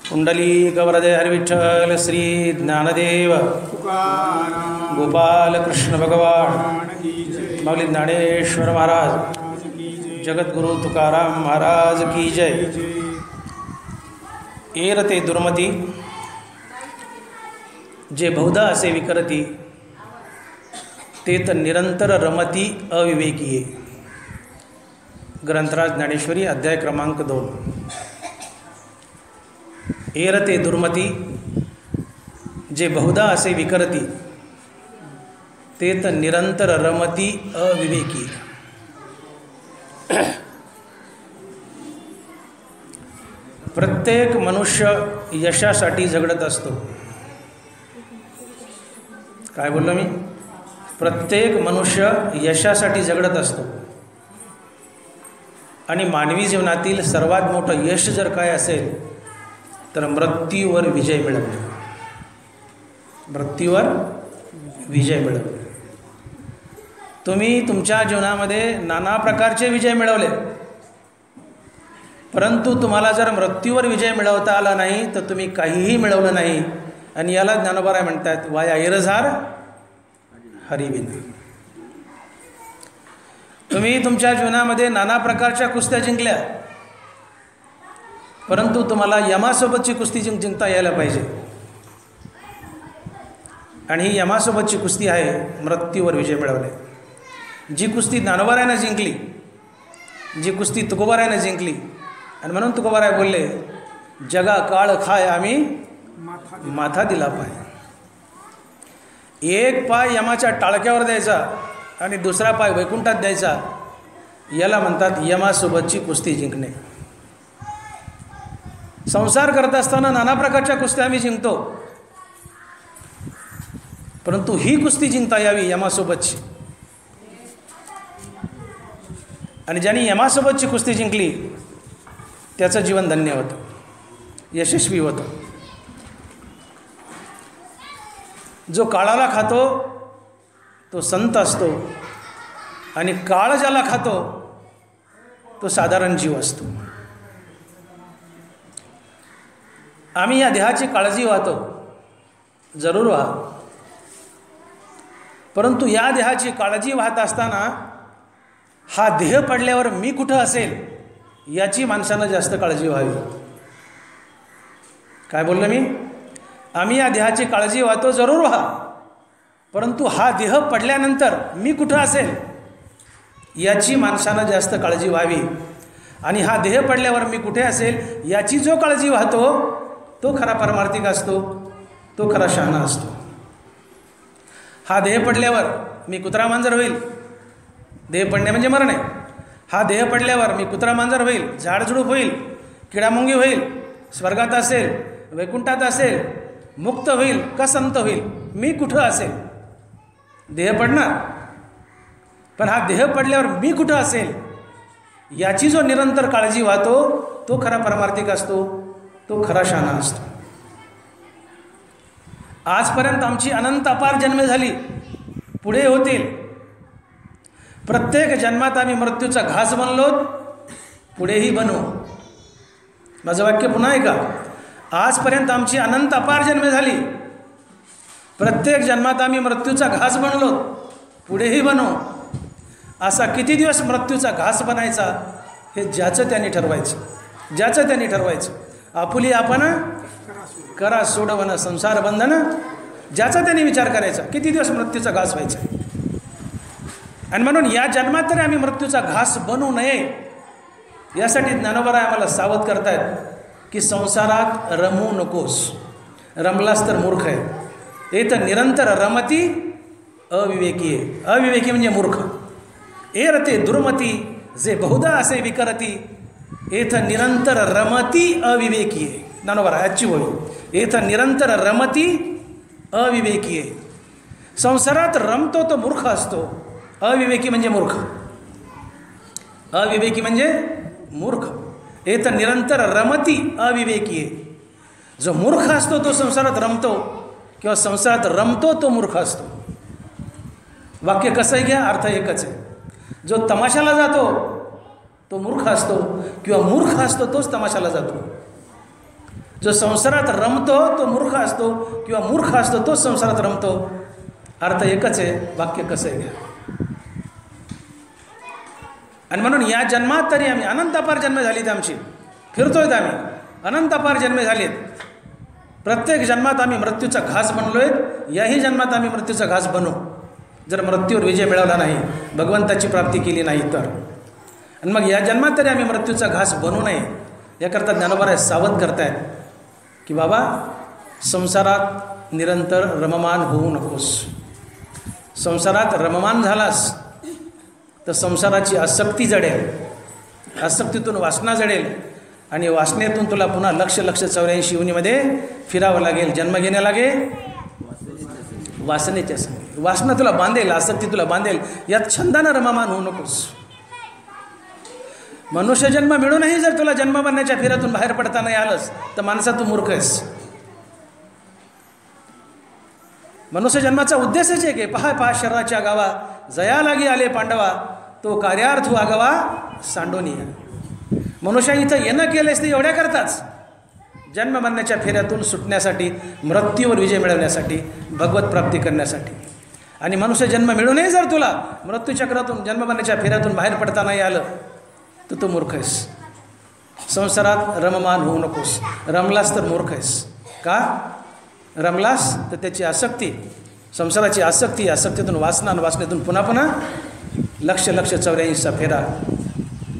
पुंडलीकवरदे हरिविठ्ठल श्री ज्ञानदेव गोपाल कृष्ण भगवान माऊली ज्ञानेश्वर महाराज जगद्गुरु तुकाराम महाराज की जय। एरते दुर्मती जे बहुधा असे विकरती ते तर निरंतर रमती अविवेकीये। ग्रंथराज ज्ञानेश्वरी अध्याय क्रमांक 2। एरते दुर्मती जे बहुधा असे विकरती ते तर निरंतर रमती अविवेकी। प्रत्येक मनुष्य यशासाठी झगडत असतो। काय बोललो मी? प्रत्येक मनुष्य यशासाठी झगडत असतो आणि मानवी जीवनातील सर्वात मोठं यश जर काय असेल तर मृत्यूवर विजय मिळवणे। मृत्यूवर विजय मिळवणे। तुम्ही तुमच्या जीवनामध्ये नाना प्रकारचे विजय मिळवले, परंतु तुम्हाला जर मृत्यूवर विजय मिळवता आला नाही तर तुम्ही काहीही मिळवलं नाही। आणि याला ज्ञानोबा म्हणतात वाया इरझार हरिविन। तुम्ही तुमच्या जीवनामध्ये नाना प्रकारच्या कुस्त्या जिंकल्या, परंतु तुम्हाला यमासोबतची कुस्ती जिंकता यायला पाहिजे। आणि ही यमासोबतची कुस्ती आहे मृत्यूवर विजय मिळवणे। जी कुस्ती ज्ञानोबारायानं जिंकली, जी कुस्ती तुकोबारायानं जिंकली, आणि म्हणून तुकोबाराय बोलले जगा काळ खाय आम्ही माथा दिला पाय। एक पाय यमाच्या टाळक्यावर द्यायचा आणि दुसरा पाय वैकुंठात द्यायचा, याला म्हणतात यमासोबतची कुस्ती जिंकणे। संसार करत असताना नाना प्रकारच्या कुस्त्या आम्ही जिंकतो, परंतु ही कुस्ती जिंकता यावी यमासोबतची। आणि ज्यांनी यमासोबतची कुस्ती जिंकली त्याचं जीवन धन्य होतं, यशस्वी होतं। जो काळाला खातो तो संत असतो आणि काळ ज्याला खातो तो साधारण जीव असतो। आम्ही या देहाची काळजी वाहतो, जरूर व्हा, परंतु या देहाची काळजी वाहत असताना हा देह पडल्यावर मी कुठं असेल याची माणसानं जास्त काळजी व्हावी। काय बोललो मी? आम्ही या देहाची काळजी वाहतो, जरूर व्हा, परंतु हा देह पडल्यानंतर मी कुठं असेल याची माणसानं जास्त काळजी व्हावी। आणि हा देह पडल्यावर मी कुठे असेल याची जो काळजी वाहतो तो खरा परमार्थिक असतो, तो खरा शहाणा असतो। हा देह पडल्यावर मी कुत्रा मांजर होईल, देह पडणे म्हणजे मरण आहे। हा देह पडल्यावर मी कुत्रा मांजर होईल, झाडझुडूप होईल, किडामुंगी होईल, स्वर्गात असेल, वैकुंठात असेल, मुक्त होईल का संत होईल, मी कुठं असेल? देह पडणार, पण हा देह पडल्यावर मी कुठं असेल याची जो निरंतर काळजी वाहतो तो खरा परमार्थिक असतो, तो खरा शहाणा असतो। आजपर्यंत आमची अनंत अपार जन्मे झाली, पुढे होतील। प्रत्येक जन्मात आम्ही मृत्यूचा घास बनलो, पुढेही बनू। माझं वाक्य पुन्हा ऐका। आजपर्यंत आमची अनंत अपार जन्मे झाली, प्रत्येक जन्मात आम्ही मृत्यूचा घास बनलो, पुढेही बनू। असा किती दिवस मृत्यूचा घास बनायचा हे ज्याचं त्यांनी ठरवायचं, ज्याचं त्यांनी ठरवायचं। आपुली आपण करा सोडवणं संसार बंधन, ज्याचा त्यांनी विचार करायचा किती दिवस मृत्यूचा घास व्हायचा। आणि म्हणून या जन्मात तरी आम्ही मृत्यूचा घास बनू नये यासाठी ज्ञानोबा आम्हाला सावध करतायत की संसारात रमू नकोस, रमलास तर मूर्ख आहे। हे तर निरंतर रमती अविवेकी आहे। अविवेकी म्हणजे मूर्ख। एरते दुर्मती जे बहुधा असे विकरती एथ निरंतर रमती अविवेकी आहे। ज्ञानोबा आजची होळी एथ निरंतर रमती अविवेकी आहे। संसारात रमतो तो मूर्ख असतो, अविवेकी म्हणजे मूर्ख। अविवेकी म्हणजे मूर्ख, हे तर निरंतर रमती अविवेकी आहे। जो मूर्ख असतो तो संसारात रमतो किंवा संसारात रमतो तो मूर्ख असतो। वाक्य कसंही घ्या, अर्थ एकच आहे। जो तमाशाला जातो तो मूर्ख असतो किंवा मूर्ख असतो तोच तमाशाला जातो। जो संसारात रमतो तो मूर्ख असतो, किंवा मूर्ख असतो तोच संसारात रमतो. अर्थ एकच आहे, वाक्य कसं आहे घ्या. आणि म्हणून या जन्मात तरी आम्ही अनंत अपार जन्मे झालीत आमची, फिरतोय आम्ही, अनंत अपार जन्मे झालेत. प्रत्येक जन्मात आम्ही मृत्यूचा घास बनलोय. याही जन्मात आम्ही मृत्यूचा घास बनू, जर मृत्यूवर विजय मिळवला नाही, भगवंताची प्राप्ती केली नाही तर. आणि मग या जन्मात तरी आम्ही मृत्यूचा घास बनू नये याकरता ज्ञानोबा सावध करतायत की बाबा संसारात निरंतर रममान होऊ नकोस. संसारात रममान झालास तर संसाराची आसक्ती जडेल, आसक्तीतून वासना जडेल, आणि वासनेतून तुला पुन्हा लक्ष 84 योनीमध्ये फिरावं लागेल, जन्म घेणे लागेल वासनेच्या संगी. वासना तुला बांधेल, आसक्ती तुला बांधेल. यात छंदानं रममान होऊ नकोस. मनुष्य जन्म मिळूनही जर तुला जन्म बनण्याच्या फिरातून बाहेर पडता नाही आलंस तर माणसा तू मूर्ख आहेस. मनुष्य जन्माचा उद्देशच आहे की पहा शरीराच्या गावा जया लागी आले पांडवा, तो कार्यार्थ आगावा सांडोनिया. मनुष्य इथं येणं केलेस ते एवढ्या करताच जन्म बनण्याच्या फेऱ्यातून सुटण्यासाठी, मृत्यूवर विजय मिळवण्यासाठी, भगवत प्राप्ती करण्यासाठी. आणि मनुष्य जन्म मिळूनही जर तुला मृत्यूचक्रातून जन्म बनण्याच्या फेऱ्यातून बाहेर पडता नाही आलं तर तू मूर्ख आहेस. संसारात रममान होऊ नकोस. रमलास तर मूर्ख आहेस. का रमलास तर त्याची आसक्ती, संसाराची आसक्ती, आसक्तीतून वासना, वासनेतून पुन्हा पुन्हा लक्ष 84चा फेरा.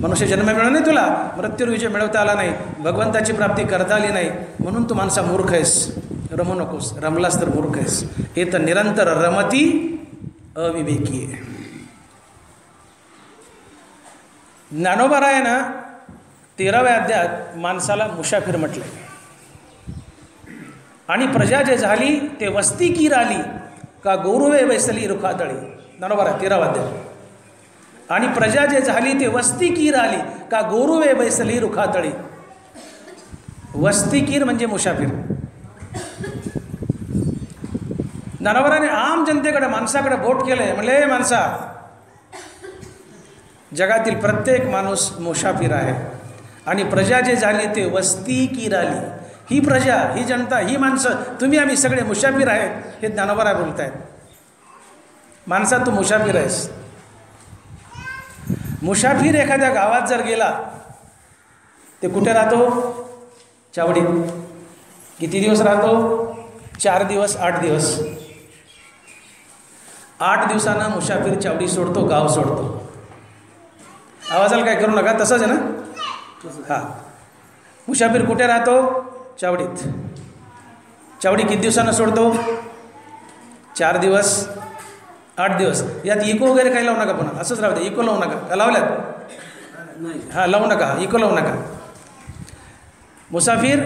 मनुष्य जन्म मिळून नाही तुला मृत्यूवर विजय मिळवता आला नाही, भगवंताची प्राप्ती करता आली नाही, म्हणून तू माणसा मूर्ख आहेस. रमू नकोस. रमलास तर मूर्ख आहेस. हे तर निरंतर रमती अविवेकी आहे. ज्ञानोबारायानं 13व्या अध्यायात माणसाला मुसाफिर म्हटलं. आणि प्रजा जे झाली ते वस्ती की राली, का गौरवे बैसली रुखातळी. ज्ञानोबाराय 13वा अध्याय. आणि प्रजा जे झाली ते वस्ती कीर आली, का गौरवे बैसली रुखातळी. वस्ती कीर म्हणजे मुसाफिर. ज्ञानोबाराने आम जनतेकडे, माणसाकडे बोट केलंय. म्हणले माणसा, जगातील प्रत्येक माणूस मुसाफिर आहे. आणि प्रजा जे झाली ते वस्ती कीर आली. ही प्रजा, ही जनता, ही माणसं, तुम्ही आम्ही सगळे मुसाफिर आहेत, हे ज्ञानोबा बोलत आहेत. माणसा तू मुसाफिर आहेस. मुसाफिर एखाद्या गावात जर गेला ते कुठे राहतो? चावडीत. किती दिवस राहतो? 4 दिवस, 8 दिवस. 8 दिवसांना मुसाफिर चावडी सोडतो, गाव सोडतो. आवाजाला काय करू नका, तसंच आहे ना. हां, मुसाफिर कुठे राहतो? चावडीत. चावडी किती दिवसांना सोडतो? 4 दिवस, 8 दिवस. यात इको वगैरे काही लावू नका, पुन्हा असंच राहू द्या. इको लावू नका. का लावल्यात? हां, लावू नका, इको लावू नका. मुसाफिर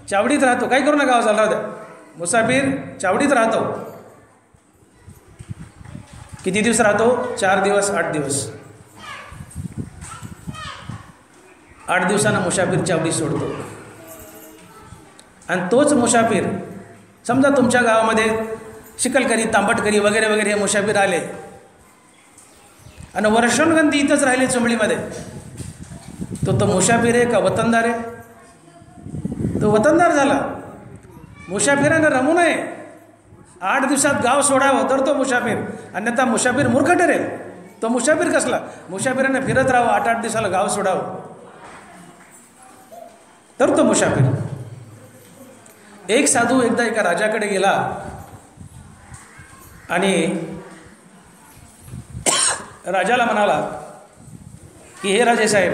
चावडीत राहतो, काही करू नका, आवाज राहू द्या. मुसाफिर चावडीत राहतो. किती दिवस राहतो? 4 दिवस, 8 दिवस. 8 दिवसांना मुसाफिर चावडी सोडतो. आणि तोच मुसाफिर, समजा तुमच्या गावामध्ये चिखलकरी, तांबटकरी वगैरे वगैरे हे मुसाफिर आले आणि वर्षानुगंती इथंच राहिले चुंबळीमध्ये, तो मुसाफिर आहे का वतनदार आहे? तो वतनदार झाला. मुसाफिरानं रमू नये. 8 दिवसात गाव सोडावं तर तो मुसाफिर, अन्यथा मुसाफिर मूर्ख ठरेल. तो मुसाफिर कसला? मुसाफिरानं फिरत राहावं, 8-8 दिवसाला गाव सोडावं तर तो मुसाफिर. एक साधू एकदा एका राजाकडे गेला आणि राजाला म्हणाला की हे राजे साहेब,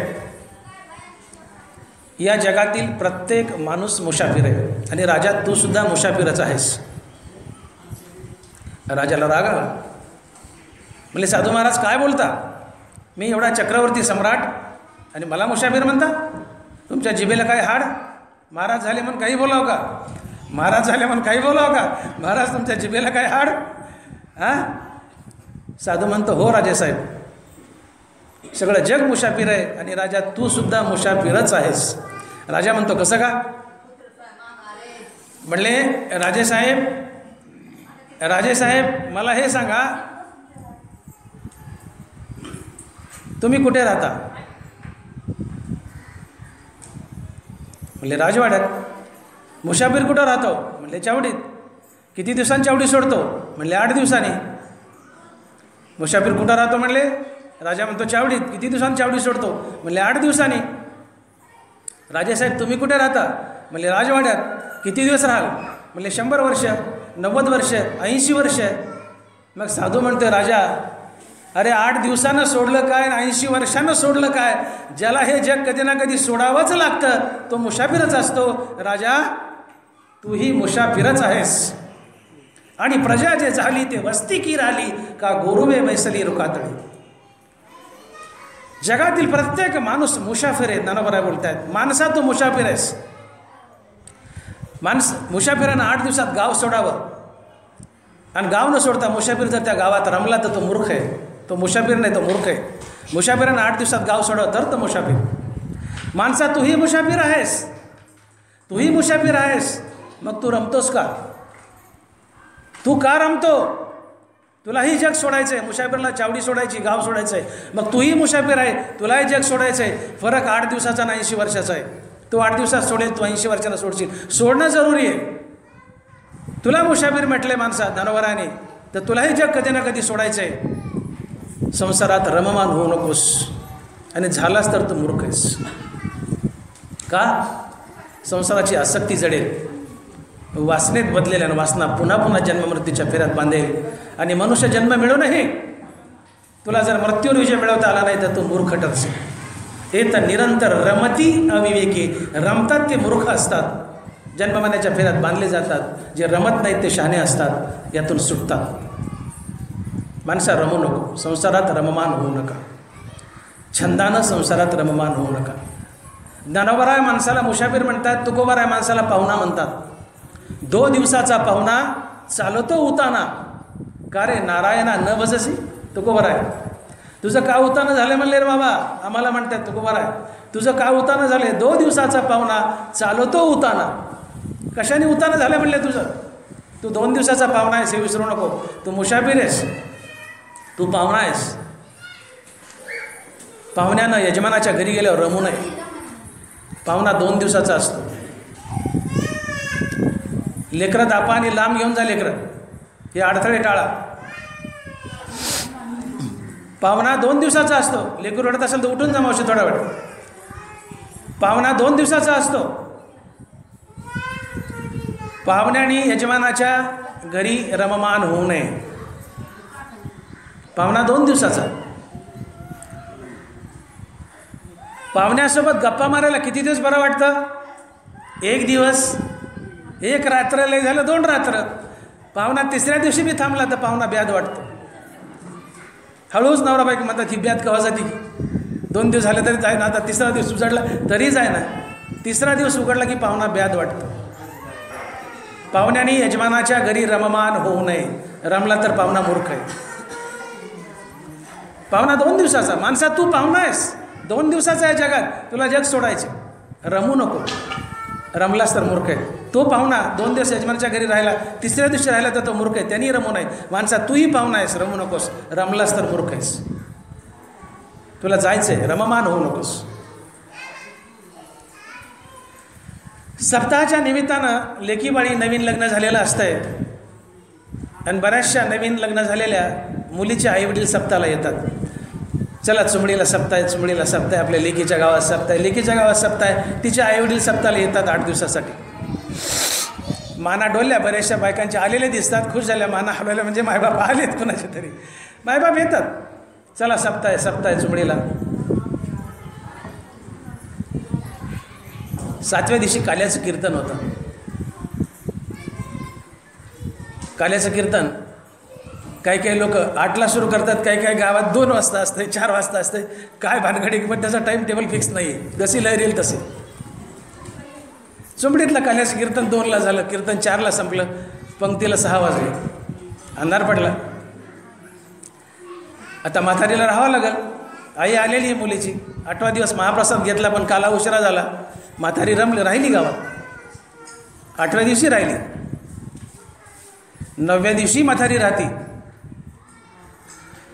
या जगातील प्रत्येक माणूस मुसाफिर आहे आणि राजा तू सुद्धा मुसाफिरच आहेस. राजाला राग आला. म्हणजे साधू महाराज काय बोलता? मी एवढा चक्रवर्ती सम्राट आणि मला मुसाफिर म्हणता? तुमच्या जिभेला काय हाड? महाराज झाले म्हणून काही बोलाव का? महाराज झाले म्हणून काही बोलाव का? महाराज तुमच्या जिभेला काय हाड? हां? साधू म्हणतो हो राजेसाहेब, सगळं जग मुसाफिर आहे आणि राजा तू सुद्धा मुसाफिरच आहेस. राजा म्हणतो कसं का? म्हणले राजेसाहेब मला हे सांगा, तुम्ही कुठे राहता? म्हणले राजवाड्यात. मुसाफिर कुठं राहतो? म्हणले चावडीत. किती दिवसांनी चावडी सोडतो? म्हणले 8 दिवसांनी. मुसाफिर कुठं राहतो म्हणले? राजा म्हणतो चावडीत. किती दिवसांनी चावडी सोडतो? म्हणले 8 दिवसांनी. राजेसाहेब तुम्ही कुठे राहता? म्हणले राजवाड्यात. किती दिवस राहाल? म्हणले 100 वर्ष, 90 वर्ष, 80 वर्ष. मग साधू म्हणते राजा, अरे 8 दिवसानं सोडलं काय, 80 वर्षानं सोडलं काय? ज्याला हे जग कधी ना कधी सोडावंच लागतं तो मुसाफिरच असतो. राजा तूही मुसाफिरच आहेस. आणि प्रजा जे झाली ते वस्ती की राहिली, का गोरुवे बैसली रुखातळी. जगातील प्रत्येक माणूस मुसाफिर आहे. ज्ञानोबा बोलतायत माणसा तू मुसाफिर आहेस. मुसाफिरानं 8 दिवसात गाव सोडावं आणि गाव न सोडता मुसाफिर जर त्या गावात रमला तर तो मूर्ख आहे. तो मुसाफिर नाही, तो मूर्ख आहे. मुसाफिरानं 8 दिवसात गाव सोडावं तर तो मुसाफिर. माणसा तूही मुसाफिर आहेस, तूही मुसाफिर आहेस. मग तू रमतोस का? तू का रमतो? तुलाही जग सोडायचं आहे. मुसाफिरला चावडी सोडायची, गाव सोडायचं आहे. मग तूही मुसाफिर आहे, तुलाही जग सोडायचं आहे. फरक 8 दिवसाचा आणि 80 वर्षाचा आहे. तू 8 दिवसात सोडेल, तू 80 वर्षाला सोडशील. सोडणं जरुरी आहे. तुला मुसाफिर म्हटले माणसा ज्ञानोबराने, तर तुलाही जग कधी ना कधी सोडायचं आहे. संसारात रममान होऊ नकोस. आणि झालास तर तू मूर्ख आहेस. का? संसाराची आसक्ती जडेल. वासनेत बदलेल्या वासना पुन्हा पुन्हा जन्ममृत्यूच्या फेऱ्यात बांधेल. आणि मनुष्य जन्म मिळूनही तुला जर मृत्यूवर विजय मिळवता आला नाही तर तू मूर्ख ठरशील. हे तर निरंतर रमती अविवेकी. रमतात ते मूर्ख असतात. जन्ममरणाच्या फेऱ्यात बांधले जातात. जे रमत नाहीत ते शहाणे असतात. यातून सुटतात. माणसा रमू नको. संसारात रममान होऊ नका. छंदानं संसारात रममान होऊ नका. ज्ञानोबराय माणसाला मुसाफिर म्हणतात. तुकोबाराय माणसाला पाहुणा म्हणतात. 2 दिवसाचा पाहुणा चालतो उताना. का रे नारायणा न भजसी? तुकोबाराय तुझं का उतानं झालं म्हणले रे बाबा. आम्हाला म्हणतात तुकोबाराय तुझं का उतानं झाले? 2 दिवसाचा पाहुणा चालतो उताना. कशाने उतानं झालं म्हणले तुझं? तू 2 दिवसाचा पाहुणा आहेस हे विसरू नको. तू मुसाफिर आहेस, तू पाहुणा आहेस. पाहुण्यानं यजमानाच्या घरी गेल्यावर रमू नये. पाहुणा 2 दिवसाचा असतो. लेकरं दापा आणि लांब घेऊन जा. लेकरं हे अडथळे टाळा. पाहुणा 2 दिवसाचा असतो. लेकरू रडत असेल तर उठून जा मावशी थोडा वेळ. पाहुणा 2 दिवसाचा असतो. पाहुण्याने यजमानाच्या घरी रममान होऊ नये. पाहुणा 2 दिवसाचा. पाहुण्यासोबत गप्पा मारायला किती दिवस बरं वाटतं? 1 दिवस, 1 रात्र, लय झालं 2 रात्र. पाहुणा 3ऱ्या दिवशी बी थांबला तर पाहुणा ब्याद वाटतो. हळूच नवरा बायको म्हणतात ही ब्याद केव्हा जाती? 2 दिवस झाले तरी जाय ना. आता 3रा दिवस उजाडला तरी जाय ना. 3रा दिवस उघडला की पाहुणा ब्याद वाटतो. पाहुण्याने यजमानाच्या घरी रममान होऊ नये. रमला तर पाहुणा मूर्ख आहे. पाहुणा 2 दिवसाचा. माणसा तू पाहुणा आहेस. 2 दिवसाचा आहे जगात. तुला जग सोडायचे. रमू नको. रमलास तर मूर्ख आहे. तो पाहुणा 2 दिवस यजमानाच्या घरी राहिला, 3ऱ्या दिवशी राहिला तर तो मूर्ख आहे. त्यांनी रमू नये. माणसा तूही पाहुणा आहेस, रमू नकोस. रमलास तर मूर्ख आहेस. तुला जायचं आहे, रममान होऊ नकोस. सप्ताहाच्या निमित्तानं लेकीबाळी नवीन लग्न झालेलं असतंय आणि बऱ्याचशा नवीन लग्न झालेल्या मुलीच्या आईवडील सप्ताहाला येतात. चला चुमडीला सप्ताह आहे, चुमडीला सप्ताह आहे, आपल्या लेकीच्या गावात सप्ताह आहे, लेकीच्या गावात सप्ताह आहे. तिच्या आईवडील सप्ताहाला येतात 8 दिवसासाठी. माना डोलल्या बऱ्याचशा बायकांच्या आलेले दिसतात. खुश झाल्या माना हलवल्या म्हणजे मायबाप आलेत कुणाचे तरी. मायबाप येतात. चला सप्ताह आहे, सप्ताह आहे चुमडीला. 7व्या दिवशी काल्याचं कीर्तन होतं. काल्याचं कीर्तन काही काही लोक 8ला सुरू करतात. काही काही गावात 2 वाजता असते, 4 वाजता असते. काय भानगडी, पण त्याचा टाईम टेबल फिक्स नाही आहे. जशी लहर येईल तसे. चुमडीतलं काल्याचं कीर्तन 2ला झालं. कीर्तन 4ला संपलं. पंक्तीला 6 वाजले. अंधार पडला. आता म्हातारीला राहावं लागेल. आई आलेली आहे मुलीची. 8वा दिवस महाप्रसाद घेतला पण काला उशिरा झाला. म्हातारी राहिली गावात. 8व्या दिवशी राहिली. 9व्या दिवशी म्हातारी राहती.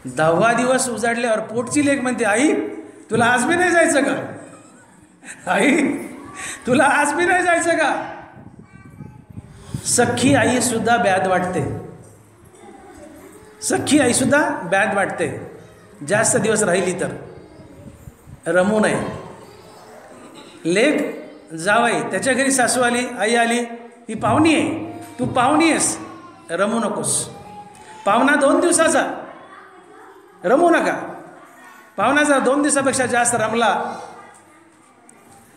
10वा दिवस उजाडल्यावर पोटची लेक म्हणते, आई तुला आज बी नाही जायचं का? आई तुला आज बी नाही जायचं का? सख्खी आईसुद्धा ब्याद वाटते, सख्खी आईसुद्धा ब्याद वाटते. जास्त दिवस राहिली तर रमू नये. लेक जावई, त्याच्या घरी सासू आली, आई आली, ती पाहुणी आहे, तू पाहुणी आहेस, रमू नकोस. पाहुणा 2 दिवसाचा, रमू नका. पाहुणा जर 2 दिवसापेक्षा जास्त रमला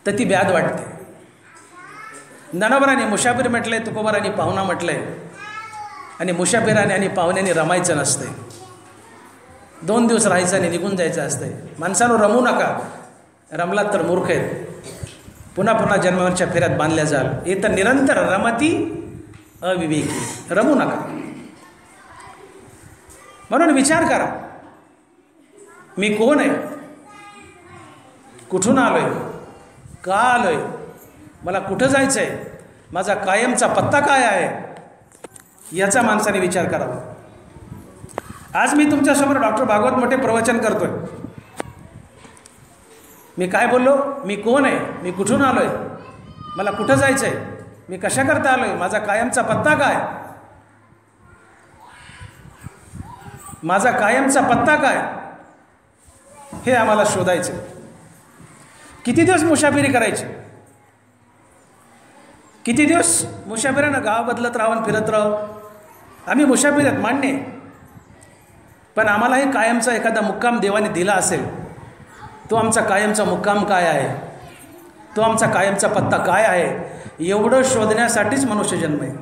तर ती ब्याद वाटते. ज्ञानोबरांनी मुसाफिर म्हटलंय, तुकोबारांनी पाहुणा म्हटलंय. आणि मुसाफिराने आणि पाहुण्याने रमायचं नसते, 2 दिवस राहायचं आणि निघून जायचं असते. माणसानं रमू नका, रमलात तर मूर्ख आहेत, पुन्हा पुन्हा जन्मावरच्या फेऱ्यात बांधल्या जाल. इथं निरंतर रमती अविवेकी, रमू नका. म्हणून विचार करा, मी कोण आहे, कुठून आलोय, का आलोय, मला कुठं जायचं आहे, माझा कायमचा पत्ता काय आहे, याचा माणसाने विचार करावा. आज मी तुमच्यासमोर डॉक्टर भागवत मोठे प्रवचन करतोय. मी काय बोललो, मी कोण आहे, मी कुठून आलोय, मला कुठं जायचं आहे, मी कशा करता आलोय, माझा कायमचा पत्ता काय, माझा कायमचा पत्ता काय, हे आम्हाला शोधायचं. किती दिवस मुसाफिरी करायची, किती दिवस मुसाफिरानं गाव बदलत राहून फिरत राहू. आम्ही मुसाफिर आहेत, मान्य, पण आम्हालाही कायमचा एखादा मुक्काम देवाने दिला असेल, तो आमचा कायमचा मुक्काम काय आहे, तो आमचा कायमचा पत्ता काय आहे, एवढं शोधण्यासाठीच मनुष्य जन्म आहे.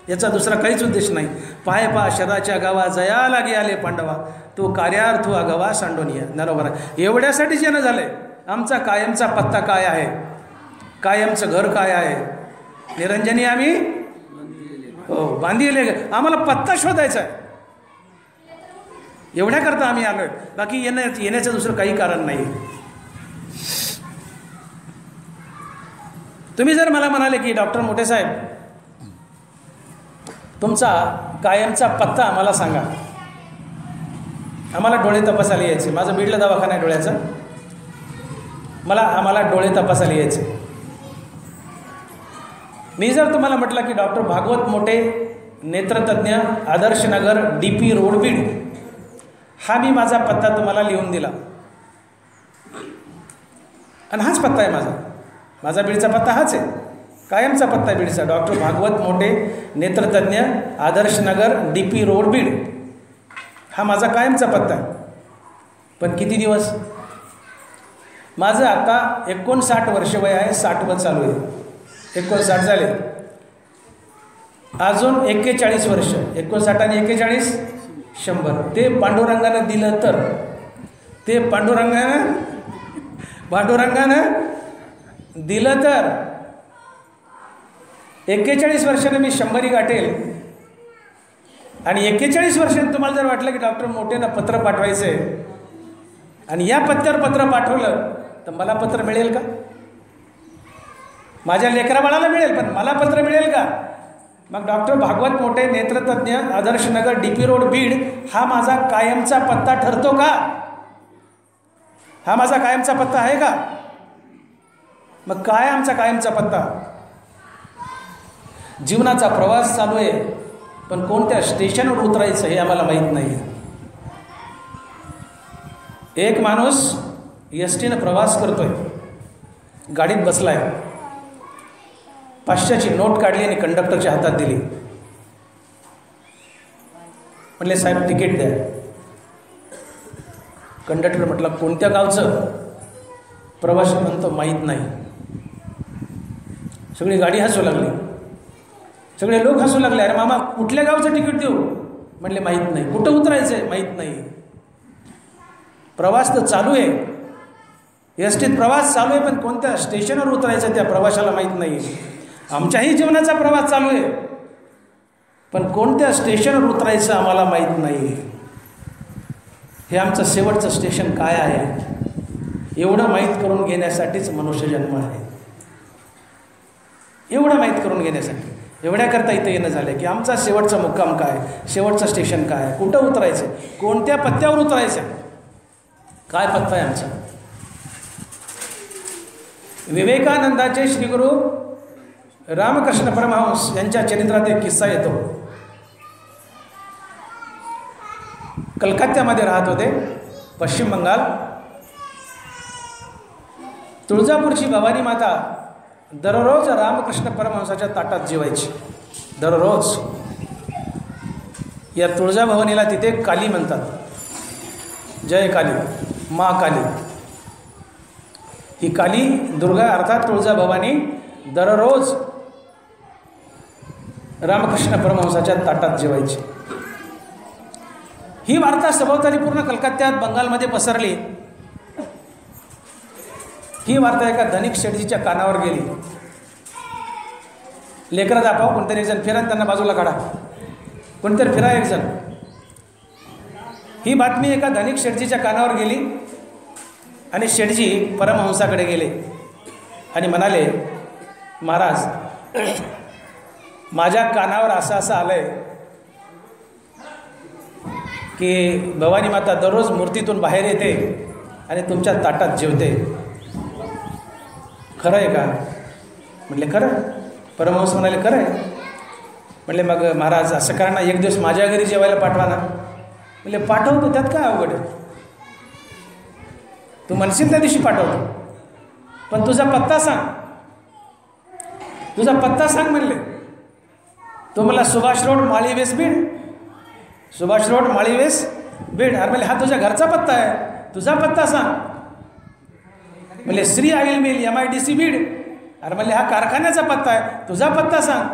याचा दुसरा काहीच उद्देश नाही. पाय पा शराच्या गावा जया लागे आले पांडवा, तो कार्यार्थ अगवा सांडोनिया. बरोबर आहे, एवढ्यासाठी जन्म झालंय. आमचा कायमचा पत्ता काय आहे, कायमचं घर काय आहे, निरंजनी आम्ही हो बांधिले, आम्हाला पत्ता शोधायचा आहे. एवढ्याकरता आम्ही आलोय, बाकी येण्याचं दुसरं काही कारण नाही. तुम्ही जर मला म्हणाले की डॉक्टर मोठे साहेब, तुमचा कायमचा पत्ता आम्हाला सांगा, आम्हाला डोळे तपासायला यायचे, माझं बीडला दवाखाना आहे डोळ्याचा, आम्हाला डोळे तपासायला यायचे. मी जर तुम्हाला म्हटलं की डॉक्टर भागवत मोठे नेत्रतज्ञ, आदर्शनगर, DP रोड, बीड, हा मी माझा पत्ता तुम्हाला लिहून दिला आणि हाच पत्ता आहे माझा बीडचा पत्ता हाच आहे, कायमचा पत्ता आहे बीडचा. डॉक्टर भागवत मोठे नेत्रतज्ञ, आदर्शनगर, DP रोड, बीड, हा माझा कायमचा पत्ता आहे. पण किती दिवस, माझं आता 59 वर्ष वय आहे, 60 चालू आहे, 59 झाले, अजून 41 वर्ष, 59 आणि 41 100. ते पांडुरंगानं दिलं तर, ते पांडुरंगानं दिलं तर 41 वर्षानं मी 100 गाठेल. आणि 41 वर्षांनी तुम्हाला जर वाटलं की डॉक्टर मोठेनं पत्र पाठवायचं आहे आणि या पत्त्यावर पत्र पाठवलं तर मला पत्र मिळेल का, माझ्या लेकरा बाळाला मिळेल, पण मला पत्र मिळेल का? मग डॉक्टर भागवत मोठे नेत्रतज्ञ, आदर्शनगर, DP रोड, बीड, हा माझा कायमचा पत्ता ठरतो का? हा माझा कायमचा पत्ता आहे का? मग काय आमचा कायमचा पत्ता? जीवनाचा प्रवास चालू आहे, पण कोणत्या स्टेशनवर उतरायचं हे आम्हाला माहीत नाही. एक माणूस STनं प्रवास करतोय, गाडीत बसलाय, 500ची नोट काढली आणि कंडक्टरच्या हातात दिली. म्हणले साहेब तिकीट द्या. कंडक्टर म्हटलं कोणत्या गावचं? प्रवासी म्हणतो माहीत नाही. सगळी गाडी हसू लागली, सगळे लोक हसू लागले. अरे मामा कुठल्या गावचं तिकीट देऊ? म्हणले माहीत नाही. कुठं उतरायचं आहे? माहीत नाही. प्रवास तर चालू आहे, STत प्रवास चालू आहे, पण कोणत्या स्टेशनवर उतरायचं त्या प्रवाशाला माहीत नाही. आमच्याही जीवनाचा प्रवास चालू आहे, पण कोणत्या स्टेशनवर उतरायचं आम्हाला माहीत नाही. हे आमचं शेवटचं स्टेशन काय आहे एवढं माहीत करून घेण्यासाठीच मनुष्य जन्म आहे. एवढं माहीत करून घेण्यासाठी, एवढ्याकरता इथं येणं झालं की आमचा शेवटचा मुक्काम काय, शेवटचं स्टेशन काय, कुठं उतरायचं, कोणत्या पत्त्यावर उतरायचं, काय पत्ता आहे आमचा. विवेकानंदाचे श्रीगुरू रामकृष्ण परमहंस यांच्या चरित्रात एक किस्सा येतो. कलकत्त्यामध्ये राहत होते, पश्चिम बंगाल. तुळजापूरची भवानी माता दररोज रामकृष्ण परमहंसाच्या ताटात जेवायची, दररोज. या तुळजाभवानीला तिथे काली म्हणतात, जय काली, मा काली. ही काली दुर्गा अर्थात तुळजाभवानी दररोज रामकृष्ण परमहंसाच्या ताटात जेवायची. ही वार्ता सभोवताली पूर्ण कलकत्त्यात, बंगालमध्ये पसरली. ही वार्ता एका धनिक शेठजीच्या कानावर गेली. लेकरं दाखवा, कोणतरी एक जण फिरा, त्यांना बाजूला काढा, कोणतरी फिरा एक जण. ही बातमी एका धनिक शेठजीच्या कानावर गेली आणि शेठजी परमहंसाकडे गेले आणि म्हणाले, महाराज, माझ्या कानावर असं आलं आहे की भवानी माता दररोज मूर्तीतून बाहेर येते आणि तुमच्या ताटात जेवते. खरं आहे का? म्हटले खरं. परमहंस म्हणाले खरं आहे. म्हटले मग महाराज असं करा ना, एक दिवस माझ्या घरी जेवायला पाठवा ना. म्हटले पाठवतो, त्यात काय अवघड आहे, तू म्हणशील त्या दिवशी पाठवतो, पण तुझा पत्ता सांग, तुझा पत्ता सांग. म्हणले तो मला सुभाष रोड माळीवेस बीड, सुभाष रोड माळीवेस बीड. अरे म्हणले हा तुझ्या घरचा पत्ता आहे, तुझा पत्ता सांग. म्हणले Shri oil mill MIDC Beed. अरे म्हणले हा कारखान्याचा पत्ता आहे, तुझा पत्ता सांग.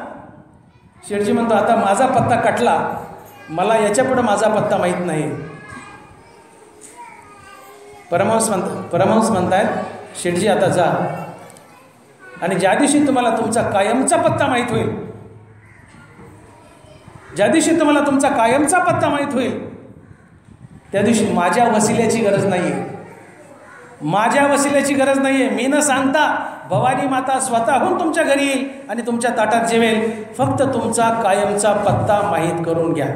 शेठजी म्हणतो आता माझा पत्ता कटला, मला याच्यापुढं माझा पत्ता माहीत नाही. परमहंस म्हणतायत शेठजी आता जा, आणि ज्या दिवशी तुम्हाला तुमचा कायमचा पत्ता माहीत होईल, ज्या दिवशी तुम्हाला तुमचा कायमचा पत्ता माहीत होईल, त्या दिवशी माझ्या वसिल्याची गरज नाही आहे, माझ्या वसिल्याची गरज नाही आहे. मी न सांगता भवानी माता स्वतःहून तुमच्या घरी येईल आणि तुमच्या ताटात जेवेल. फक्त तुमचा कायमचा पत्ता माहीत करून घ्या.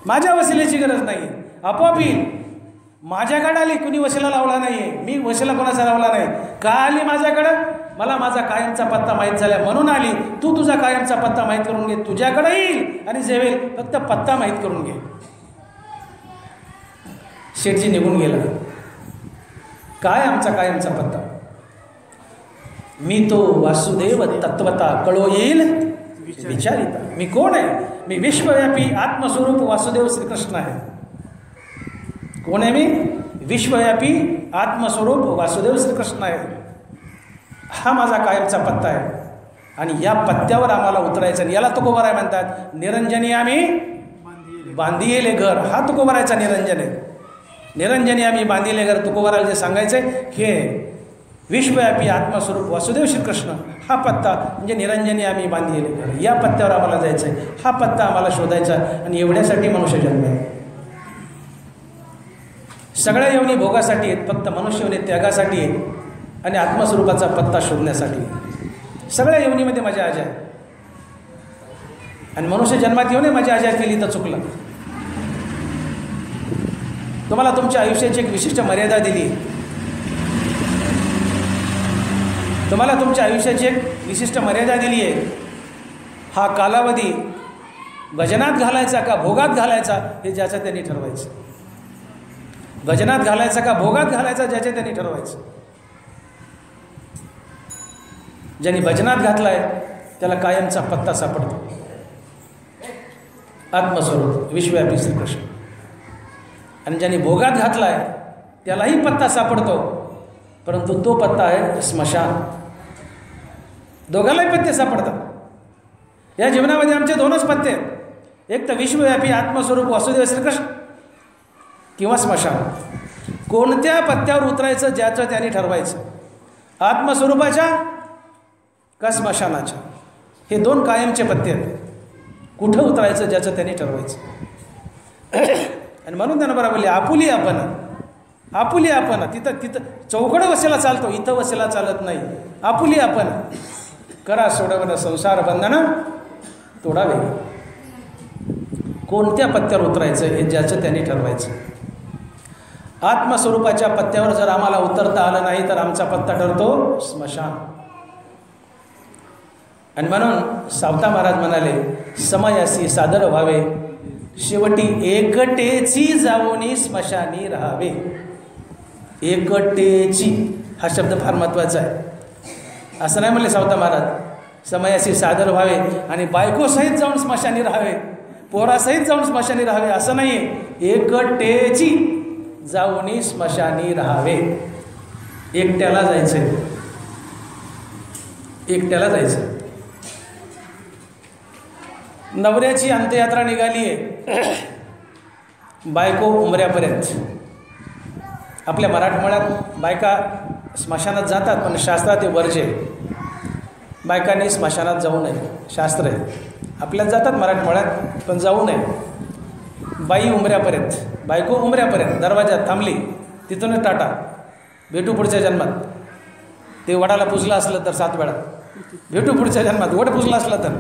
माझ्या वसिल्याची गरज नाही आहे, आपोआप येईल. माझ्याकडे आली, कुणी वशिला लावला नाही आहे, मी वशिला कोणाचा लावला नाही. का आली माझ्याकडं? मला माझा कायमचा पत्ता माहीत झाला म्हणून आली. तू तुझा कायमचा पत्ता माहीत करून घे, तुझ्याकडे येईल आणि जेवेल. फक्त पत्ता माहीत करून घे. शेठजी निघून गेला. काय आमचा कायमचा पत्ता? मी तो वासुदेव तत्वता कळो येईल विचारिता. मी कोण आहे? मी विश्वव्यापी आत्मस्वरूप वासुदेव श्रीकृष्ण आहे. कोण आहे मी? विश्वव्यापी आत्मस्वरूप वासुदेव श्रीकृष्ण आहे. हा माझा कायमचा पत्ता आहे आणि या पत्त्यावर आम्हाला उतरायचं. याला तुकोबाराय म्हणतात. निरंजनी आम्ही बांधिले घर, हा तुकोबारायचा निरंजन आहे. निरंजनी आम्ही बांधिले घर, तुकोबाराला जे सांगायचं आहे हे विश्वव्यापी आत्मस्वरूप वासुदेव श्रीकृष्ण, हा पत्ता म्हणजे निरंजनी आम्ही बांधिले घर. या पत्त्यावर आम्हाला जायचं आहे, हा पत्ता आम्हाला शोधायचा. आणि एवढ्यासाठी मनुष्य जन्म आहे. सगळ्या योनी भोगासाठी आहेत, फक्त मनुष्य योनी त्यागासाठी आहेत आणि आत्मस्वरूपाचा पत्ता शोधण्यासाठी. सगळ्या योनीमध्ये मजा आजा आहे आणि मनुष्य जन्मात येऊन मजा आजा केली तर चुकलं. तुम्हाला तुमच्या आयुष्याची एक विशिष्ट मर्यादा दिली, तुम्हाला तुमच्या आयुष्याची एक विशिष्ट मर्यादा दिली आहे. हा कालावधी भजनात घालायचा का भोगात घालायचा हे ज्याचं त्यांनी ठरवायचं. भजनात घालायचा का भोगात घालायचा ज्याचे त्यांनी ठरवायचं. ज्यांनी भजनात घातलाय त्याला कायमचा पत्ता सापडतो, आत्मस्वरूप विश्वव्यापी श्रीकृष्ण. आणि ज्यांनी भोगात घातलाय त्यालाही पत्ता सापडतो, परंतु तो पत्ता आहे स्मशान. दोघांनाही पत्ते सापडतात. या जीवनामध्ये आमचे दोनच पत्ते आहेत, एक तर विश्वव्यापी आत्मस्वरूप वासुदेव श्रीकृष्ण किंवा स्मशान. कोणत्या पत्त्यावर उतरायचं ज्याचं त्याने ठरवायचं, आत्मस्वरूपाच्या का स्मशानाच्या. हे दोन कायमचे पत्ते आहेत. कुठं उतरायचं ज्याचं त्याने ठरवायचं. आणि म्हणून त्यांना बरोबर बोलले आपुली आपण, आपुली आपण. तिथं चौकडं वसेला चालतो, इथं वसेला चालत नाही. आपुली आपण करा सोडवणं संसार बंधनं तोडावे. कोणत्या पत्त्यावर उतरायचं हे ज्याचं त्यांनी ठरवायचं. आत्मस्वरूपाच्या पत्त्यावर जर आम्हाला उतरता आलं नाही तर आमचा पत्ता ठरतो स्मशान. आणि म्हणून सावता महाराज म्हणाले, समयासी सादर व्हावे, शेवटी एकटेची जाऊनी स्मशानी राहावे. एकटेची हा शब्द फार महत्त्वाचा आहे. असं नाही म्हणले सावता महाराज समयासी सादर व्हावे आणि बायकोसहित जाऊन स्मशानी राहावे, पोरासहित जाऊन स्मशानी राहावे, असं नाही. एकटेची जाऊनी स्मशानी राहावे. एकट्याला जायचंय, एकट्याला जायचं. नवऱ्याची अंत्ययात्रा निघाली आहे, बायको उमऱ्यापर्यंत. आपल्या मराठमोळ्यात बायका स्मशानात जातात, पण शास्त्रात ते वर्ज्य आहे. बायकांनी स्मशानात जाऊ नये, शास्त्र आहे. आपल्यात जातात मराठमोळ्यात, पण जाऊ नये. बाई उमऱ्यापर्यंत, बायको उमऱ्यापर्यंत दरवाजात थांबली, तिथूनच टाटा, भेटू पुढच्या जन्मात. ते वडाला पुजलं असलं तर 7 वेळा, भेटू पुढच्या जन्मात. वड पुजलं असलं तर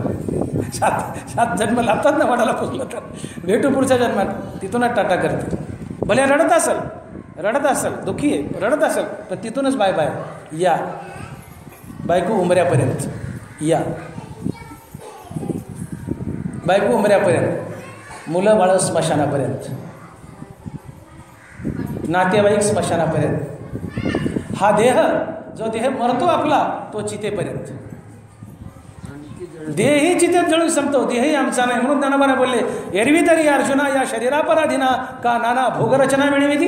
7 जन्म लागतात ना वडाला पुजलं तर. भेटू पुढच्या जन्मात, तिथूनच टाटा करते. भले रडत असेल, दुःखी आहे, रडत असेल, पण तिथूनच बाय बाय. या बायको उमऱ्यापर्यंत, या बायको उमऱ्यापर्यंत, मुलं बाळं स्मशानापर्यंत, नातेवाईक स्मशानापर्यंत. हा देह, जो देह मरतो आपला, तो चितेपर्यंत. देहही चितेत जळून संपतो, देहही आमचा नाही. म्हणून ज्ञानोबा बोलले, एरवी तरी अर्जुना या शरीरापराधीना का नाना भोगरचना मिळविती.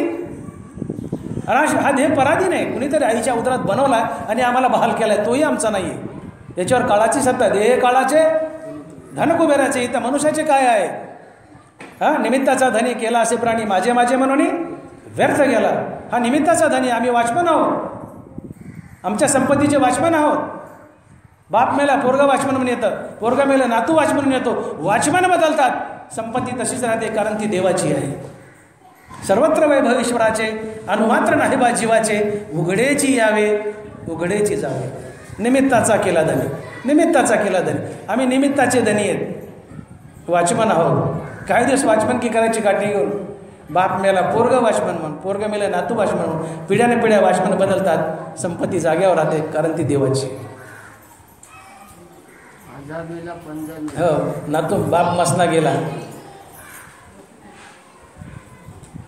हा देह पराधीन आहे, कुणीतरी आईच्या उदरात बनवला आणि आम्हाला बहाल केलाय, तोही आमचा नाही आहे. याच्यावर काळाची सत्ता. देह काळाचे, धन कुबेराचे, इथं मनुष्याचे काय आहे. निमित्ताचा धनी केला असे प्राणी माझे माझे म्हणून व्यर्थ गेला. हा निमित्ताचा धनी, आम्ही वॉचमन आहोत, आमच्या संपत्तीचे वॉचमन आहोत. बाप मेला पोरगा वॉचमन म्हणून येतं, पोरगा मेला नातू वॉचमन म्हणून येतो. वॉचमन बदलतात, संपत्ती तशीच राहते, कारण ती देवाची आहे. सर्वत्र वैभव ईश्वराचे, अनुमात्र नाही बा जीवाचे. उघडेची यावे, उघडेची जावे. निमित्ताचा केला धनी, निमित्ताचा केला धनी. आम्ही निमित्ताचे धनी आहेत, वॉचमन आहोत. काही दिवस वॉचमन की करायची गाठी घेऊन. बाप मेला पोरगा वॉचमन म्हणून, पोरगा मेला नातू वॉचमन म्हणून. पिढ्याने पिढ्या वॉचमन बदलतात, संपत्ती जाग्यावर राहते, कारण ती देवाची. हो, नातू बाप मसना गेला,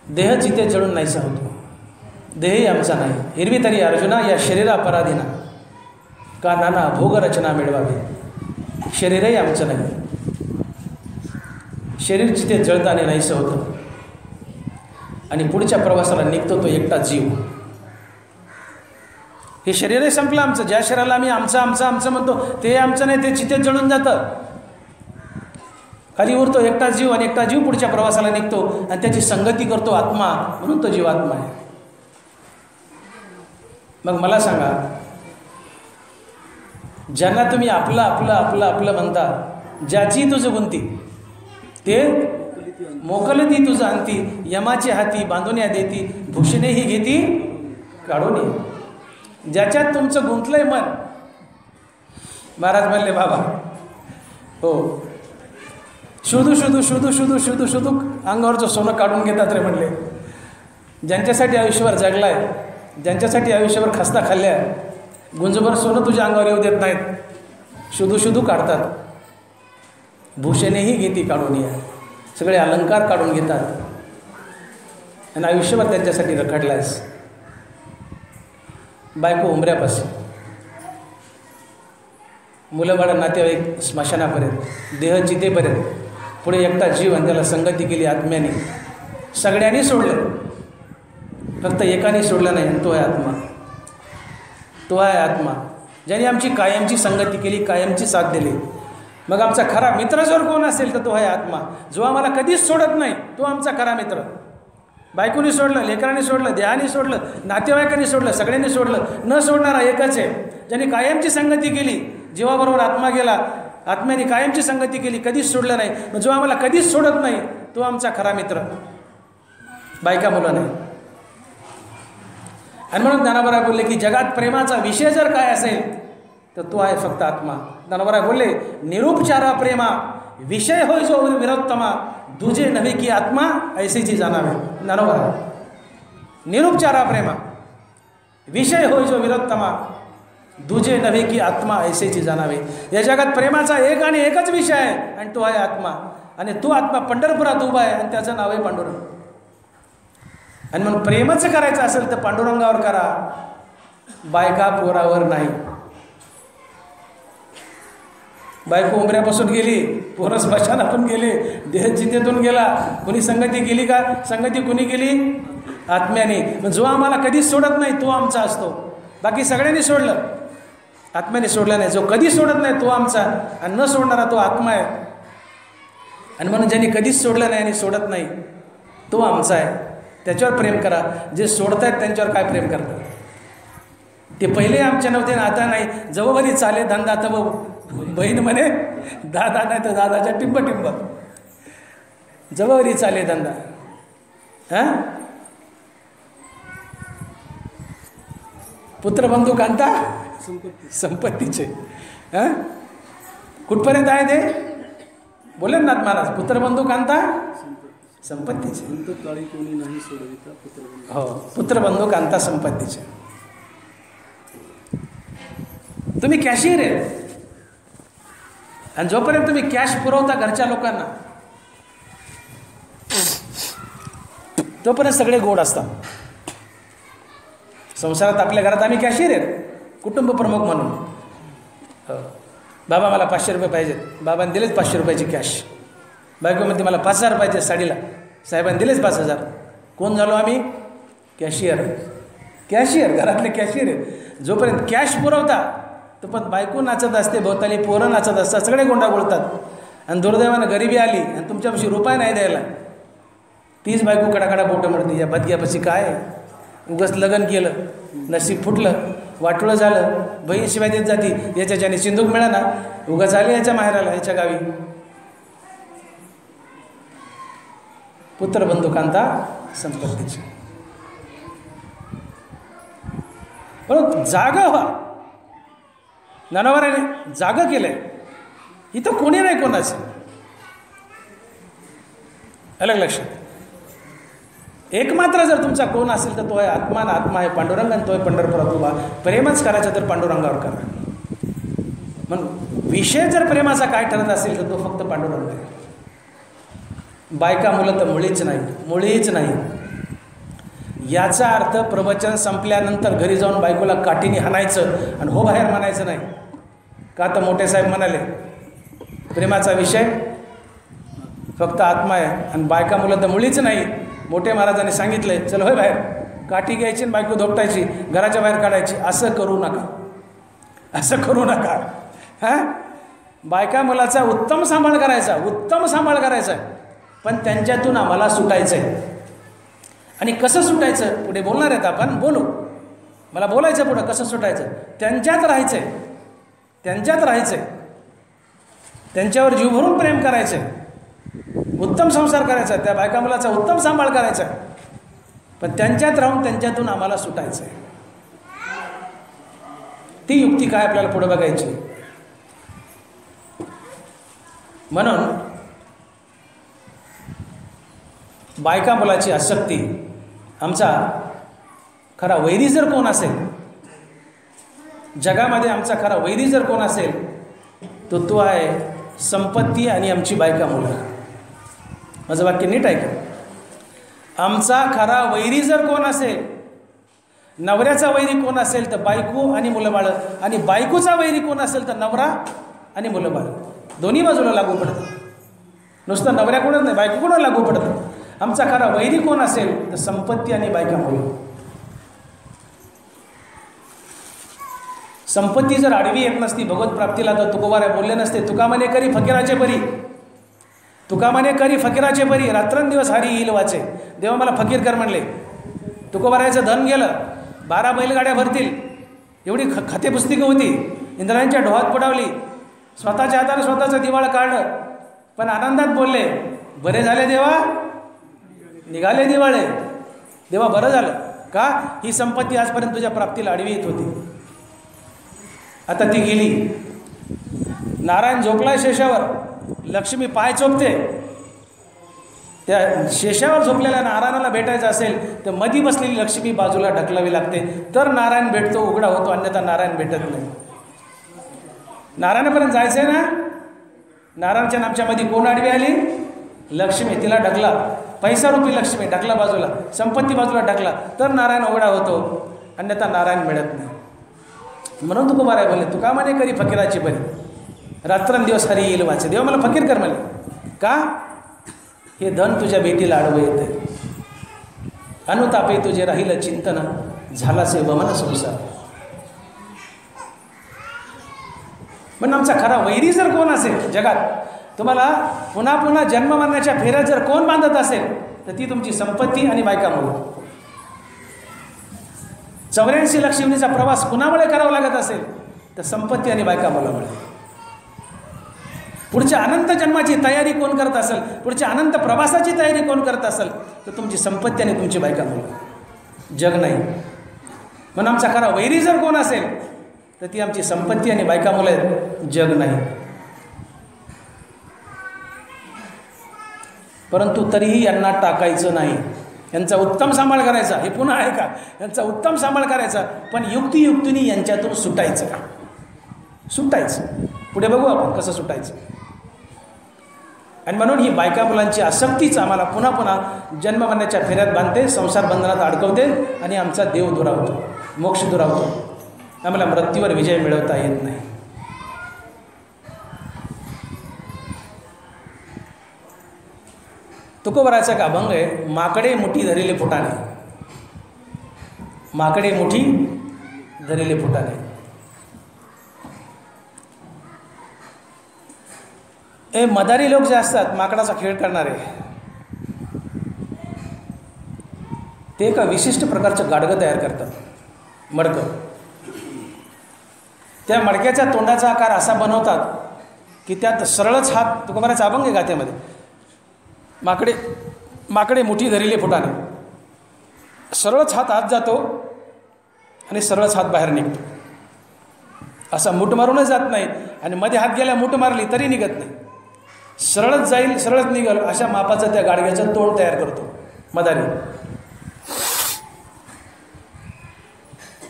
देह चिते जळून नाहीसा होतो. देहही आमचा नाही. हिरवी तरी अर्जुना या शरीरा पराधीना का नाना भोगरचना मिळवावी. शरीरही आमचं नाही. शरीर चिते जळताने नाहीसं होतं आणि पुढच्या प्रवासाला निघतो तो एकटा जीव. हे शरीरही संपलं आमचं. ज्या शरीराला आम्ही आमचं आमचं आमचं म्हणतो, ते आमचं नाही, ते चितेत जळून जातं. खाली उरतो एकटा जीव, आणि एकटा जीव पुढच्या प्रवासाला निघतो आणि त्याची संगती करतो आत्मा, म्हणून तो जीवात्मा आहे. मग मला सांगा, ज्यांना तुम्ही आपलं आपलं आपलं आपलं म्हणता, ज्याची तुझं गुंती ते मोकलती तुझं अंती. यमाची हाती बांधून या देती, भूषणेही घेती काढून ये. ज्याच्यात तुमचं गुंतलंय मन, महाराज म्हणले बाबा हो, शोधू शोधू शोधू शोधू शोधू शोधू अंगावरचं सोनं काढून घेतात रे म्हणले. ज्यांच्यासाठी आयुष्यभर जगलाय, ज्यांच्यासाठी आयुष्यभर खस्ता खाल्ल्या, गुंजभर सोनं तुझ्या अंगावर येऊ देत नाहीत, शोधू शोधू काढतात. भूषणेही घेती काढून या, सगळे अलंकार काढून घेतात आणि आयुष्यभर त्यांच्यासाठी रखडलायस. बायको उमऱ्यापासून, मुलं बाळं नातेवाईक स्मशानापर्यंत, देह चितेपर्यंत, पुढे एकटा जीव आणि त्याला संगती केली आत्म्याने. सगळ्यांनी सोडलं, फक्त एकाने सोडलं नाही, तो आहे आत्मा. तो आहे आत्मा ज्याने आमची कायमची संगती केली, कायमची साथ दिली. मग आमचा खरा मित्र जर कोण असेल तर तो आहे आत्मा, जो आम्हाला कधीच सोडत नाही. तो आमचा खरा मित्र. बायकोनी सोडलं, लेकरांनी सोडलं, देहाने सोडलं, नातेवाईकांनी सोडलं, सगळ्यांनी सोडलं, न सोडणारा एकच आहे, ज्याने कायमची संगती केली. जीवाबरोबर आत्मा गेला, आत्म्याने कायमची संगती केली, कधीच सोडलं नाही. जो आम्हाला कधीच सोडत नाही, तो आमचा खरा मित्र, बायका मुलं नाही. आणि म्हणून ज्ञानोबा बोलले की जगात प्रेमाचा विषय जर काय असेल तर तो आहे फक्त आत्मा. ज्ञानोबा बोलले, निरुपचारा प्रेमा विषय होय जो विरोत्तमा, दुजे नव्हे की आत्मा ऐसेची जाणावे. ज्ञानोबा, निरुपचारा प्रेमा विषय होय जो विरोत्तमा, दुजे नव्हे की आत्मा ऐसेची जाणावे. या जगात प्रेमाचा एक आणि एकच विषय आहे आणि तो आहे आत्मा. आणि तो आत्मा पंढरपुरात उभा आहे आणि त्याचं नाव आहे पांडुरंग. आणि म्हणून प्रेमच करायचं असेल तर पांडुरंगावर करा, बायका पोरावर नाही. बायको उमऱ्यापासून गेली, पोरं स्मशानातून गेले, देह चितेतून गेला. कुणी संगती केली का? संगती कुणी केली? आत्म्याने. जो आम्हाला कधीच सोडत नाही तो आमचा असतो. बाकी सगळ्यांनी सोडलं, आत्म्याने सोडला नाही. जो कधीच सोडत नाही तो आमचा, आणि न सोडणारा तो आत्मा आहे. आणि म्हणून ज्यांनी कधीच सोडलं नाही आणि सोडत नाही तो आमचा आहे. त्याच्यावर प्रेम करा. जे सोडत आहेत त्यांच्यावर काय प्रेम करतात? ते पहिले आमच्या नव्हते ना, आता नाही. जवळवरी चाले धंदा तव बहीण म्हणे दादा, नाही तर दादाच्या टिंब टिंब. जवळवरी चाले धंदा. हां, पुत्रबंधू कांता संपत्तीचे. हां, कुठपर्यंत आहे ते? बोले नाथ महाराज, पुत्रबंधू कांता संपत्तीचे. हो, पुत्रबंधू कांता संपत्तीचे. तुम्ही कॅशियर आहे, आणि जोपर्यंत तुम्ही कॅश पुरवता घरच्या लोकांना तोपर्यंत सगळे गोड असतात. संसारात आपल्या घरात आम्ही कॅशियर आहेत, कुटुंब प्रमुख म्हणून. बाबा मला 500 रुपये पाहिजेत, बाबांनी दिलेच 500 रुपयाची कॅश. बायको म्हणते मला 5000 पाहिजे साडीला, साहेबांनी दिलेच 5000. कोण झालो आम्ही? कॅशियर. कॅशियर, घरातले कॅशियर आहेत. जोपर्यंत कॅश पुरवता तो पण बायको नाचत असते, भोवताली पोरं नाचत असतात, सगळे गोंडा बोलतात. आणि दुर्दैवानं गरिबी आली आणि तुमच्यापाशी रुपये नाही द्यायला, तीच बायको कडाकडा बोटं म्हणते, या भदग्यापाशी काय, उगाच लग्न केलं, नशीब फुटलं, वाटोळं झालं, बहीण शिवाय देत जाती, याच्याने सिंदूक मिळाला, उगाच आले याच्या माहेराला, याच्या गावी. पुत्रबंधू कांता संपत्तीची. पण जागा व्हा. ननवराने जागं केलंय. इथं कोणी नाही कोणाचं. अलग लक्षात. एक मात्र जर तुमचा कोण असेल तर तो आहे आत्मा. ना आत्मा आहे पांडुरंग, आणि तो आहे पंढरपुरात उभा. प्रेमच करायचं तर पांडुरंगावर करा. मग विषय जर प्रेमाचा काय ठरत असेल तर तो फक्त पांडुरंग आहे. बायका मुलं तर मुळीच नाही, मुळीच नाही. याचा अर्थ प्रवचन संपल्यानंतर घरी जाऊन बायकोला काठीने हाणायचं आणि हो बाहेर म्हणायचं नाही. का तर मोठे साहेब म्हणाले प्रेमाचा विषय फक्त आत्मा आहे, आणि बायका मुलं तर मुळीच नाही. मोठे महाराजांनी सांगितलंय, चल होय बाहेर, काठी घ्यायची आणि बायको धोपटायची, घराच्या बाहेर काढायची. असं करू नका, असं करू नका. हां, बायका मुलाचा उत्तम सांभाळ करायचा, उत्तम सांभाळ करायचा, पण त्यांच्यातून आम्हाला सुटायचं आहे. आणि कसं सुटायचं पुढे बोलणार आहेत आपण, बोलू. मला बोलायचं पुढं कसं सुटायचं. त्यांच्यात राहायचं आहे, त्यांच्यात राहायचं आहे, त्यांच्यावर जीव भरून प्रेम करायचं आहे, उत्तम संसार करायचा, त्या बायका मुलाचा उत्तम सांभाळ करायचा, पण त्यांच्यात राहून त्यांच्यातून आम्हाला सुटायचं आहे. ती युक्ती काय आपल्याला पुढे बघायची. म्हणून बायका मुलाची आसक्ती, आमचा खरा वैरी जर कोण असेल जगामध्ये, आमचा खरा वैरी जर कोण असेल तो तो आहे संपत्ती आणि आमची बायका मुलं. माझं वाक्य नीट ऐका. आमचा खरा वैरी जर कोण असेल, नवऱ्याचा वैरी कोण असेल तर बायको आणि मुलं बाळं, आणि बायकोचा वैरी कोण असेल तर नवरा आणि मुलं बाळं. दोन्ही बाजूला लागू पडतं. नुसतं नवऱ्याकडूनच नाही, बायकोकडून लागू पडतं. आमचा खरा वैरी कोण असेल तर संपत्ती आणि बायका मुलं. संपत्ती जर आडवी येत नसती भगवत प्राप्तीला तर तुकोबारा बोलले नसते. तुका म्हणे करी फकीराचे परी, तुका म्हणे करी फकीराचे परी, रात्रंदिवस हरी येईल वाचे. देवा मला फकीर कर म्हणले. तुकोबारायचं धन गेलं, 12 बैलगाड्या भरतील एवढी खाते पुस्तिकं होती, इंद्रायणच्या डोहात पडावली, स्वतःच्या हाताने स्वतःचं दिवाळ काढलं, पण आनंदात बोलले बरे झाले देवा, निघाले दिवाळे. देवा बरं झालं का, ही संपत्ती आजपर्यंत तुझ्या प्राप्तीला आडवी येत होती, आता ती गेली. नारायण झोपलाय शेषावर, लक्ष्मी पाय चोपते, त्या शेषावर झोपलेल्या नारायणाला भेटायचं असेल तर मधी बसलेली लक्ष्मी बाजूला ढकलावी लागते, तर नारायण भेटतो, उघडा होतो, अन्यथा नारायण भेटत नाही. नारायणापर्यंत जायचं आहे ना, नारायणच्या नामच्या मध्ये कोण आडवी आली? लक्ष्मी. तिला ढकला, पैसा रूपी लक्ष्मी ढकला बाजूला, संपत्ती बाजूला ढकला, तर नारायण उघडा होतो, अन्यथा नारायण मिळत नाही. म्हणून तुकोबा राय बोलले, तुका म्हणे करी फकीराची बरी, रात्रंदिवस हरी येईल वाचे. देव मला फकीर कर म्हणे. का? हे धन तुझ्या भेटीला आडवं येते, अनुतापे तुझे राहील चिंतन, झालासे बमन संसार. पण आमचा खरा वैरी जर कोण असेल जगात, तुम्हाला पुन्हा पुन्हा जन्म मरण्याच्या फेऱ्या जर कोण बांधत असेल, तर ती तुमची संपत्ती आणि बायका मुलं. 84 लक्षणीचा प्रवास कुणामुळे करावा लागत असेल, तर संपत्ती आणि बायका मुलामुळे. पुढच्या अनंत जन्माची तयारी कोण करत असेल, पुढच्या अनंत प्रवासाची तयारी कोण करत असेल, तर तुमची संपत्ती आणि तुमची बायका मुलं, जग नाही. म्हणून आमचा खरा वैरी जर कोण असेल, तर ती आमची संपत्ती आणि बायका मुलं आहेत, जग नाही. परंतु तरीही यांना टाकायचं नाही, यांचा उत्तम सांभाळ करायचा. हे पुन्हा आहे का? यांचा उत्तम सांभाळ करायचा, पण युक्तियुक्तीने यांच्यातून सुटायचं. पुढे बघू आपण कसं सुटायचं. आणि म्हणून ही बायका मुलांची आसक्तीच आम्हाला पुन्हा पुन्हा जन्म मरण्याच्या फेऱ्यात बांधते, संसार बंधनात अडकवते आणि आमचा देव दुरावतो, मोक्ष दुरावतो. आम्हाला मृत्यूवर विजय मिळवता येत नाही. तुकोबराचा एक अभंग आहे, माकडे मुठी धरिले फुटाने. माकडे मुठी धरिले फुटाने. हे मदारी लोक जे असतात, माकडाचा खेळ करणारे, ते एका विशिष्ट प्रकारचं गाडगं तयार करतात, मडकं. त्या मडक्याच्या तोंडाचा आकार असा बनवतात की त्यात सरळच हात, तुकोबराचा अभंग आहे गाथेमध्ये, माकडे मुठी धरिले फुटाने, सरळच हात आत जातो आणि सरळच हात बाहेर निघतो. असा मूठ मारूनच जात नाही आणि मध्ये हात गेल्या मूठ मारली तरी निघत नाही, सरळच जाईल, सरळच निघेल, अशा मापाचं त्या गाडग्याचं तोंड तयार करतो मदारी.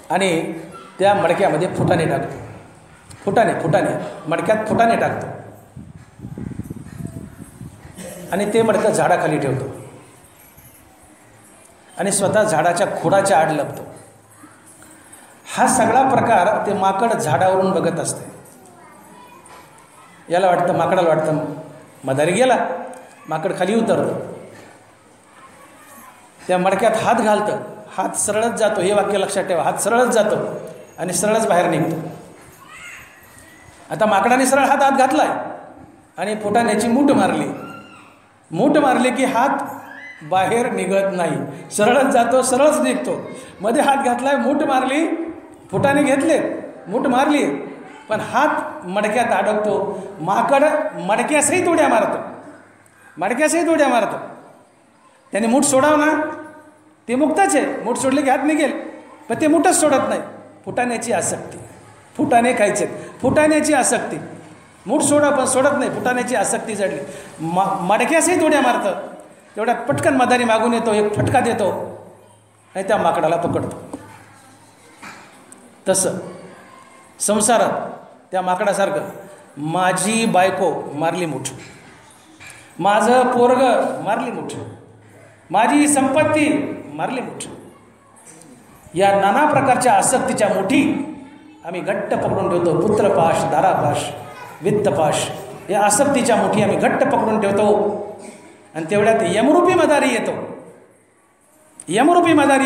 आणि त्या मडक्यामध्ये फुटाणे टाकतो, फुटाणे मडक्यात फुटाणे टाकतो आणि ते मडकं झाडाखाली ठेवतो आणि स्वतः झाडाच्या खोडाच्या आड लपतो. हा सगळा प्रकार ते माकड झाडावरून बघत असते. याला वाटतं, माकडाला वाटतं मदारी गेला, माकड खाली उतरतं, त्या मडक्यात हात घालतं, हात सरळच जातो. हे वाक्य लक्षात ठेवा, हात सरळच जातो आणि सरळच बाहेर निघतो. आता माकडाने सरळ हात आत घातलाय आणि फुटाण्याची मूठ मारली की हात बाहेर निघत नाही, सरळच जातो, सरळच निघतो. मध्ये हात घातलाय, मूठ मारली, फुटाणे घेतले, मूठ मारली, पण हात मडक्यात अडकतो. माकड मडक्यासही उड्या मारतं. त्याने मूठ सोडाव ना, ते मुक्तच आहे, मूठ सोडले की हात निघेल, पण ते मूठच सोडत नाही. फुटाण्याची आसक्ती, फुटाणे खायचे, फुटाण्याची आसक्ती. मूठ सोडा पण सोडत नाही, फुटाण्याची आसक्ती जडली. मडक्यासही उड्या मारतं. तेवढ्यात पटकन मदारी मागून येतो, एक फटका देतो आणि त्या माकडाला पकडतो. तसं संसारात त्या माकडासारखं माझी बायको मारली मूठ, माझं पोरग मारली मूठ, माझी संपत्ती मारली मूठ. या नाना प्रकारच्या आसक्तीच्या मुठी आम्ही घट्ट पकडून ठेवतो. पुत्रपाश, दारापाश, वित्तपाश, या आसक्तीच्या मुठी आम्ही घट्ट पकडून ठेवतो. आणि तेवढ्यात यमरूपी मदारी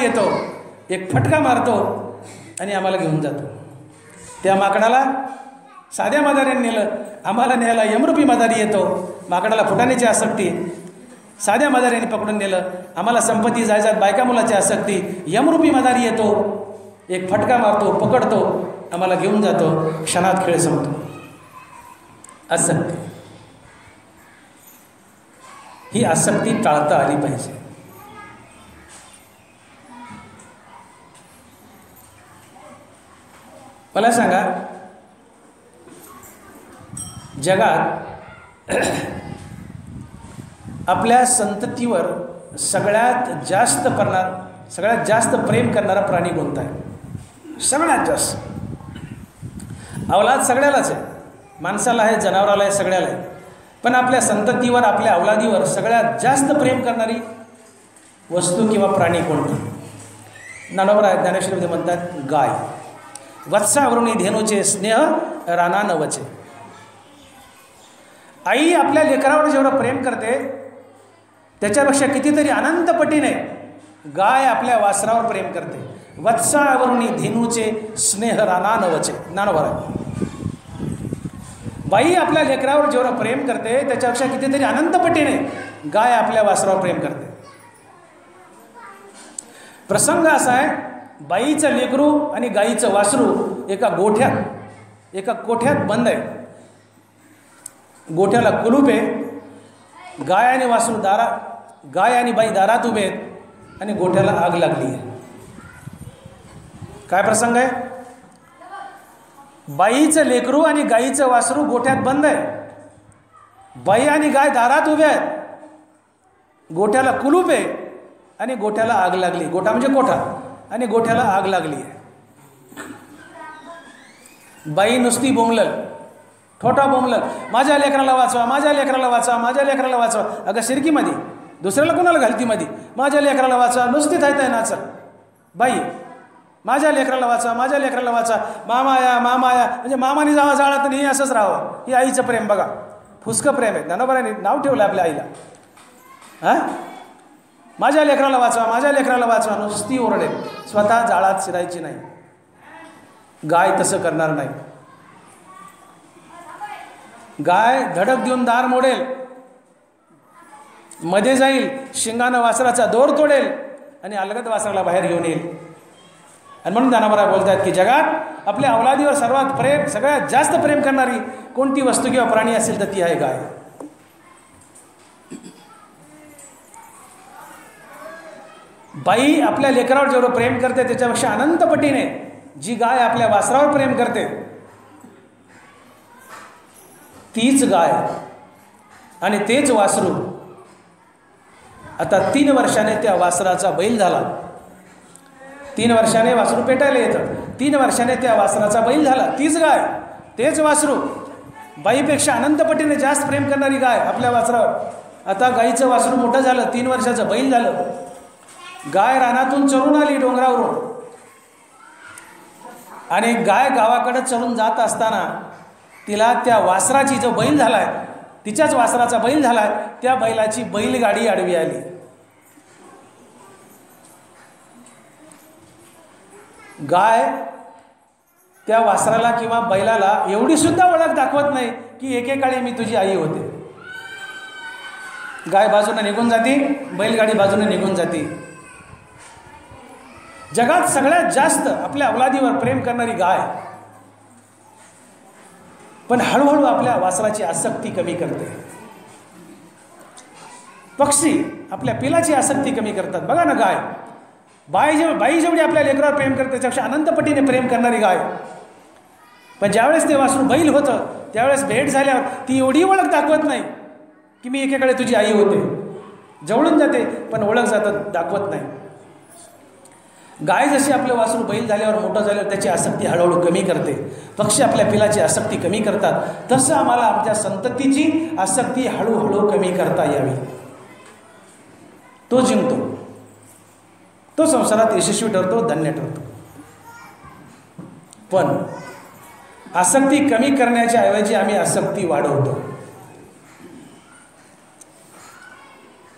येतो, एक फटका मारतो आणि आम्हाला घेऊन जातो. त्या माकडाला साध्या मदारीने नेलं, आम्हाला न्यायला यमरूपी मदारी येतो. माकडाला फुटाण्याची आसक्ती, साध्या मदारीने पकडून नेलं, आम्हाला संपत्ती जायजात बायका मुलाची आसक्ती. यमरूपी मदारी येतो, एक फटका मारतो, पकडतो, आम्हाला घेऊन जातो, क्षणात खेळ संपतो. आसक्ती, ही आसक्ती टाळता आली पाहिजे. मला सांगा, जगात आपल्या संततीवर सगळ्यात जास्त प्रेम करणारा प्राणी कोणता आहे? सगळ्यात जास्त. अवलाद सगळ्यालाच आहे, माणसाला आहे, जनावराला आहे, सगळ्याला आहे. पण आपल्या संततीवर, आपल्या अवलादीवर सगळ्यात जास्त प्रेम करणारी वस्तू किंवा प्राणी कोणती? ज्ञानोबा ज्ञानेश्वरीमध्ये म्हणतात गाय. वत्सावरुणी धेनूचे स्नेह राना नवचे. आई आपल्या लेकरावर जेवढं प्रेम करते त्याच्यापेक्षा कितीतरी अनंत पटीने गाय आपल्या वासरावर प्रेम करते. वत्सावरुणी धेनूचे स्नेह राना नवचे. ज्ञानोबा बाई आपल्या लेकरावर जेवढं प्रेम करते त्याच्यापेक्षा कितीतरी अनंत पटीने गाय आपल्या वासरावर प्रेम करते. प्रसंग असा आहे, बाईचं लेकरू आणि गाईचं वासरू एका कोठ्यात बंद आहे. गोठ्याला कुलूप आहे. गाय आणि बाई दारात उभे आहेत आणि गोठ्याला आग लागली आहे. काय प्रसंग आहे? बाईचं लेकरू आणि गाईचं वासरू गोठ्यात बंद आहे. बाई आणि गाय दारात उभे आहेत. गोठ्याला कुलूप आहे आणि गोठ्याला आग लागली. गोठा म्हणजे कोठा, आणि गोठ्याला आग लागली आहे. बाई नुसती बोंबलल, ठोठा बोंबलल, माझ्या लेकराला वाचवा, माझ्या लेकराला वाचवा, माझ्या लेकराला वाचवा. अगं शिरकीमध्ये दुसऱ्याला कोणाला घालती मध्ये, माझ्या लेकराला वाचवा, नुसती थायताय नाचल. बाई माझ्या लेकराला वाचा, माझ्या लेकराला वाचा, मामा या म्हणजे मामाने जावा जाळात नाही, असंच राहावं. ही आईचं प्रेम बघा, फुसकं प्रेम आहे. ज्ञानोबाने नाव ठेवलं आपल्या आईला. माझ्या लेकराला वाचवा, माझ्या लेकराला वाचवा, नुसती ओरडे, स्वतः जाळात शिरायची नाही. गाय तसं करणार नाही. गाय धडक देऊन दार मोडेल, मध्ये जाईल, शिंगानं वासराचा दोर तोडेल आणि अलगद वासराला बाहेर घेऊन येईल. आणि म्हणून ज्ञानोबा बोलतात की जगात आपल्या अवलादीवर सगळ्यात जास्त प्रेम करणारी कोणती वस्तू किंवा प्राणी असेल तर ती आहे गाय. बाई आपल्या लेकरावर जेवढं प्रेम करते त्याच्यापेक्षा अनंत पटीने जी गाय आपल्या वासरावर प्रेम करते तीच गाय आणि तेच वासरू आता 3 वर्षाने त्या वासराचा बैल झाला. 3 वर्षाने वासरू पेटायला येतं. 3 वर्षाने त्या वासराचा बैल झाला. तीच गाय, तेच वासरू, बाईपेक्षा अनंत पटीने जास्त प्रेम करणारी गाय आपल्या वासरावर. आता गाईचं वासरू मोठं झालं, 3 वर्षाचं बैल झालं. गाय रानातून चरून आली डोंगरावरून, आणि गाय गावाकडे चरून जात असताना तिला त्या वासराची जो बैल झालाय, तिच्याच वासराचा बैल झालाय, त्या बैलाची बैलगाडी आडवी आली. गाय त्या वासराला किंवा बैलाला एवढी सुद्धा ओळख दाखवत नाही की एकेकाळी मी तुझी आई होते. गाय बाजूने निघून जाती, बैलगाडी बाजूने निघून जाती. जगात सगळ्यात जास्त आपल्या अवलादीवर प्रेम करणारी गाय, पण हळूहळू आपल्या वासराची आसक्ती कमी करते. पक्षी आपल्या पिलाची आसक्ती कमी करतात. बघा ना, बाई जेवढी आपल्या लेकरावर प्रेम करते त्यापेक्षा अनंत पटीने प्रेम करणारी गाय. पण ज्यावेळेस ते वासरू बैल होतं त्यावेळेस भेट झाल्यावर ती एवढी ओळख दाखवत नाही की मी एकेकडे तुझी आई होते. जवळून जाते पण ओळख दाखवत नाही. गाय जशी आपलं वासरू बैल झाल्यावर मोठं झाल्यावर त्याची आसक्ती हळूहळू कमी करते, पक्षी आपल्या पिलाची आसक्ती कमी करतात, तसं आम्हाला आमच्या संततीची आसक्ती हळूहळू कमी करता यावी. तो जिंकतो, तो संसारात यशस्वी ठरतो, धन्य ठरतो. पण आसक्ती कमी करण्याच्या ऐवजी आम्ही आसक्ती वाढवतो.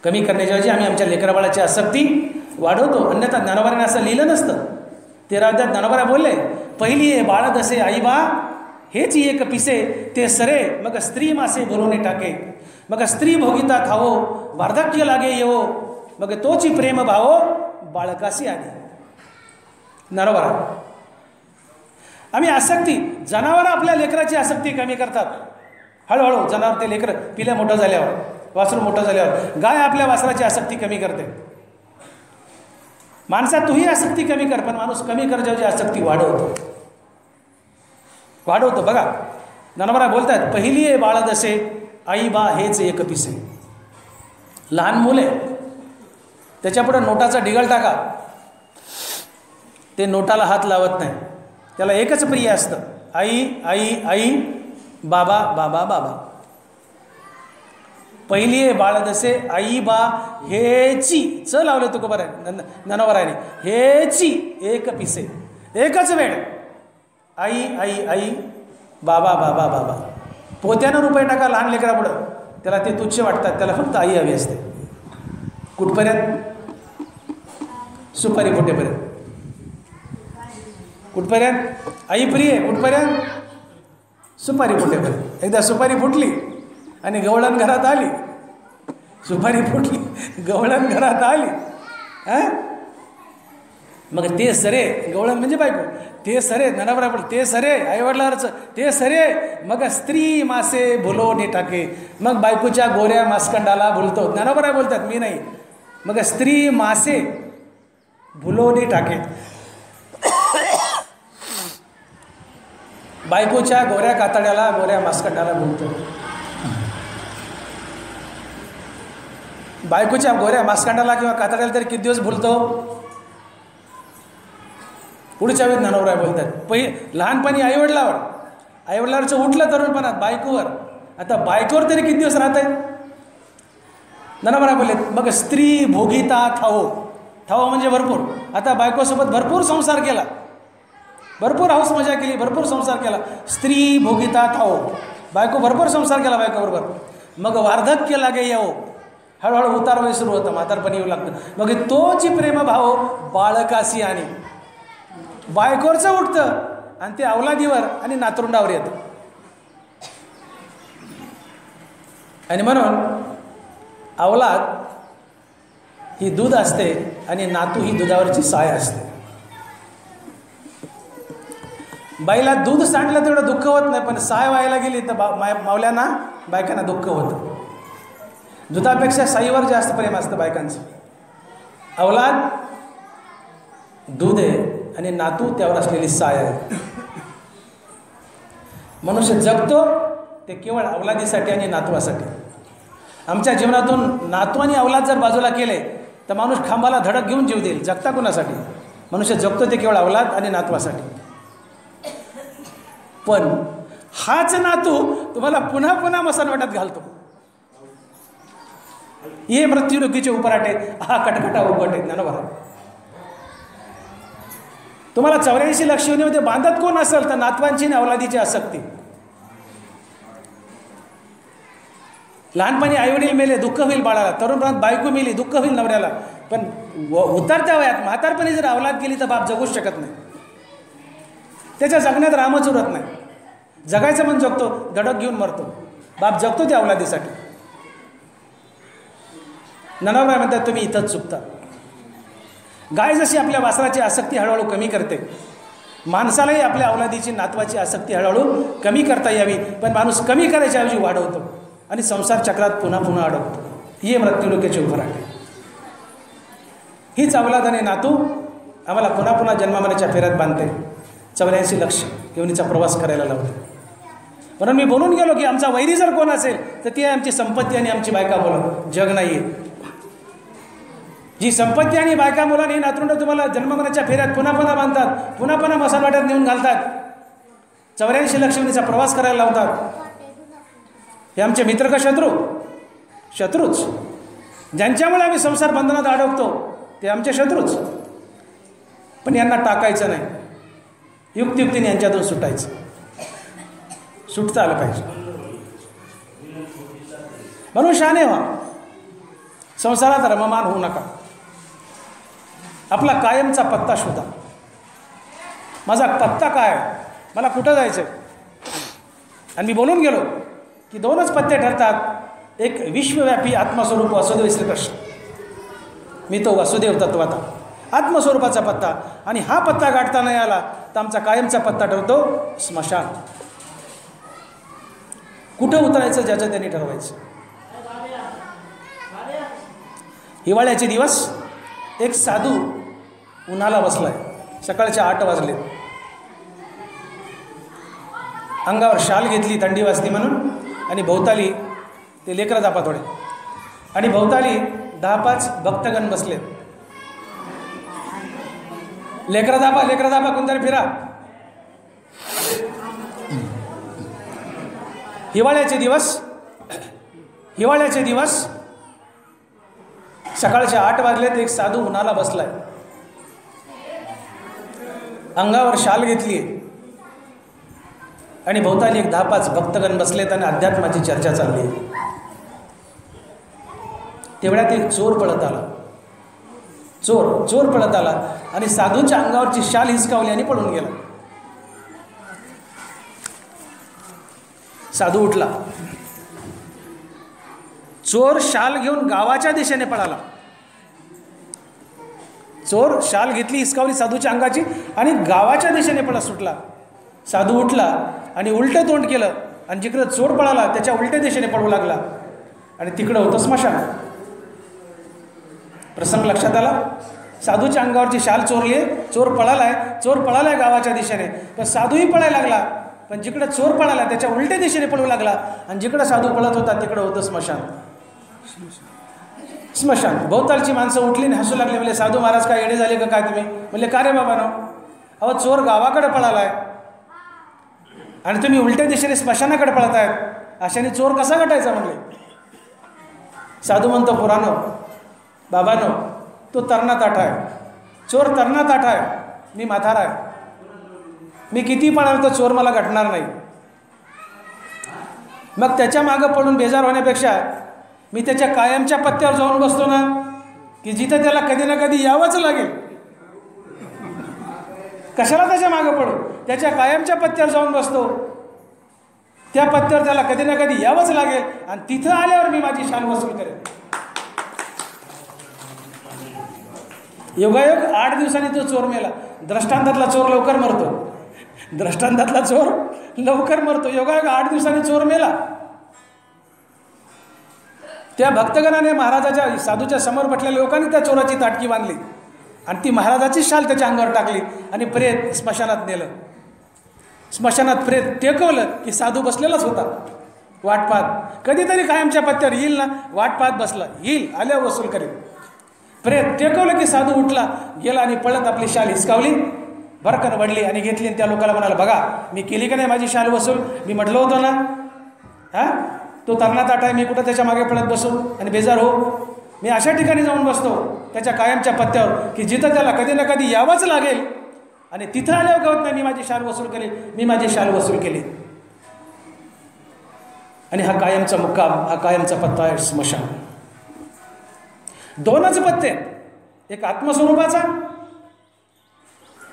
कमी करण्याच्या ऐवजी आम्ही आमच्या लेकराबाळाची आसक्ती वाढवतो. अन्यथा ज्ञानोबाने असं लिहिलं नसतं. 13 अध्यायात ज्ञानोबा बोलले, पहिली आहे बाळ दसे आई बा हेच एक पिसे, ते सरे मग स्त्री मासे बोलवणे टाके, मग स्त्री भोगिता खावो, वार्धक्य लागे येवो, मग तोची प्रेम भावो बाळकाशी आली. ज्ञानोबा आम्ही आसक्ती, जनावर आपल्या लेकराची आसक्ती कमी करतात. हळूहळू जनावर ते लेकर पिल्या मोठं झाल्यावर, वासरू मोठं झाल्यावर गाय आपल्या वासराची आसक्ती कमी करते. माणसा तूही आसक्ती कमी कर, पण माणूस कमी करण्याची आसक्ती वाढवतो. बघा ज्ञानोबा बोलतात, पहिली आहे बाळ दसे आई बा हेच एक पिसे. लहान मुले त्याच्यापुढे नोटाचा ढिगाल टाका, ते नोटाला हात लावत नाही. त्याला एकच प्रिय असतं, आई आई आई, बाबा बाबा बाबा. पहिली आहे बाळ जसे आई बा हेची च लावले तुका बरं ननवरायने, हेची एक पिसे, एकच वेळ आई आई आई, बाबा बाबा बाबा. पोत्यानं रुपये टाका लहान लेकरापुढं, त्याला ते तुच्छ वाटतात, त्याला फक्त आई हवी असते. कुठपर्यंत? सुपारी फुटेपर्यंत. कुठपर्यंत? आई प्रिय कुठपर्यंत? सुपारी फुटेपर्यंत. एकदा सुपारी फुटली आणि गवळण घरात आली, सुपारी फुटली गवळण घरात आली, मग ते सरे, गवळण म्हणजे बायको, ते सरे ननवरा पण ते सरे आईवडिलांचं ते सरे, मग स्त्री मासे भुलो ने टाके. मग बायकोच्या गोऱ्या मासखंडाला भुलतो, ननवरा बोलतात मी नाही. मग स्त्री मासे भुलो ने टाके, बायकोच्या गोऱ्या कातड्याला गोऱ्या मासखंडाला भुलतो. बायकोच्या गोऱ्या मासखंडाला किंवा कातड्याला तरी किती दिवस भुलतो? पुढच्या वेळेस ननवरा बोलतात. लहानपणी आईवडिलावरचं उठलं तरुणपणात बायकोवर, आता बायकोवर तरी किती दिवस राहत आहे? ननवरा बोललेत. मग स्त्री भोगिता थाओ, थाओ म्हणजे भरपूर. आता बायकोसोबत भरपूर संसार केला, भरपूर हौस मजा केली, भरपूर संसार केला. स्त्री भोगिता थाओ, बायको भरपूर संसार केला बायकोबरोबर. मग वार्धक्य लागे येऊ, हळूहळू उतार वय सुरू होतं, म्हातारपणी येऊ लागतं. मग तोची प्रेमभाव बाळकाशी आणि बायकोरचं उठतं आणि ते अवलादीवर आणि नातरुंडावर येतं. आणि म्हणून अवलाद ही दूध असते आणि नातू ही दुधावरची साय असते. बाईला दूध सांडलं तेवढं दुःख होत नाही, पण साय व्हायला गेली तर मावल्यांना बायकांना दुःख होतं. दुधापेक्षा साईवर जास्त प्रेम असतं बायकांचं. अवलाद दूध आहे आणि नातू त्यावर असलेली साय आहे. मनुष्य जगतो ते केवळ अवलादीसाठी आणि नातवासाठी. आमच्या जीवनातून नातू आणि अवलाद जर बाजूला केले तर माणूस खांबाला धडक घेऊन जीव देईल. जगता कोणासाठी? मनुष्य जगतो ते केवळ अवलाद आणि नातवासाठी. पण हाच नातू तुम्हाला पुन्हा पुन्हा मसनवटात घालतो. ये मृत्युलोकीचे उपराटे हा कटकटा उभटे ननवरा. तुम्हाला 84 लक्ष योनीमध्ये बांधत कोण असेल तर नातवांची आणि अवलादीची आसक्ती. लहानपणी आईवडील मेले दुःख होईल बाळाला, तरुणपणात बायको मेली दुःख होईल नवऱ्याला, पण उतरत्या वयात म्हातारपणी जर अवलाद केली तर बाप जगूच शकत नाही. त्याच्या जगण्यात रामच उरत नाही. जगायचं पण जगतो, धडक घेऊन मरतो. बाप जगतो त्या अवलादीसाठी. ननवरा म्हणतात तुम्ही इथंच चुकता. गाय जशी आपल्या वासराची आसक्ती हळूहळू कमी करते, माणसालाही आपल्या अवलादीची नातवाची आसक्ती हळूहळू कमी करता यावी, पण माणूस कमी करायच्या ऐवजी वाढवतो आणि संसार चक्रात पुन्हा पुन्हा अडकतो. ही मृत्युलोकाची उभराटे. हीच अवलाद आणि नातू आम्हाला पुन्हा पुन्हा जन्मामरणाच्या फेऱ्यात बांधते. 84 लक्ष योनीचा प्रवास करायला लावते. म्हणून मी बोलून गेलो की आमचा वैरी जर कोण असेल तर ती आहे आमची संपत्ती आणि आमची बायका मुलं, जग नाही आहे. जी संपत्ती आणि बायका मुलांनी नातरुंड तुम्हाला जन्ममरणाच्या फेऱ्यात पुन्हा पुन्हा बांधतात, पुन्हा पुन्हा मसालवाट्यात नेऊन घालतात, 84 लक्ष योनीचा प्रवास करायला लावतात. हे आमचे मित्र का शत्रू? शत्रूच. ज्यांच्यामुळे आम्ही संसार बंधनात अडकतो ते आमचे शत्रूच. पण यांना टाकायचं नाही, युक्तियुक्तीने यांच्यातून सुटायचं. सुटता आलं पाहिजे. म्हणून शहाणे व्हा, संसारात रममान होऊ नका. आपला कायमचा पत्ता शोधा. माझा पत्ता काय, मला कुठं जायचं आहे? आणि मी बोलून गेलो की 2च पत्ते ठरतात. एक विश्वव्यापी आत्मस्वरूप वासुदेव श्रीकृष्ण, मी तो वासुदेव तत्वाचा आत्मस्वरूपाचा पत्ता. आणि हा पत्ता गाठता नाही आला तर आमचा कायमचा पत्ता ठरतो स्मशान. कुठं उतरायचं ज्याचं त्यांनी ठरवायचं. हिवाळ्याचे दिवस एक साधू उन्हाला बसलाय. सकाळचे 8 वाजले. अंगावर शाल घेतली थंडी वाजती म्हणून आणि भोवताली ते लेकरं जापा थोडे. आणि भोवताली 10-5 भक्तगण बसले. लेकरा दाबा कोणतरी फिरा. हिवाळ्याचे दिवस सकाळचे 8 वाजलेत. एक साधू उन्हाला बसलाय, अंगावर शाल घेतली आणि भोवताली एक 10-5 भक्तगण बसलेत आणि अध्यात्माची चर्चा चालली. तेवढ्यात एक चोर पळत आला आणि साधूच्या अंगावरची शाल हिसकावली आणि पळून गेला. साधू उठला. चोर शाल घेऊन गावाच्या दिशेने पळाला. चोर शाल घेतली, हिसकावली साधूच्या अंगाची आणि गावाच्या दिशेने पळत सुटला. साधू उठला आणि उलटं तोंड केलं आणि जिकडं चोर पळाला त्याच्या उलट्या दिशेने पळू लागला आणि तिकडं होतं स्मशान. प्रसंग लक्षात आला. साधूच्या अंगावरची शाल चोरली, चोर पळालाय गावाच्या दिशेने, पण साधूही पळायला लागला. पण जिकडं चोर पळाला त्याच्या उलट्या दिशेने पळू लागला आणि जिकडं साधू पळत होता तिकडं होतं स्मशान. भोवतालची माणसं उठली आणि हसू लागले. म्हणजे साधू महाराज काय येणे झाले का काय तुम्ही? म्हणजे का रे बाबानो, अहो चोर गावाकडे पळालाय आणि तुम्ही उलट्या दिशेने स्मशानाकडे पळतायत, अशाने चोर कसा गटायचा म्हणले. साधू म्हणतो, पुरानो बाबानो, तो तरणा ताठा आहे, चोर तरणा ताठा आहे, मी म्हातारा आहे, मी किती पळालो तर चोर मला गाठणार नाही. मग त्याच्या मागं पडून बेजार होण्यापेक्षा मी त्याच्या कायमच्या पत्त्यावर जाऊन बसतो ना, की जिथं त्याला कधी ना कधी यावंच लागेल. कशाला त्याच्या मागं पडू, त्याच्या कायमच्या पत्त्यावर जाऊन बसतो. त्या पत्त्यावर त्याला कधी ना कधी यावंच लागेल आणि तिथं आल्यावर मी माझी शान वसूल करेन. योगायोग 8 दिवसांनी तो चोर मेला. दृष्टांतातला चोर लवकर मरतो. योगायोग 8 दिवसांनी चोर मेला. त्या भक्तगणाने महाराजाच्या साधूच्या समोर बसलेल्या लोकांनी त्या चोराची ताटकी बांधली आणि ती महाराजाची शाल त्याच्या अंगावर टाकली आणि प्रेत स्मशानात नेलं. स्मशानात प्रेत टेकवलं की साधू बसलेलाच होता वाट पाहत. कधीतरी कायमच्या पत्त्यावर येईल ना, वाट पाहत बसला, येईल आल्यावर वसूल करेल. प्रेत टेकवलं की साधू उठला, गेला आणि पळत आपली शाल हिसकावली, भरकन वडली आणि घेतली आणि त्या लोकांना म्हणाला, बघा मी केली का नाही माझी शाल वसूल, मी म्हटलं होतं ना तो तरणा ताठा आहे, मी कुठं त्याच्या मागे पळत बसू आणि बेजार हो. मी अशा ठिकाणी जाऊन बसतो त्याच्या कायमच्या पत्त्यावर की जिथं त्याला कधी ना कधी यावंच लागेल आणि तिथं आल्यावर कळत नाही मी माझी शाल वसूल केली. आणि हा कायमचा मुक्काम, हा कायमचा पत्ता आहे स्मशान. 2च पत्ते, एक आत्मस्वरूपाचा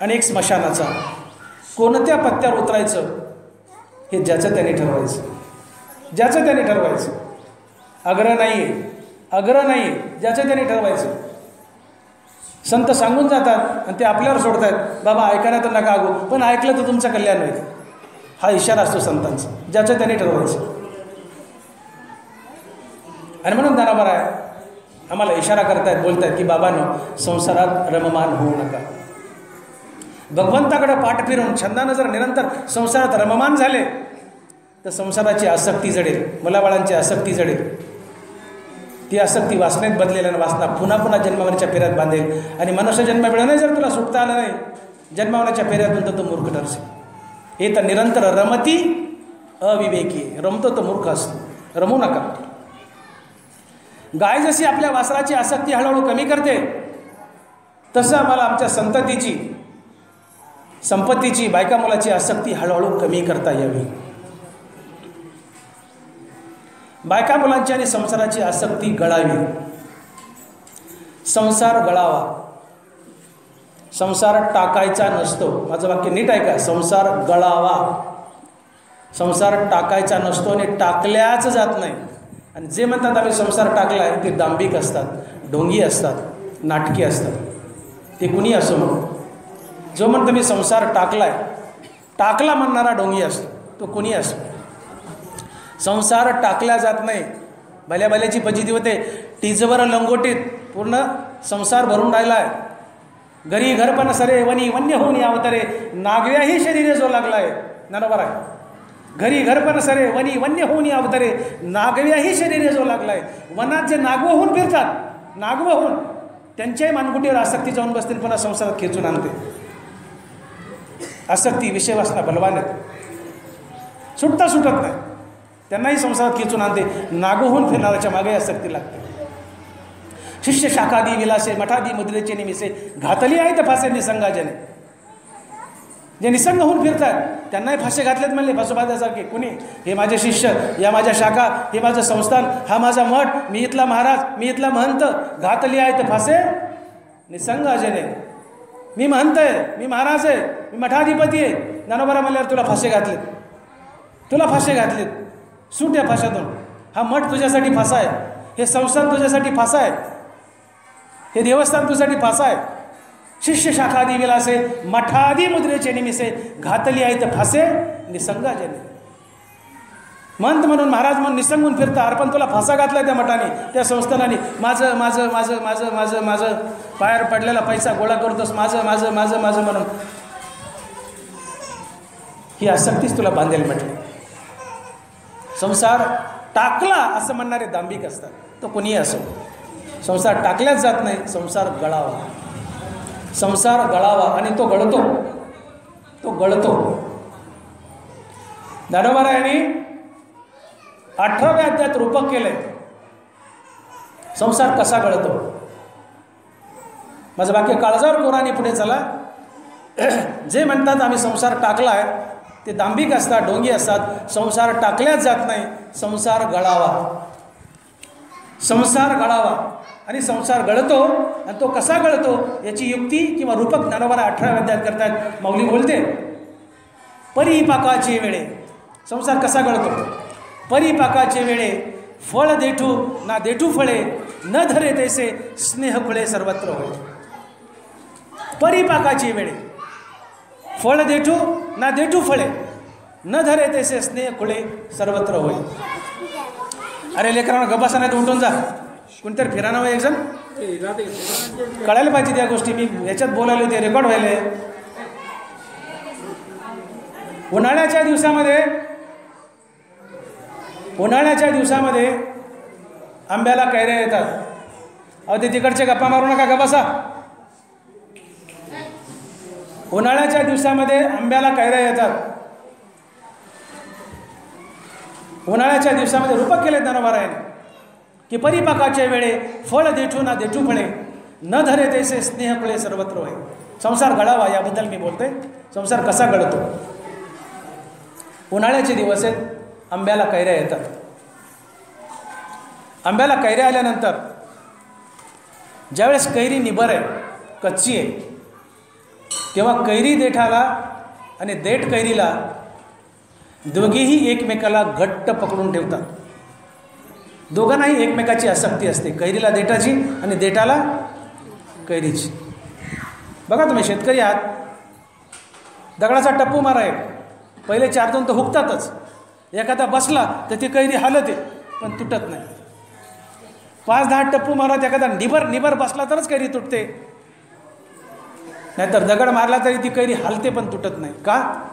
आणि एक स्मशानाचा. कोणत्या पत्त्यावर उतरायचं हे ज्याचं त्याने ठरवायचं. आग्रह नाही, ज्याचं त्याने ठरवायचं. संत सांगून जातात आणि ते आपल्यावर सोडतात, बाबा ऐकायला तर नका अगो, पण ऐकलं तर तुमचं कल्याण होईल. हा इशारा असतो संतांचा, ज्याचं त्याने ठरवायचं. आणि म्हणून ज्ञानोबा आहे आम्हाला इशारा करतायत, बोलतायत की बाबांनो संसारात रममान होऊ नका. भगवंताकडे पाठ फिरून छंदानं जर निरंतर संसारात रममान झाले तर संसाराची आसक्ती जडेल, मुलाबाळांची आसक्ती जडेल. ती आसक्ती वासनेत बदलेल्या वासना पुन्हा पुन्हा जन्मावरच्या फेऱ्यात बांधेल आणि मनुष्य जन्म मिळाला जर तुला सुटता आलं नाही जन्मावरच्या फेऱ्यातून तर तो मूर्ख ठरशील. हे तर निरंतर रमती अविवेकी, रमतो तो मूर्ख असतो, रमू नका. गाय जशी आपल्या वासराची आसक्ती हळूहळू कमी करते तसं आम्हाला आमच्या संततीची, संपत्तीची, बायका मुलाची आसक्ती हळूहळू कमी करता यावी. बायका मुलांची आणि संसाराची आसक्ती गळावी. संसार गळावा, संसार टाकायचा नसतो. माझं वाक्य नीट ऐका, संसार गळावा, संसार टाकायचा नसतो आणि टाकल्याच जात नाही. आणि जे म्हणतात आम्ही संसार टाकला आहे ते दांभिक असतात, ढोंगी असतात, नाटकी असतात. ते कुणी असो म्हणून, जो म्हणतो मी संसार टाकलाय, टाकला म्हणणारा ढोंगी असतो, तो कुणी असो. संसार टाकला जात नाही. भल्या भल्याची फजिती होते. टीजवर लंगोटीत पूर्ण संसार भरून राहिला आहे. घरी घरपण सरे वनी वन्य होऊन अवतरे, नागव्याही शरीरे जो लागला आहे. बरोबर आहे. घरी घरपण सरे वनी वन्य होऊन अवतरे, नागव्याही शरीरे जो लागलाय. वनात जे नागव होऊन फिरतात, नागव होऊन त्यांच्याही मानगुटीवर आसक्ती जाऊन बसतील, पुन्हा संसारात खेचून आणते. आसक्ती विषय वासना बलवान आहेत, सुटता सुटत नाही, त्यांनाही संसारात खेचून आणते. नागव होऊन फिरणाऱ्याच्या मागे आसक्ती लागते. शिष्य शाखादी विलासे मठादी मुद्रेचे निमिसे, घातली आहेत फासे निसंगाजने. जे निसंग होऊन फिरतात त्यांनाही फासे घातलेत म्हणले बसोबाद्यासारखे. कुणी? हे माझे शिष्य, या माझ्या शाखा, हे माझं संस्थान, हा माझा मठ, मी इथला महाराज, मी इथला महंत. घातली आहेत फासे निसंगाजने. मी महंत आहे, मी महाराज आहे, मी मठाधिपती आहे. ज्ञानोबा म्हणल्यावर तुला फासे घातलेत, तुला फासे घातलेत. सूट या फाशातून. हा मठ तुझ्यासाठी फासा आहे, हे संस्थान तुझ्यासाठी फासा आहे, हे देवस्थान तुझ्यासाठी फासा आहे. शिष्य शाखादी विलासे मठादी मुद्रेचे निमिसे, घातली आहेत फासे निसंगाजने. महंत म्हणून, महाराज म्हणून निसंगून फिरता, अरे पण तुला फासा घातला त्या मठाने, त्या संस्थानाने. माझं माझं माझं माझं माझं माझं पायावर पडलेला पैसा गोळा करतोस, माझं माझं माझं माझं म्हणून. ही आसक्तीच तुला बांधेल म्हटली. संसार टाकला असं म्हणणारे दांभिक असतात, तो कोणीही असो. संसार टाकल्याच जात नाही, संसार गळावा. संसार गळावा आणि तो गळतो, तो गळतो. ज्ञानोबारायांनी 18व्या अध्यायात रूपक केलंय, संसार कसा गळतो. माझं वाक्य काळजावर कोराने पुढे चला. जे म्हणतात आम्ही संसार टाकलाय ते दांभिक असतात, ढोंगी असतात. संसार टाकल्याच जात नाही, संसार गळावा. संसार गळावा आणि संसार गळतो. आणि तो कसा गळतो याची युक्ती किंवा रूपक ज्ञानोबा 18व्या अध्यायात करतात. माऊली बोलते, परिपाकाचे वेळे संसार कसा गळतो. परिपाकाचे वेळे फळ देठू ना देठू फळे, न धरे तैसे स्नेह खुळे सर्वत्र होय. परिपाकाची वेळे फळ देठू ना देठू फळे, न धरे तैसे स्नेह खुळे सर्वत्र होय. अरे लेकरांना गबासा नाही तर उठून जा, कोणतरी फिराना एक जण. कळायला पाहिजे त्या गोष्टी. मी याच्यात बोलायला ते रेकॉर्ड व्हायले. उन्हाळ्याच्या दिवसामध्ये आंब्याला कैऱ्या येतात. अहो ते तिकडचे गप्पा मारू नका, गबासा. उन्हाळ्याच्या दिवसामध्ये आंब्याला कैऱ्या येतात. उन्हाळ्याच्या दिवसामध्ये रूपक केले ज्ञानोबारायाने की परिपाकाच्या वेळे फळ देठू ना देठू फळे, न धरे तैसे स्नेह खुळे सर्वत्र होय. संसार गळावा याबद्दल मी बोलते. संसार कसा गळतो. उन्हाळ्याचे दिवस आहेत, आंब्याला कैऱ्या येतात. आंब्याला कैऱ्या आल्यानंतर ज्यावेळेस कैरी निबर आहे, कच्ची आहे, तेव्हा कैरी देठाला आणि देठ कैरीला दोघेही एकमेकाला घट्ट पकडून ठेवतात. दोघांनाही एकमेकाची आसक्ती असते, कैरीला देठाची आणि देठाला कैरीची. बघा तुम्ही शेतकरी आहात, दगडाचा टप्पू मारा आहे, पहिले 4-2 तर हुकतातच. एखादा बसला तर ती कैरी हालते पण तुटत नाही. 5-10 टप्पू मारत एखादा निबर बसला तरच कैरी तुटते, नाहीतर दगड मारला तरी ती कैरी हालते पण तुटत नाही. का?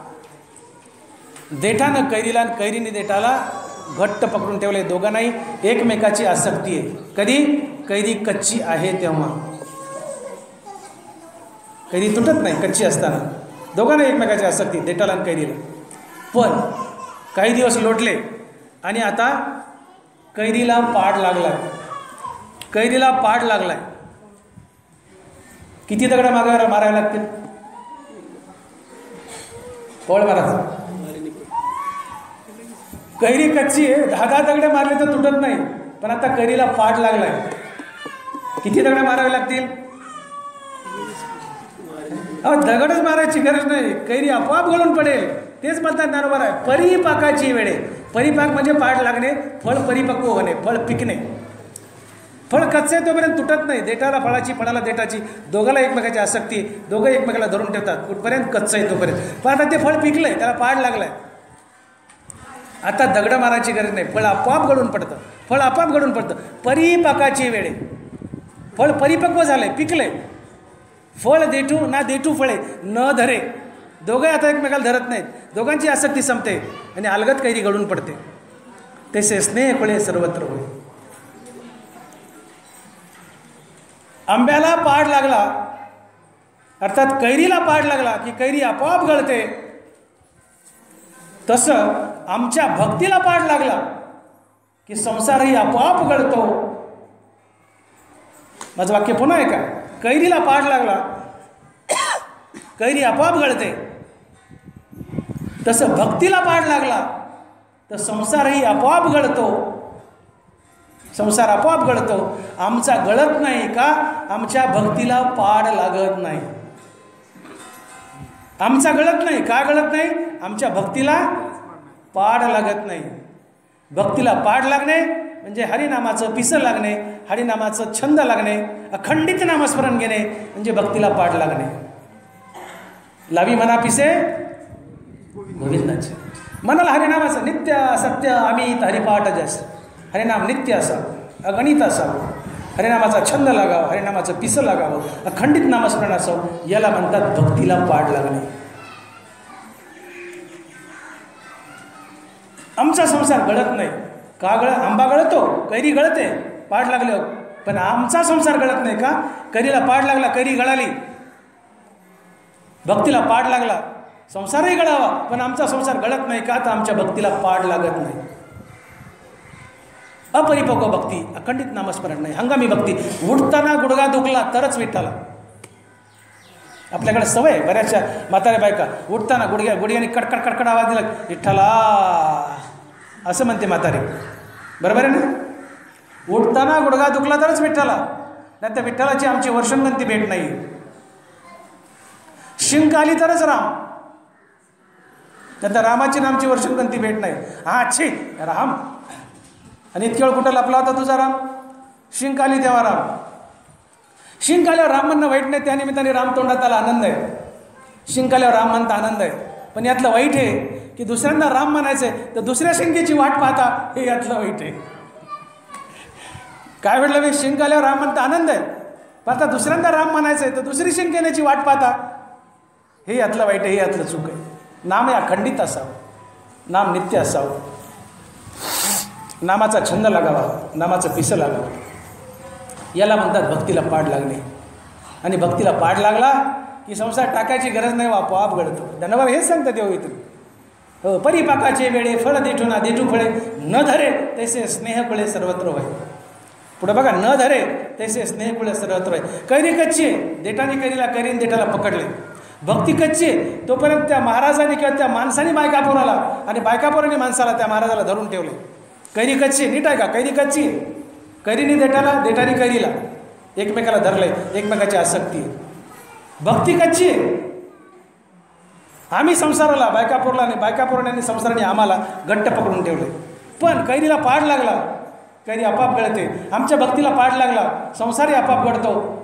देठानं कैरीला आणि कैरीने देठाला घट्ट पकडून ठेवले. दोघांनाही एकमेकाची आसक्ती आहे. कधी? कैरी कच्ची आहे तेव्हा. कैरी तुटत नाही कच्ची असताना. दोघांना एकमेकाची आसक्ती, देठाला आणि कैरीला. पण काही दिवस लोटले आणि आता कैरीला पाड लागलाय. कैरीला पाड लागलाय. किती दगड मारावे लागतील? पोळ मारा. कैरी कच्ची आहे, 10 दगडे मारले तर तुटत नाही. पण आता कैरीला पाड लागलाय, किती दगडे मारावे लागतील? दगडच मारायची गरज नाही, कैरी आपोआप गळून पडेल. तेच म्हणतात ज्ञानोबा आहे, परिपाकाची वेळे. परिपाक म्हणजे पाड लागणे, फळ परिपक्व होणे, फळ पिकणे. फळ कच्चे तोपर्यंत तुटत नाही. देठाला फळाची, फळाला देठाची, दोघाला एकमेकाची आसक्ती. दोघं एकमेकाला धरून ठेवतात कुठपर्यंत? कच्चं आहे तोपर्यंत. पण आता ते फळ पिकलंय, त्याला पाड लागलाय. आता दगड मारायची गरज नाही, फळ आपोआप गळून पडतं. फळ आपोआप गळून पडतं. परिपाकाची वेळे. फळ परिपक्व झालंय, पिकलंय. फळ देठू ना देठू फळे, न धरे दोघे आता एकमेकाला धरत नाहीत, दोघांची आसक्ती संपते आणि अलगद कैरी गळून पडते. तसे स्नेह खुळे सर्वत्र होय. आंब्याला पाड लागला अर्थात कैरीला पाड लागला की कैरी आपोआप गळते, तसं आमच्या भक्तीला पाड लागला की संसारही आपोआप गळतो. माझं वाक्य पुन्हा आहे का? कैरीला पाड लागला, कैरी आपोआप गळते, तसं भक्तीला पाड लागला तर संसारही आपोआप गळतो. संसार आपोआप गळतो. आमचा गळत नाही का? आमच्या भक्तीला पाड लागत नाही. आमचा गळत नाही का? गळत नाही, आमच्या भक्तीला पाड लागत नाही. भक्तीला पाड लागणे म्हणजे हरिनामाचं पिसं लागणे, हरिनामाचं छंद लागणे, अखंडित नामस्मरण घेणे म्हणजे भक्तीला पाड लागणे. लावी मना पिसे गोविंदाचे. मनाला हरिनामाचं नित्य सत्य अमित हरिपाठ जस. हरिनाम नित्य असावं, अगणित असावं, हरिनामाचा छंद लागावा, हरिनामाचं पिसं लागावं, अखंडित नामस्मरण असावं, याला म्हणतात भक्तीला पाड लागणे. आमचा संसार गळत नाही का? आंबा गळतो, कैरी गळते पाड लागल्यावर, पण आमचा संसार गळत नाही का? कैरीला पाड लागला, कैरी गळाली. भक्तीला पाड लागला, संसारही गळावा, पण आमचा संसार गळत नाही का? तर आमच्या भक्तीला पाड लागत नाही. अपरिपक्व भक्ती, अखंडित नामस्मरण नाही, हंगामी भक्ती. उठताना गुडघा दुखला तरच विठ्ठला. आपल्याकडे सवय बऱ्याचशा म्हाताऱ्या बायका उठताना गुडघ्याने कडकड कडकड आवाज दिला विठ्ठला असं म्हणते म्हातारी. बरोबर आहे ना? उठताना गुडघा दुखला तरच विठ्ठला, नाही तर विठ्ठलाची आमची वर्षणगंती भेट नाही. शिंक आली तरच राम, नंतर रामाची नामची वर्षणगंती भेट नाही. हा छी राम, आणि इतके वेळ कुठं लपला होता तुझा राम? शिंक आली तेव्हा राम. शिंक आल्यावर राम म्हणणं वाईट नाही, त्यानिमित्ताने राम तोंडात आला, आनंद आहे. शिंक आल्यावर राम म्हणता आनंद आहे. पण यातलं वाईट आहे की दुसऱ्यांदा राम म्हणायचंय तर दुसऱ्या शिंकेची वाट पाहता, हे यातलं वाईट आहे. काय म्हटलं मी? शिंक आल्यावर राम म्हणता आनंद आहे, पण आता दुसऱ्यांदा राम म्हणायचंय तर दुसरी शिंक येण्याची वाट पाहता, हे यातलं वाईट आहे, हे यातलं चूक आहे. नाम हे अखंडित असावं, नाम नित्य असावं, नामाचा छंद लागावा, नामाचं पिसं लागावं, याला म्हणतात भक्तीला पाड लागणे. आणि भक्तीला पाड लागला की संसार टाकायची गरज नाही, आपोआप घडतो. धनवर हेच सांगतात देव इथून. हो, परिपाकाचे वेळे फळ देठू ना देठू फळे, न धरे तैसे स्नेह कुळे सर्वत्र होय. पुढे बघा, न धरे तैसे स्नेह कुळे सर्वत्र होय. कैरी कच्ची आहे, देठाने कैरीला, कैरीने देठाला पकडले. भक्ती कच्ची आहे, तोपर्यंत त्या महाराजाने किंवा त्या माणसाने बायकापुराला आणि बायकापुराने माणसाला त्या महाराजाला धरून ठेवले. कैरी कच्ची, नीट आहे का? कैरी कच्ची, कैरीने देठाला, देठाने कैरीला एकमेकाला धरलंय, एकमेकाची आसक्ती आहे. भक्ती कच्ची आहे. आम्ही संसाराला बायकापूरला आणि बायकापूरने संसाराने आम्हाला घट्ट पकडून ठेवले. पण कैरीला पाड लागला, कैरी आपाप गळते. आमच्या भक्तीला पाड लागला, संसारही आपाप घडतो.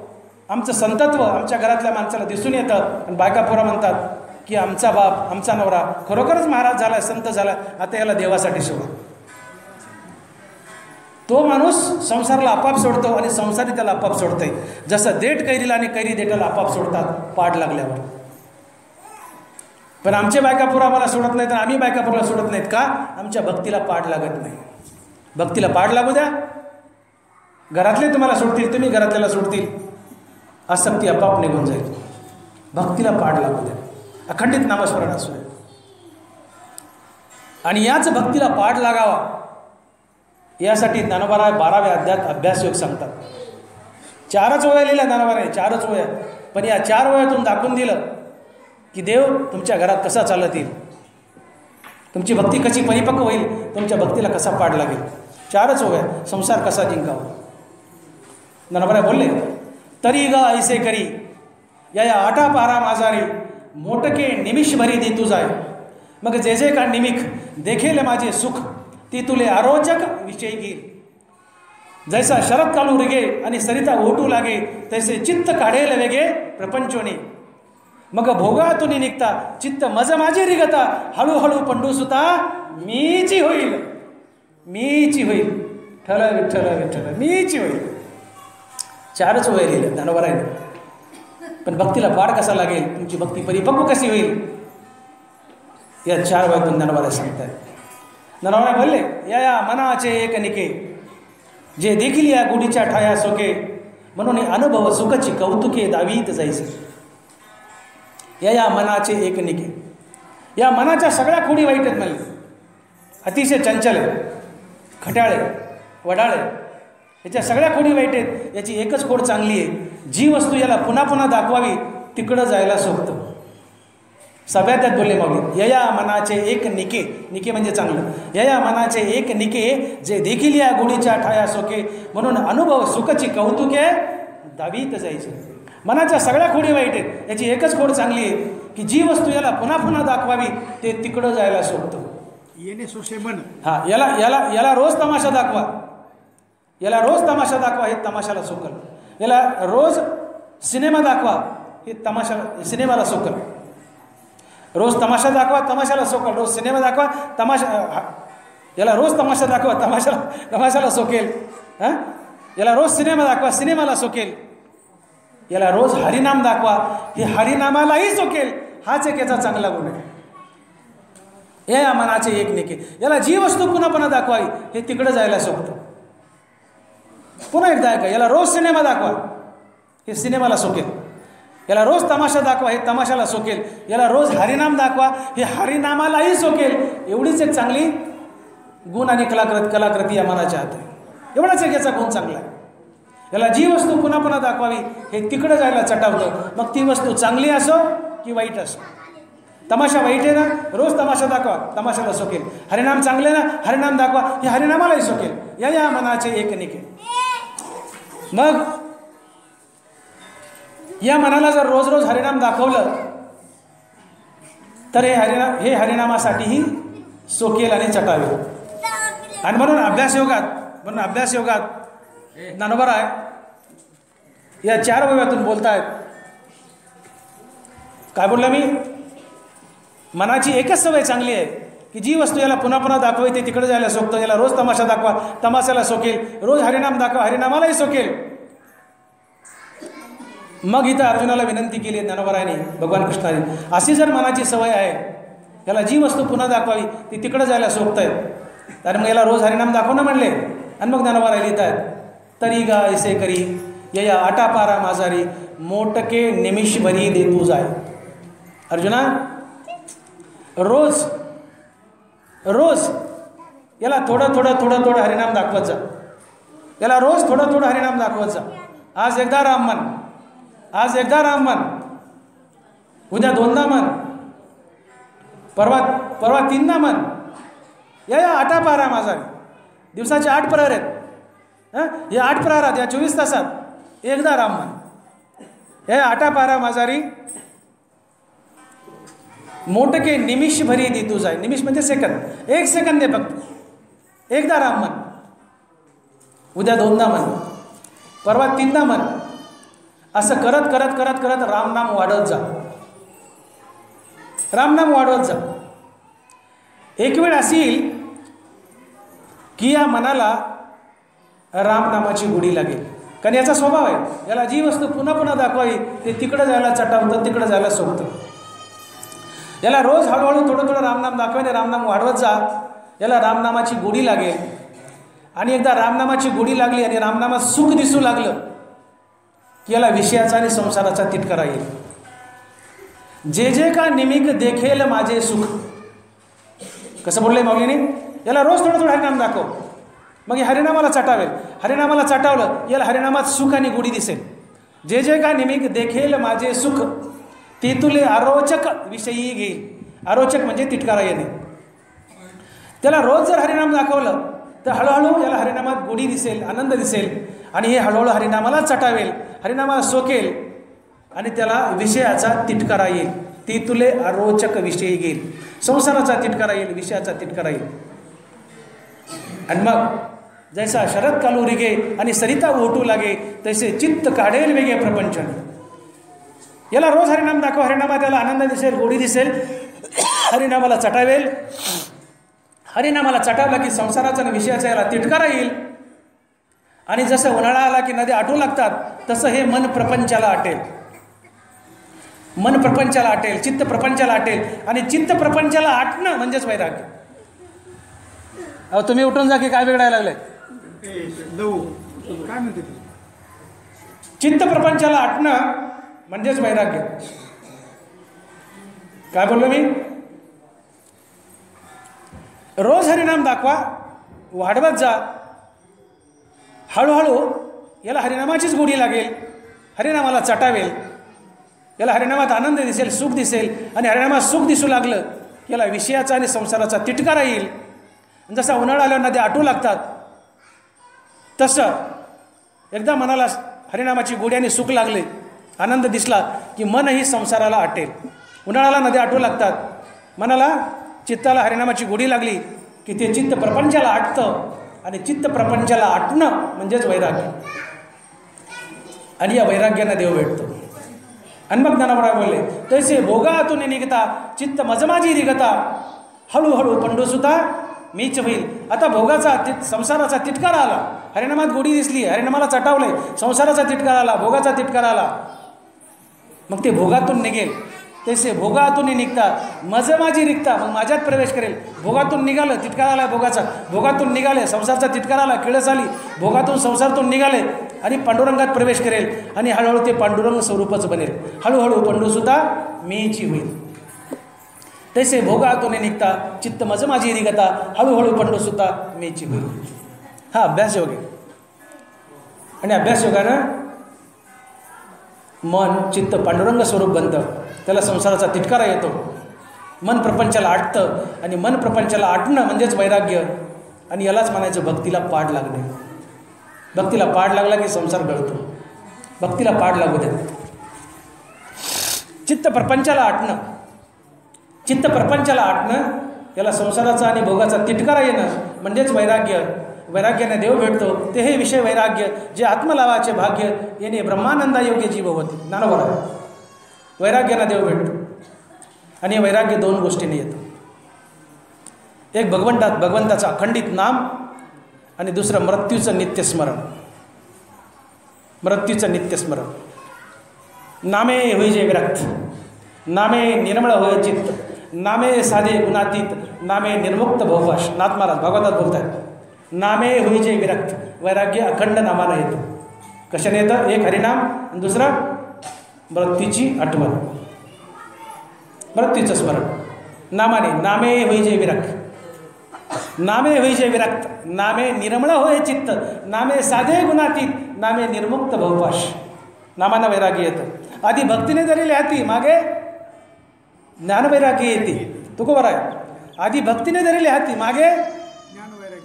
आमचं संतत्व आमच्या घरातल्या माणसाला दिसून येतं. आणि बायकापुरा म्हणतात की आमचा बाप, आमचा नवरा खरोखरच महाराज झाला, संत झाला, आता याला देवासाठी सोडा. तो माणूस संसाराला आपाप सोडतो आणि संसारी त्याला आपाप सोडते. जसं देठ कैरीला आणि कैरी देठाला आपाप सोडतात पाड लागल्यावर. पण आमचे बायकापूर आम्हाला सोडत नाहीत आणि आम्ही बायकापूरला सोडत नाहीत का? आमच्या भक्तीला पाड लागत नाही. भक्तीला पाड लागू द्या, घरातले तुम्हाला सोडतील, तुम्ही घरातल्याला सोडतील, आसक्ती आपाप निघून जाईल. भक्तीला पाड लागू द्या, अखंडित नामस्मरण असू द्या. आणि याच भक्तीला पाड लागावा यासाठी ज्ञानोबा 12व्या अध्यायात अभ्यासयोग सांगतात. 4च वया लिहिल्या ज्ञानोबाने, 4च वया. पण या 4 वयातून दाखवून दिलं की देव तुमच्या घरात कसा चालत येईल, तुमची भक्ती कशी परिपक्व होईल, तुमच्या भक्तीला कसा पाड लागेल. 4च वया. संसार कसा जिंकावा. ज्ञानोबा बोलले, तरी ग ऐसे करी या 8 पारा माझारी, मोटके निमिष भरी दे तुझाय, मग जे जे का निमिख देखेल माझे सुख, ती तुले आरोचक विषयी घेईल. जैसा शरद कालू रिगे आणि सरिता ओटू लागे, तैसे चित्त काढेल वेगे प्रपंचोनी, मग भोगातून निघता चित्त मज माझे रिगता, हळूहळू पंडू सुता मीची होईल, मीची होईल. ठल विठ्ठल विठ्ठल मीची होईल. 4च वय लिहिलं ज्ञानोबारायने. पण भक्तीला पाड कसा लागेल, तुमची भक्ती परिपक्व कशी होईल, या 4 वयातून ज्ञानोबा सांगतात. ज्ञानोबा बोलले, या मनाचे एक निके, जे देखील या गुढीच्या ठाया सोके, म्हणून अनुभव सुखची कौतुके दावीत जायचे. या मनाचे एक निके, या मनाच्या सगळ्या खोडी वाईट आहेत म्हणले. अतिशय चंचल आहे, खट्याळे, वडाळे, याच्या सगळ्या खोडी वाईट आहेत. याची एकच खोड चांगली आहे, जी वस्तू याला पुन्हा पुन्हा दाखवावी तिकडं जायला सोबतं. सगळ्यात त्यात बोलले माऊली, यया मनाचे एक निके, निके म्हणजे चांगलं. यया मनाचे एक निके, जे देखील या गुढीच्या ठाया सोके, म्हणून अनुभव सुखची कौतुके दावीत जायचे. मनाच्या सगळ्या खोडी वाईट आहेत, याची एकच खोड चांगली आहे की जी वस्तू याला पुन्हा पुन्हा दाखवावी ते तिकडं जायला सोबतं. येणे सोसे मन. हां, याला याला याला रोज तमाशा दाखवा, याला रोज तमाशा दाखवा, हे तमाशाला सोकल. याला रोज सिनेमा दाखवा, हे सिनेमाला सोकल. रोज तमाशा दाखवा, तमाशाला सोकल. रोज सिनेमा दाखवा, याला रोज तमाशा दाखवा, तमाशाला सोकेल. हां, याला रोज सिनेमा दाखवा, सिनेमाला सोकेल. याला रोज हरिनाम दाखवा, हे हरिनामालाही सोकेल. हाच एक याचा चांगला गुण आहे. या मनाचे एक निके, याला जी वस्तू पुन्हा पुन्हा दाखवावी हे तिकडं जायला सोबतं. पुन्हा एकदा ऐका, याला रोज सिनेमा दाखवा, हे सिनेमाला सोकेल. याला रोज तमाशा दाखवा, हे तमाशाला सोकेल. याला रोज हरिनाम दाखवा, हे हरिनामालाही सोकेल. एवढीच एक चांगली गुण आणि कलाकृती या मनाच्या हात आहे. एवढाच एक याचा गुण चांगला आहे. याला जी वस्तू पुन्हा पुन्हा दाखवावी हे तिकडं जायला चटावतं, मग ती वस्तू चांगली असो की वाईट असो. तमाशा वाईट आहे ना, रोज तमाशा दाखवा, तमाशाला सोकेल. हरिनाम चांगले ना, हरिनाम दाखवा, हे हरिनामालाही सोकेल. या मनाचे एक निके. मग या मनाला जर रोज रोज हरिनाम दाखवलं तर हे हरिनामासाठीही सोकेल आणि चटावेल. आणि म्हणून अभ्यास योगात ज्ञानोबराय या 4 वयातून बोलतायत. काय बोललं मी? मनाची एकच सवय चांगली आहे की जी वस्तू याला पुन्हा पुन्हा दाखवावी ते तिकडे जायला सोकतं. याला रोज तमाशा दाखवा, तमाशाला सोकेल. रोज हरिनाम दाखवा, हरिनामालाही सोकेल. मग इथं अर्जुनाला विनंती केली ज्ञानोबरायाने, भगवान कृष्णाने, अशी जर मनाची सवय आहे, याला जी वस्तू पुन्हा दाखवावी ती तिकडं जायला सोबत आहेत, तर मग याला रोज हरिनाम दाखव ना म्हणले. आणि मग ज्ञानोबराय लिहित आहेत, तरी गा ऐसे करी या आटापारा माझारी, मोटके निमिष भरी दे तू जाय. अर्जुना, रोज याला थोडं हरिनाम दाखवत जा. याला रोज थोडं हरिनाम दाखवत जा. आज एकदा राम मन, आज एकदा राम मन, उद्या 2दा मन, परवा 3दा मन. या आटापारा माझारी, दिवसाचे 8 प्रहर आहेत. या 8 प्रहरात, या 24 तासात एकदा राम मन. हे आटापारा माझारी, मोटके निमिष भरी दी तू जाय. निमिष म्हणजे सेकंद, 1 सेकंद दे फक्त. एकदा राम मन, उद्या 2दा मन, परवा 3दा मन. असं करत रामनाम वाढवत जा, रामनाम वाढवत जा. एक वेळ अशी येईल की या मनाला रामनामाची गोडी लागेल. कारण याचा स्वभाव आहे, याला जी वस्तू पुन्हा पुन्हा दाखवावी ते तिकडं जायला चटावतं, तिकडं जायला सोबतं. याला रोज हळूहळू थोडं रामनाम दाखवायने रामनाम वाढवत जा. याला रामनामाची गोडी लागेल. आणि एकदा रामनामाची गोडी लागली आणि रामनामात सुख दिसू लागलं की याला विषयाचा आणि संसाराचा तिटकारा येईल. जे का निमिक देखेल माझे सुख. कसं बोललंय माऊलीने? याला रोज थोडं हरिनाम दाखव, मग हे हरिनामाला चटावेल. हरिनामाला चटावलं याला हरिनामात सुख आणि गोडी दिसेल. जे का निमिक देखेल माझे सुख, ते तुले अरोचक विषयी घेईल. अरोचक म्हणजे तिटकारा येणे. त्याला रोज जर हरिनाम दाखवलं तर हळूहळू याला हरिनामात गोडी दिसेल, आनंद दिसेल. आणि हे हळूहळू हरिनामाला चटावेल, हरिनामाला सोकेल आणि त्याला विषयाचा तिटकारा येईल. ती तुले अरोचक विषयी घेईल. संसाराचा तिटकारा येईल, विषयाचा तिटकारा येईल. आणि मग जैसा शरद कालू रिगे आणि सरिता ओटू लागे, तैसे चित्त काढेल वेगळे प्रपंच. याला रोज हरिनाम दाखवा, हरिनामात त्याला आनंद दिसेल, गोडी दिसेल. हरिनामाला चटावेल. हरिनामाला चटावला की संसाराचा आणि विषयाचा याला तिटकारा येईल. आणि जसं उन्हाळा आला की नद्या आटू लागतात, तसं हे मन प्रपंचाला आटेल. मन प्रपंचाला आटेल, चित्त प्रपंचाला आटेल. आणि चित्त प्रपंचाला आटणं म्हणजेच वैराग्य. अहो तुम्ही उठून जा की काय बिघडायला लागले. काय म्हणते चित्त प्रपंचाला आटणं म्हणजेच वैराग्य. काय बोललो मी. रोज हरिनाम दाखवा, वाढवत जा. हळूहळू याला हरिनामाचीच गोडी लागेल, हरिनामाला चटावेल, याला हरिनामात आनंद दिसेल, सुख दिसेल. आणि हरिनामात सुख दिसू लागलं याला विषयाचा आणि संसाराचा तिटकारा येईल. जसा उन्हाळा आल्यावर नद्या आटू लागतात तसं एकदा मनाला हरिनामाची गोडी आणि सुख लागले, आनंद दिसला की मनही संसाराला आटेल. उन्हाळ्याला नद्या आटू लागतात, मनाला चित्ताला हरिनामाची गोडी लागली की ते चित्त प्रपंचाला आटतं. आणि चित्त प्रपंचाला आटणं म्हणजेच वैराग्य. आणि या वैराग्यानं देव भेटतो. आणि मग ज्ञानोबा बोलले, तैसे भोगातून निघता चित्त मजमाजी रिगता, हळूहळू पंडूसुता मीच होईल. आता भोगाचा संसाराचा तिटकारा आला, हरिनामात गोडी दिसली, हरिनामाला चटावले, संसाराचा तिटकारा आला, भोगाचा तिटकारा आला. मग ते भोगातून निघेल. तसे भोगातून निघता मज माझी रिक्ता, मग माझ्यात प्रवेश करेल. भोगातून निघालं, तिटकारा आला भोगाचा, भोगातून निघाले, संसारचा तिटकारा आला, किळस आली, भोगातून संसारातून निघाले आणि पांडुरंगात प्रवेश करेल. आणि हळूहळू ते पांडुरंग स्वरूपच बनेल. हळूहळू पंडूसुद्धा मीची होईल. तसे भोगातून निघता चित्त मज माझी रिगता, हळूहळू पंडूसुद्धा मीची होईल. हा अभ्यास योग आहे. आणि अभ्यास योगानं मन चित्त पांडुरंग स्वरूप बनतं. त्याला संसाराचा तिटकारा येतो, मन प्रपंचाला आटतं. आणि मन प्रपंचाला आटणं म्हणजेच वैराग्य. आणि यालाच म्हणायचं भक्तीला पाड लागणे. भक्तीला पाड लागला की संसार गळतो. भक्तीला पाड लागू दे. चित्त प्रपंचाला आटणं, चित्त प्रपंचाला आटणं याला संसाराचा आणि भोगाचा तिटकारा येणं म्हणजेच वैराग्य. वैराग्याने देव भेटतो. ते हे विषय वैराग्य जे आत्मलाभाचे भाग्य येणे ब्रह्मानंदा योग्य जीव होते. ज्ञानोबा वैराग्याने देव भेटतो. आणि वैराग्य दोन गोष्टींनी येतं. एक भगवंताचं अखंडित नाम आणि दुसरं मृत्यूचं नित्यस्मरण. मृत्यूचं नित्यस्मरण. नामे होईजे विरक्त, नामे निर्मळ होय चित्त, नामे साधे गुणातीत, नामे निर्मुक्त भवपाश. नाथ महाराज भागवतात बोलत आहेत. नामे होईजे विरक्त. वैराग्य अखंड नामानं येतं. कशाने येतं. एक हरिनाम आणि दुसरं मृत्यूची आठवण, मृत्यूचं स्मरण. नामाने नामे होईजे विरक्त, नामे होईजे विरक्त, नामे निर्मळ होय चित्त, नामे साधे गुणातीत, नामे निर्मुक्त भवपाश. नामानं वैराग्य येतं. आधी भक्तीने जरी लिहाती, मागे ज्ञानवैराग्य येते. तुको बरं आहे. आधी भक्तीने जरी लिहाती, मागे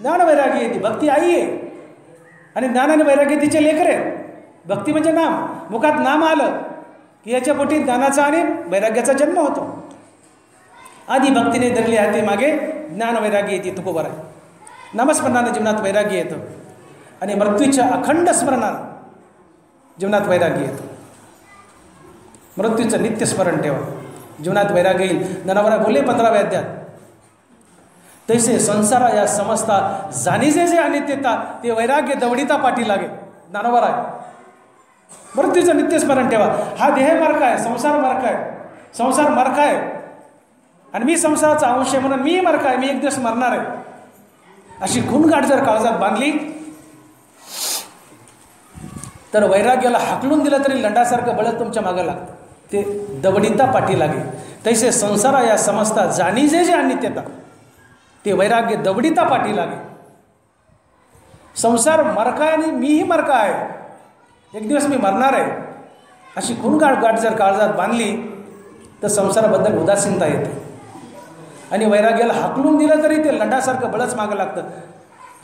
ज्ञानवैराग्य येते. भक्ती आई आहे आणि ज्ञान आणि वैराग्य तिचे लेकरे. भक्ती म्हणजे नाम. मुखात नाम आलं की याच्या पोटी ज्ञानाचा आणि वैराग्याचा जन्म होतो. आधी भक्तीने धरली हाती, मागे ज्ञान वैराग्य येते. तुको बरं आहे. नामस्मरणानं जीवनात वैराग्य येतं आणि मृत्यूच्या अखंड स्मरणानं जीवनात वैराग्य येतं. मृत्यूचं नित्यस्मरण ठेवा, जीवनात वैराग्य येईल. ज्ञानोबा बोलले 15व्या अध्यायात, तैसे संसारा या समजता जाणीजे जे अनित्यता, ते वैराग्य दवडीता पाठी लागे. ज्ञानोबा आहे. मृत्यूचं नित्यस्मरण ठेवा. हा देह मार्ग आहे, संसार मार्ग आहे. संसार मार्ग आहे आणि मी संसाराचा अंश आहे म्हणून मी मार्ग आहे, मी एक दिवस मरणार आहे. अशी खूणगाठ जर काळजात बांधली तर वैराग्याला हाकलून दिलं तरी लंडासारखं बळत तुमच्या मागं लागतं. ते दवडीता पाठी लागे. तैसे संसारा या समजता जाणीजे जे अनित्यता, ते वैराग्य दवडीता पाठी लागे. संसार मरका आहे आणि मीही मरका आहे, एक दिवस मी मरणार आहे. अशी खूणगाठ जर काळजात बांधली तर संसाराबद्दल उदासीनता येते आणि वैराग्याला हाकलून दिलं तरी ते लंडासारखं बळच मागं लागतं.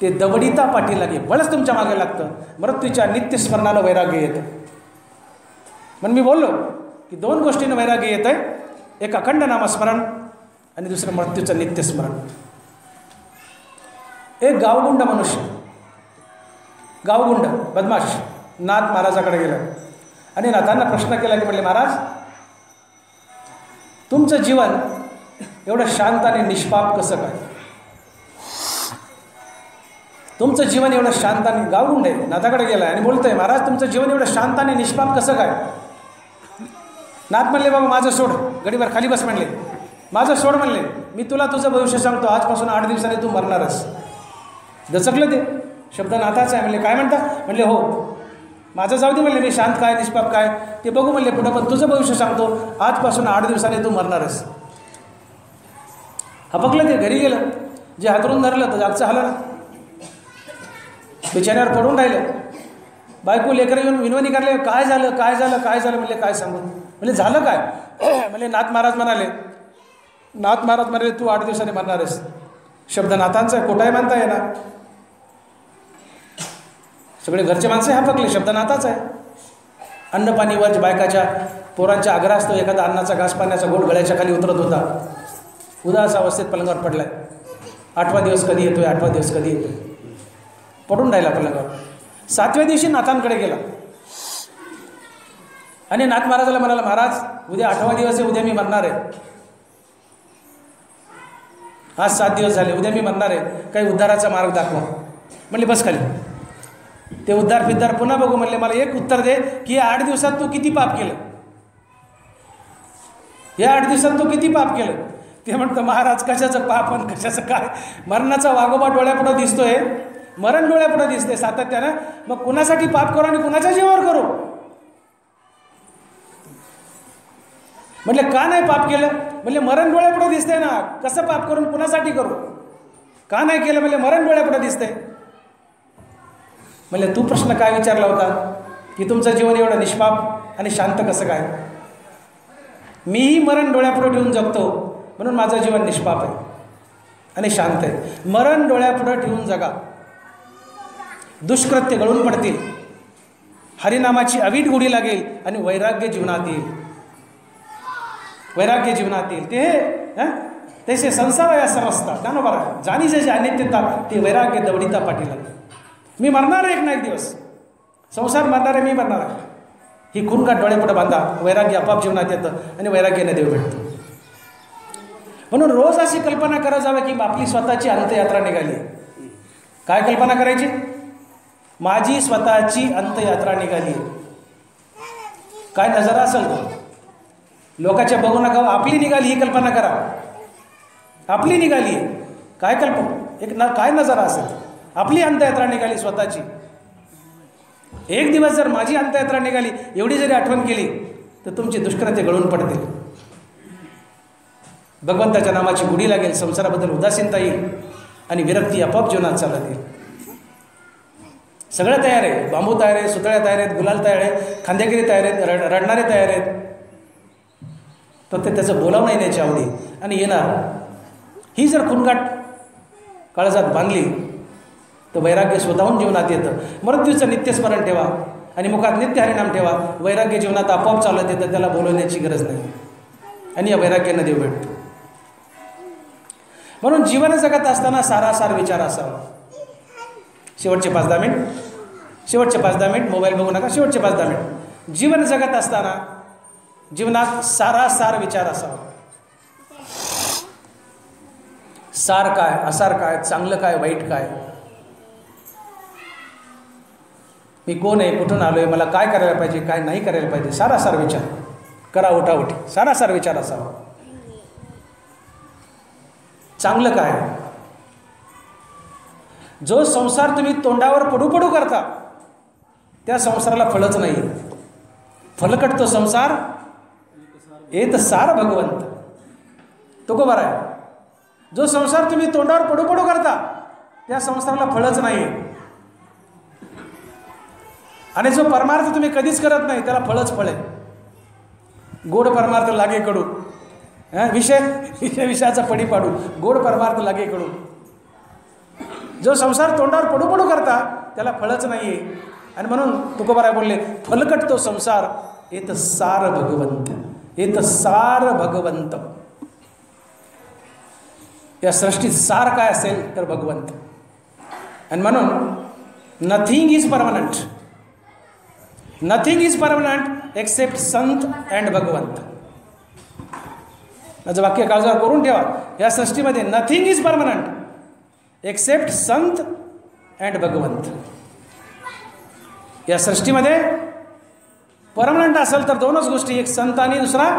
ते दवडीता पाठी लागे, बळच तुमच्या मागे लागतं. मृत्यूच्या नित्यस्मरणाला वैराग्य येतं. म्हणून मी बोललो की दोन गोष्टींना वैराग्य येतं आहे. एक अखंड नामस्मरण आणि दुसरं मृत्यूचं नित्यस्मरण. एक गावगुंड मनुष्य, गावगुंड बदमाश नाथ महाराजाकडे गेला आणि नाथांना प्रश्न केला की म्हटले, महाराज तुमचं जीवन एवढं शांत आणि निष्पाप कसं काय? तुमचं जीवन एवढं शांत आणि गावगुंड आहे, नाथाकडे गेला आणि बोलतोय, महाराज तुमचं जीवन एवढं शांत आणि निष्पाप कसं काय? नाथ म्हणले बाबा माझं सोड, गडीवर खाली बस म्हणले, माझं सोड म्हणले, मी तुला तुझं भविष्य सांगतो, आजपासून 8 दिवसांनी तू मरणारच. दचकलं ते, शब्द नाथाचा आहे म्हणले. काय म्हणता म्हणले, हो माझं जाऊ दे म्हणले, मी शांत काय निष्पाप काय ते बघू म्हणले पुढं, पण तुझं भविष्य सांगतो, आजपासून 8 दिवसांनी तू मरणारच. हपकलं ते, घरी गेलं. जे हातरून धरलं तर जागचं हलं ना, बिचाऱ्यावर पडून राहिलं. बायको लेकरं येऊन विनवणी करले, काय झालं काय झालं काय झालं म्हणले, काय सांगू म्हणजे झालं काय म्हणले, नाथ महाराज म्हणाले तू 8 दिवसांनी मरणारच. शब्द नाथांचा आहे, खोटाही म्हणता येणार. सगळे घरचे माणसं हपकले, शब्द नाथाचा आहे. अन्न पाणीवर बायकाच्या पोरांच्या आग्रह असतो, एखादा अन्नाचा घास पाण्याचा गोड गळ्याच्या खाली उतरत होता. उदास अवस्थेत पलंगावर पडलाय. 8वा दिवस कधी येतोय, 8वा दिवस कधी येतोय, पडून राहिला पलंगावर. 7व्या दिवशी नाथांकडे गेला आणि नाथ महाराजाला म्हणाला, महाराज उद्या 8वा दिवस आहे, उद्या मी मरणार आहे. आज 7 दिवस झाले, उद्या मी मरणार आहे, काही उद्धाराचा मार्ग दाखवा. म्हणले बस खाली. ते उद्धार फिद्धार पुन्हा बघू म्हणले. मला एक उत्तर दे की या 8 दिवसात तू किती पाप केलं, या 8 दिवसात तू किती पाप केलं. ते म्हणतं, महाराज कशाचं पाप आणि कशाचं काय, मरणाचा वागोबा डोळ्यापुढं दिसतोय, मरण डोळ्यापुढं दिसते सातत्यानं, मग कुणासाठी पाप करू आणि कुणाच्या जीवावर करू. म्हटले का नाही पाप केलं, म्हणजे मरण डोळ्यापुढं दिसतंय ना, कसं पाप करून कुणासाठी करू, का नाही केलं म्हणजे मरण डोळ्यापुढं दिसतंय. म्हणजे तू प्रश्न काय विचारला होता की तुमचं जीवन एवढं निष्पाप आणि शांत कसं काय. मीही मरण डोळ्यापुढं ठेवून जगतो म्हणून माझं जीवन निष्पाप आहे आणि शांत आहे. मरण डोळ्यापुढं ठेवून जगा, दुष्कृत्य गळून पडतील, हरिनामाची अवीट गोडी लागेल आणि वैराग्य जीवनात येईल. वैराग्य जीवनात येईल ते तैसे संसार या समजता ज्ञानोबा जाणी जे अनित्यता ते वैराग्य दवडिता पाठी लागेल. मी मरणार आहे एक ना एक दिवस, संसार मरणार आहे, मी मरणार आहे, ही खूनगाठ डोळ्यापुढे बांधा. वैराग्य आपाप जीवनात येतं आणि वैराग्याने देव भेटतो. म्हणून रोज अशी कल्पना करा जावं की आपली स्वतःची अंत्ययात्रा निघाली. काय कल्पना करायची, माझी स्वतःची अंत्ययात्रा निघाली. काय नजर असेल तो लोकांच्या बघू नका, आपली निघाली ही कल्पना करा. आपली निघाली काय कल्पना, काय नजर असेल, आपली अंत्ययात्रा निघाली स्वतःची. एक दिवस जर माझी अंत्ययात्रा निघाली एवढी जरी आठवण केली तर तुमची दुष्कृत्य गळून पडतील, भगवंताच्या नामाची गुढी लागेल, संसाराबद्दल उदासीनता येईल आणि विरक्ती आपोआप जीवनात चालत येईल. सगळं तयार आहे, बांबू तयार आहे, सुतळ्या तयार आहेत, गुलाल तयार आहे, खांद्यागिरी तयार आहेत, रडणारे तयार आहेत. फक्त त्याचं बोलावून येण्याची आवडी आणि येणार. ही जर खूनगाठ काळजात बांधली तर वैराग्य स्वतःहून जीवनात येतं. मृत्यूचं नित्यस्मरण ठेवा आणि मुखात नित्य हरिनाम ठेवा. वैराग्य जीवनात आपोआप चालत येतं, त्याला बोलवण्याची गरज नाही आणि या वैराग्यानं देव भेटतो. म्हणून जीवन जगत असताना सारासार विचार असावा. शेवटचे 5-10 मिनिट मोबाईल बघू नका. शेवटचे 5-10 मिनिट जीवन जगत असताना जीवनात सारासार विचार असावा. सार काय, असार काय, चांगलं काय, वाईट काय, मी कोण आहे, कुठून आलोय, मला काय करायला पाहिजे, काय नाही करायला पाहिजे, सारासार विचार करा. उठाउठी सारासार विचार असावा. चांगलं काय, जो संसार तुम्ही तोंडावर पडू पडू करता त्या संसाराला फळच नाही. फलकट तो संसार येत सार भगवंत. तो को बरा आहे. जो संसार तुम्ही तोंडावर पडू पडू करता त्या संसाराला फळच नाही आणि जो परमार्थ तुम्ही कधीच करत नाही त्याला फळच फळ आहे. गोड परमार्थ लागे कडू, विषयाचा पडी पाडू, गोड परमार्थ लागे कडू. जो संसार तोंडावर पडू पडू करता त्याला फळच नाही आहे. आणि म्हणून तुकोबाराय बोलले, फलकट तो संसार येत सार भगवंत, येत सार भगवंत. या सृष्टीत सार काय असेल तर भगवंत. आणि म्हणून nothing is permanent, nothing is permanent except संत अँड भगवंत. माझं वाक्य काळजावर करून ठेवा. या सृष्टीमध्ये नथिंग इज परमनंट एक्सेप्ट संत अँड भगवंत. या सृष्टीमध्ये परमनंट असेल तर दोनच गोष्टी, एक संत आणि दुसरा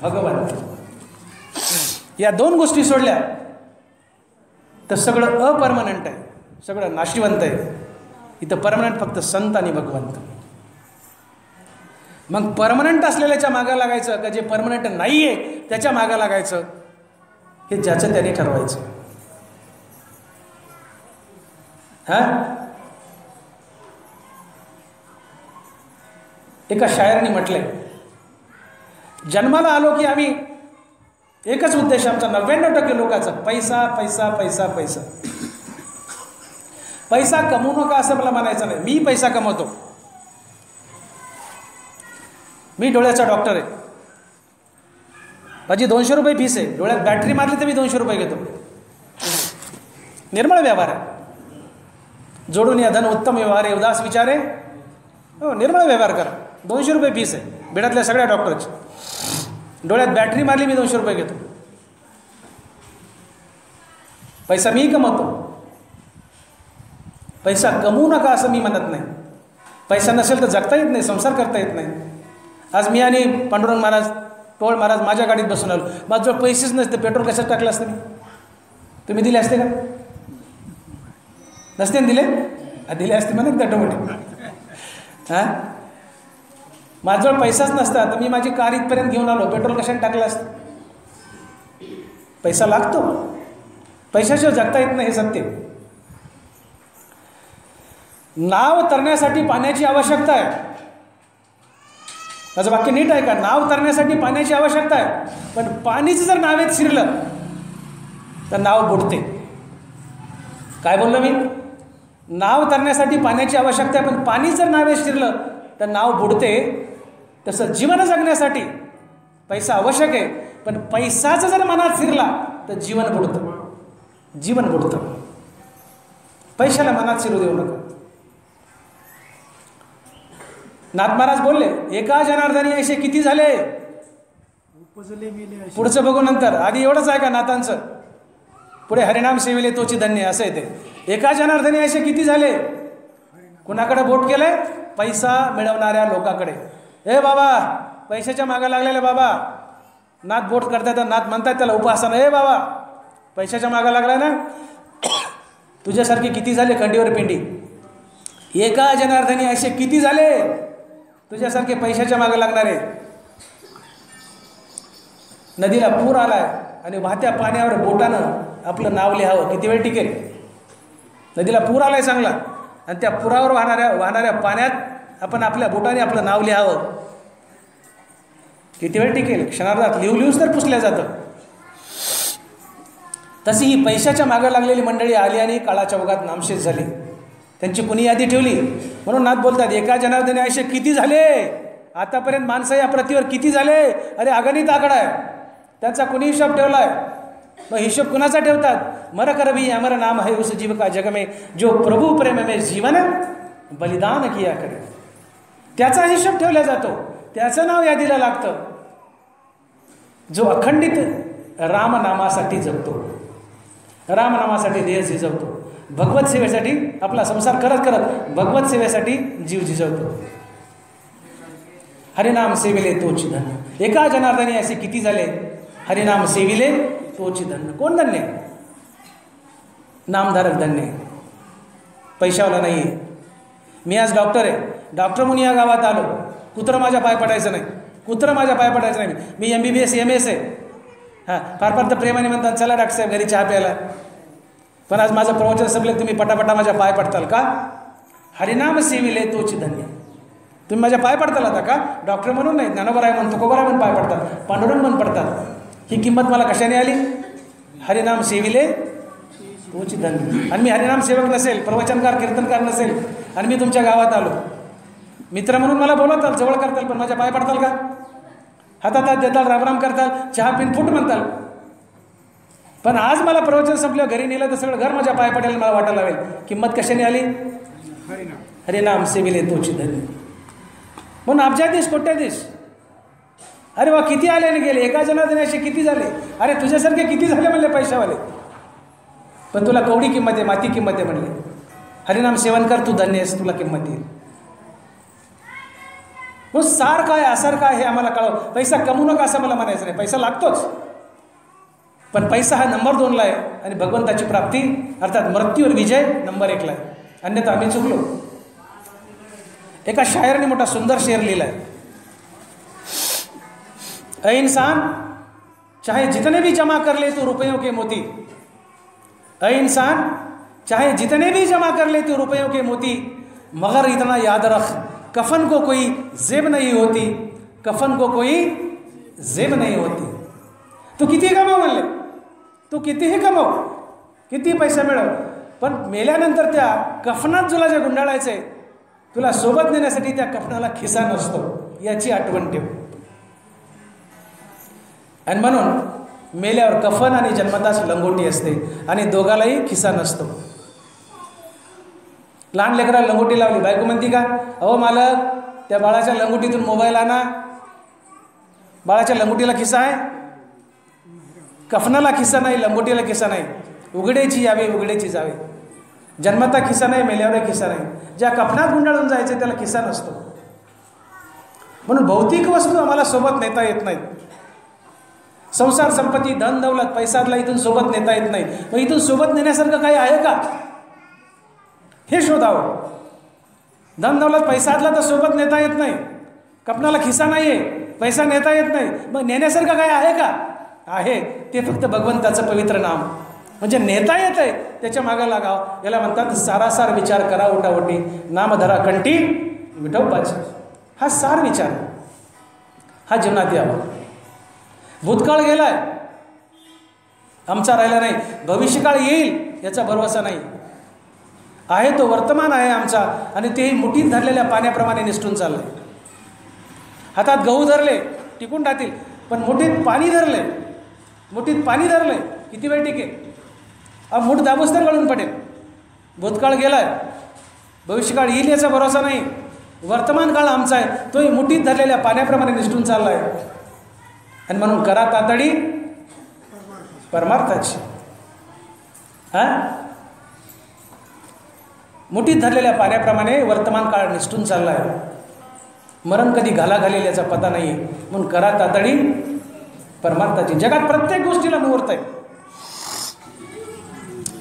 भगवान. या दोन गोष्टी सोडल्या तर सगळं अपरमनंट आहे, सगळं नाशिवंत आहे. इथं परमनंट फक्त संत आणि भगवंत. मग परमनंट असलेल्याच्या मागं लागायचं का जे परमनंट नाही आहे त्याच्या मागं लागायचं, हे ज्याचं त्याने ठरवायचं. एका शायराने म्हटलंय, जन्माला आलो की आम्ही एकच उद्देश आमचा 99% लोकांचा, पैसा पैसा पैसा पैसा. पैसा कमवू नका असं मला म्हणायचं नाही. मी पैसा कमवतो. मी डोळ्याचा डॉक्टर आहे. माझी 200 रुपये फीस आहे. डोळ्यात बॅटरी मारली तर मी 200 रुपये घेतो. निर्मळ व्यवहार आहे. जोडून या धन उत्तम व्यवहार आहे, उदास विचार आहे. हो, निर्मळ व्यवहार करा. 200 रुपये फीस आहे बिडातल्या सगळ्या डॉक्टरची. डोळ्यात बॅटरी मारली मी 200 रुपये घेतो. पैसा मी कमवतो. पैसा कमवू नका असं मी म्हणत नाही. पैसा नसेल तर जगता येत नाही, संसार करता येत नाही. आज मी आणि पांडुरंग महाराज, टोळ महाराज माझ्या गाडीत बसून आलो. माझ्याजवळ पैसेच नसते, पेट्रोल कशात टाकलं असतं मी? तुम्ही दिले असते का? नसते दिले? दिले असते म्हणा एकदा ऑटोमॅटिक. माझ्याजवळ पैसाच नसता तर मी माझी कार इथपर्यंत घेऊन आलो, पेट्रोल कशाने टाकलं असतं? पैसा लागतो. पैशाशिवाय जगता येत नाही, हे सत्य. नाव तरण्यासाठी पाण्याची आवश्यकता आहे. माझं वाक्य नीट आहे का? नाव तरण्यासाठी पाण्याची आवश्यकता आहे, पण पाणीच जर नावेत शिरलं तर नाव बुडते. काय बोललो मी? नाव तरण्यासाठी पाण्याची आवश्यकता आहे, पण पाणी जर नावेत शिरलं तर नाव बुडते. तसं जीवन जगण्यासाठी पैसा आवश्यक आहे, पण पैसाच जर मनात शिरला तर जीवन बुडतं. जीवन बुडतं. पैशाला मनात शिरू देऊ नका. नाथ महाराज बोलले, एका जनार्दनी असे किती झाले? पुढचं बघू नंतर. आधी एवढंच आहे का नाथांचं? पुढे हरिनाम सेविले तोची धन्य असं येते. एका जनार्दनी असे किती झाले? कुणाकडे बोट केलंय? पैसा मिळवणाऱ्या लोकांकडे. ए बाबा, पैशाच्या मागे लागलेले बाबा, नाथ बोट करतायत, नाथ म्हणतात त्याला उपासना. ए बाबा, पैशाच्या मागे लागलाय ना, तुझ्यासारखे किती झाले खंडीवर पिंडी? एका जनार्दनी असे किती झाले तुझ्यासारखे पैशाच्या मागे लागणारे? नदीला पूर आलाय आणि वाहत्या पाण्यावर बोटानं आपलं नाव लिहावं, किती वेळ टिकेल? नदीला पूर आलाय चांगला आणि त्या पुरावर वाहणाऱ्या पाण्यात आपण आपल्या बोटाने आपलं नाव लिहावं, किती वेळ टिकेल? क्षणार्धात लिहूच तर पुसल्या जातं. तशी ही पैशाच्या मागे लागलेली मंडळी आली आणि काळाच्या ओघात नामशेष झाली. त्यांची कुणी यादी ठेवली. म्हणून नाथ बोलतात, एका जनार्दनी असे किती झाले? आतापर्यंत माणसं या पृथ्वीवर किती झाले? अरे अगणित आकडा आहे. त्यांचा कुणी हिशोब ठेवलाय? मग हिशोब कुणाचा ठेवतात? मर कर भी अमर नाम है उस जीव का जग में, जो प्रभु प्रेम में जीवन बलिदान किया करे. त्याचा हिशोब ठेवला जातो, त्याचं नाव यादीला लागतं. जो अखंडित रामनामासाठी जगतो, रामनामासाठी देह झिजवतो, भगवत सेवेसाठी आपला संसार करत करत भगवत सेवेसाठी जीव झिजवतो. हरिनाम सेविले तोची धन्य. एका जनार्दनी असे किती झाले? हरिनाम सेविले तोची धन्य. कोण धन्य? नामधारक धन्य. पैशावाला नाही. मी आज डॉक्टर आहे. डॉक्टर म्हणून या गावात आलो. कुत्रं माझ्या पाय पडायचं नाही. कुत्रं माझ्या पाय पडायचं नाही. मी MBBS MS आहे. फार फार तर प्रेमाने म्हणतात, चला डॉक्टर साहेब घरी चहा प्यायला. पण आज माझं प्रवचन संपलं, तुम्ही पटापटा माझ्या पाय पडताल का? हरिनाम सेविले तोची धन्य. तुम्ही माझ्या पाय पडताल आता का? डॉक्टर म्हणून नाही, ज्ञानोबराय म्हणून, तुकोबराय म्हणून पाय पडतात, पांडुरंग म्हणून पडतात. ही किंमत मला कशाने आली? हरिनाम सेविले तोची धन्य. आणि मी हरिनाम सेवक नसेल, प्रवचनकार कीर्तनकार नसेल, आणि मी तुमच्या गावात आलो, मित्र म्हणून मला बोलवताल, जवळ करताल, पण माझ्या पाय पडताल का? हातात हात देताल, रामराम करताल, चहा पिन फुट म्हणताल. पण आज मला प्रवचन संपल्यावर घरी नेलं तर सगळं घर माझ्या पाय पडेल, मला वाटायला लागेल. किंमत कशाने आली? हरिनाम सेविले तोची धन्य. म्हणून अब्जाधीश कोट्याधीश, अरे वा किती आले आणि गेले. एका जनार्दनी असे किती झाले? अरे तुझ्यासारखे किती झाले म्हणले पैशावाले, पण तुला कवडी किंमत आहे, माती किंमत आहे म्हणले. हरिनाम सेवन कर, तू धन्य आहेस, तुला किंमत येईल. मग सार काय आसार काय हे आम्हाला कळव. पैसा कमवू नका असं मला म्हणायचं नाही, पैसा लागतोच, पण पैसा हा नंबर 2ला आहे आणि भगवंताची प्राप्ती अर्थात मृत्यूवर विजय नंबर 1ला आहे. अन्यथा आम्ही चुकलो. एका शायराने मोठा सुंदर शेर लिहिलाय, ऐ इंसान चाहे जितने भी जमा कर ले तू रुपयों के मोती, ऐ इंसान चाहे जितने भी जमा कर ले तू रुपयों के मोती, मगर इतना याद रख कफन को कोई जेब नहीं होती, कफन को कोई जेब नहीं होती. तू किती कमव म्हणले, तू कितीही कमव, किती पैसा मिळव, पण मेल्यानंतर त्या कफनात तुला जे गुंडाळायचं आहे, तुला सोबत नेण्यासाठी त्या कफनाला खिसा नसतो, याची आठवण ठेव. आणि म्हणून मेल्यावर कफन आणि जन्मताच लंगोटी असते आणि दोघालाही खिसा नसतो. लहान लेकराला लंगोटी लावली, बायको म्हणती का, अहो मालक त्या बाळाच्या लंगोटीतून मोबाईल आणा. बाळाच्या लंगोटीला खिसा आहे, कफनाला खिसा नाही, लंगोटीला खिसा नाही. उघडेची यावे उघडेची जावे. जन्मता खिसा नाही, मेल्यावर खिसा नाही. ज्या कफनात गुंडाळून जायचे त्याला खिसा नसतो. म्हणून भौतिक वस्तू आम्हाला सोबत नेता येत नाहीत. संसार संपत्ती धन दौलत पैसाला इथून सोबत नेता येत नाही. मग इथून सोबत नेण्यासारखं काही आहे का हे शोधावं. धन दौलत पैसातला तर सोबत नेता येत नाही, कपनाला खिसा नाही आहे, पैसा नेता येत नाही. मग नेण्यासारखं काही आहे का? आहे, ते फक्त भगवंताचं पवित्र नाम. म्हणजे नेता येत आहे त्याच्या मागं लागावं. याला म्हणतात सारासार विचार करा उठावटी, नामधरा कंठी विठोबाची. हा सार विचार हा जीवनात यावा. भूतकाळ गेलाय आमचा राहिला नाही, भविष्यकाळ येईल याचा भरवसा नाही. आहे तो वर्तमान आहे आमचा आणि तेही मुठीत धरलेल्या पाण्याप्रमाणे निसटून चाललंय. हातात गहू धरले टिकून राहतील, पण मुठीत पाणी धरले, मुठीत पाणी धरले किती वेळ टिकेल? मूठ दाबूस तर गळून पडेल. भूतकाळ गेलाय, भविष्यकाळ येईल याचा भरोसा नाही. वर्तमान काळ आमचा आहे, तोही मुठीत धरलेल्या पाण्याप्रमाणे निसटून चालला आहे. आणि म्हणून करा तातडी परमार्थाची. मुठीत धरलेल्या पाण्याप्रमाणे वर्तमान काळ निसटून चालला आहे. मरण कधी घाला घालेल याचा पता नाही. म्हणून करा तातडी परमार्थाची. जगात प्रत्येक गोष्टीला मुहूर्त आहे,